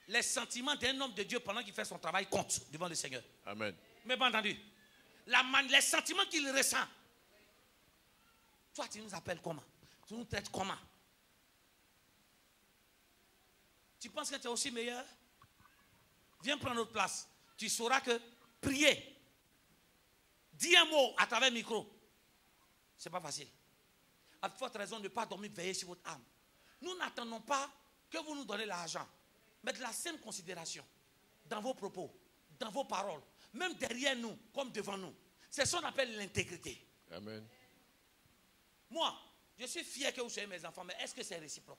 Les sentiments d'un homme de Dieu pendant qu'il fait son travail comptent devant le Seigneur. Amen. Mais pas entendu. Les sentiments qu'il ressent. Toi, tu nous appelles comment? Tu nous traites comment? Tu penses que tu es aussi meilleur? Viens prendre notre place. Tu sauras que prier, dis un mot à travers le micro, ce n'est pas facile. À forte raison de ne pas dormir, veiller sur votre âme. Nous n'attendons pas que vous nous donnez l'argent, mais de la saine considération dans vos propos, dans vos paroles, même derrière nous, comme devant nous. C'est ce qu'on appelle l'intégrité. Amen. Moi, je suis fier que vous soyez mes enfants, mais est-ce que c'est réciproque?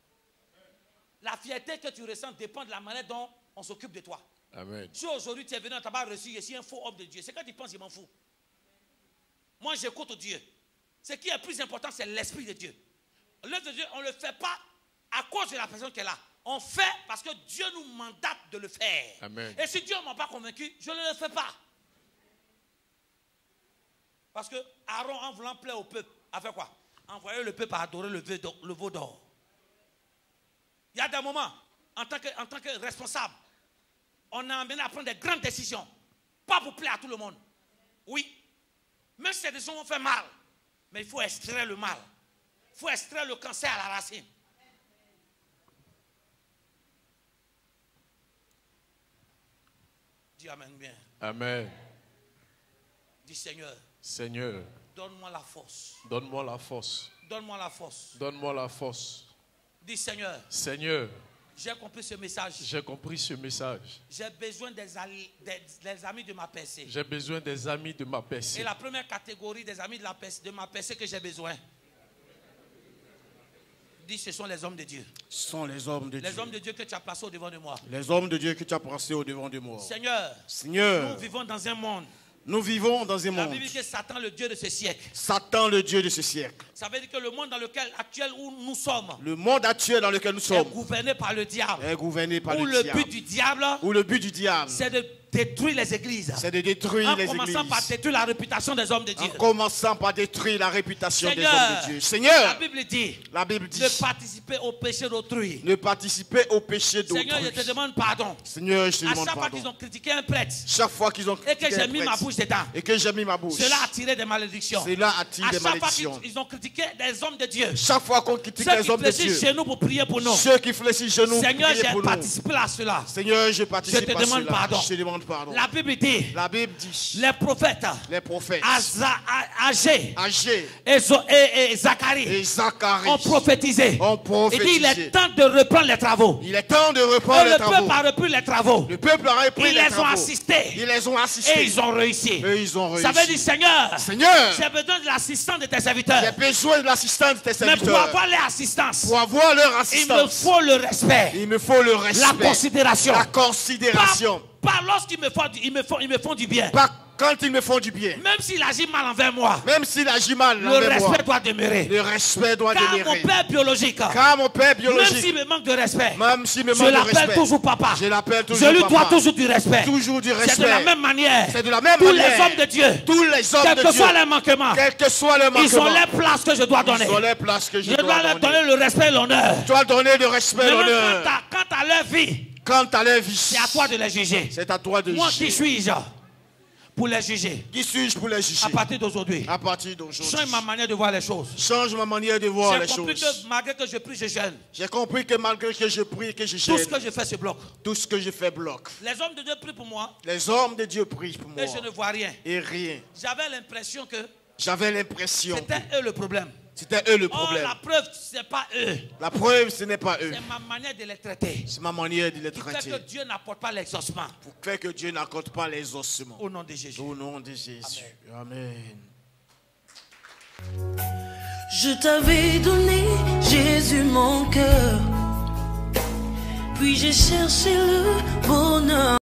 La fierté que tu ressens dépend de la manière dont on s'occupe de toi. Amen. Si aujourd'hui tu es venu, tu n'as pas reçu, je suis un faux homme de Dieu, c'est quand tu penses, je m'en fous. Moi, j'écoute Dieu. Ce qui est plus important, c'est l'Esprit de Dieu. L'œuvre de Dieu, on ne le fait pas à cause de la personne qui est là. On fait parce que Dieu nous mandate de le faire. Amen. Et si Dieu ne m'a pas convaincu, je ne le fais pas. Parce que Aaron, en voulant plaire au peuple, a fait quoi? Envoyer le peuple à adorer le veau d'or. Il y a des moments, en tant que responsable, on a amené à prendre des grandes décisions. Pas pour plaire à tout le monde. Oui. Même si ces décisions vont faire mal. Mais il faut extraire le mal. Il faut extraire le cancer à la racine. Dis Amen bien. Amen. Dis Seigneur, Seigneur, donne-moi la force. donne-moi la force. Donne-moi la force. Donne-moi la force. Dis Seigneur, Seigneur, j'ai compris ce message. j'ai compris ce message. J'ai besoin des amis de ma percée. J'ai besoin des amis de ma Et personne. la première catégorie des amis de ma percée que j'ai besoin, dis ce sont les hommes de Dieu. Ce sont les hommes de Dieu. Les hommes de Dieu que tu as placés au devant de moi. Les hommes de Dieu que tu as placés au devant de moi. Seigneur, Seigneur, nous vivons dans un monde. nous vivons dans un La monde. Bible dit que Satan, le Dieu de ce siècle. Satan, le Dieu de ce siècle. Ça veut dire que le monde dans lequel actuel où nous sommes Le monde actuel dans lequel nous est sommes gouverné par le diable. est gouverné par Où le le diable. but du diable, Où le but du diable, c'est de détruire les églises. C'est de détruire les En commençant églises. par détruire la réputation des hommes de Dieu. En commençant par détruire la réputation des Seigneur, hommes de Dieu. Seigneur, la Bible dit, ne participez au péché d'autrui. Ne participez au péché d'autrui. Seigneur, je te demande pardon. Seigneur, je te demande pardon. À chaque fois qu'ils ont critiqué un prêtre. Chaque fois qu'ils ont critiqué et que j'ai mis ma bouche dedans. Et que j'ai mis ma bouche. Cela a tiré des malédictions. Cela attire des malédictions. À chaque fois qu'ils ont critiqué des hommes de Dieu. Chaque fois qu'on critique les hommes de Dieu. Ceux qui fléchissent chez nous pour prier pour nous. Ceux qui fléchissent chez nous pour Seigneur, prier pour nous. j'ai participé à cela. Seigneur, je participe à cela. Je te demande pardon. Je te demande pardon. La Bible dit. Les prophètes. Agé. Et Zacharie. Ont prophétisé. Il dit il est temps de reprendre les travaux. Il est temps de reprendre les travaux. Le peuple a repris les travaux. Le peuple a repris les travaux. Ils les ont assistés. Et ils ont réussi. Ça veut dire Seigneur, j'ai besoin de l'assistance de tes serviteurs. J'ai besoin de l'assistance de tes serviteurs. Mais pour avoir leur assistance, il me faut le respect. Il me faut le respect. La considération. La considération. Pas lorsqu'ils me font du bien. Quand ils me font du bien. Même s'il agit mal envers moi. Même s'il agit mal envers moi. Le respect doit demeurer. Le respect doit demeurer. Car mon père biologique. Même s'il me manque de respect. Je l'appelle toujours papa. Je l'appelle toujours papa. Je lui dois papa. toujours du respect. Toujours du respect. C'est de la même manière. C'est de la même Tous manière. les hommes de Dieu. Tous les hommes de Dieu. Quel que soit leur manquement. Quel que soit leur manquement. Ils ont les places que je dois donner. Ils ont les places que je dois leur donner le respect et l'honneur. Tu dois donner le respect et l'honneur. Quant à leur vie. Quant à leur vie. C'est à toi de les juger. C'est à toi de juger. Moi qui suis-je pour les juger? Qui suis-je pour les juger? À partir d'aujourd'hui. À partir d'aujourd'hui. Change ma manière de voir les choses. Change ma manière de voir les choses. J'ai compris que malgré que je prie, je gêne. J'ai compris que malgré que je prie, que je gêne. Tout ce que je fais se bloque. Tout ce que je fais bloque. Les hommes de Dieu prient pour moi. Les hommes de Dieu prient pour moi. Et je ne vois rien. Et rien. J'avais l'impression que. C'était eux le problème. C'était eux le problème. La preuve, ce n'est pas eux. La preuve, ce n'est pas eux. C'est ma manière de les traiter. C'est ma manière de les traiter. Pour faire que Dieu n'apporte pas l'exaucement. Pour faire que Dieu n'accorde pas l'exaucement. Au nom de Jésus. Au nom de Jésus. Amen. Je t'avais donné, Jésus, mon cœur. Puis j'ai cherché le bonheur.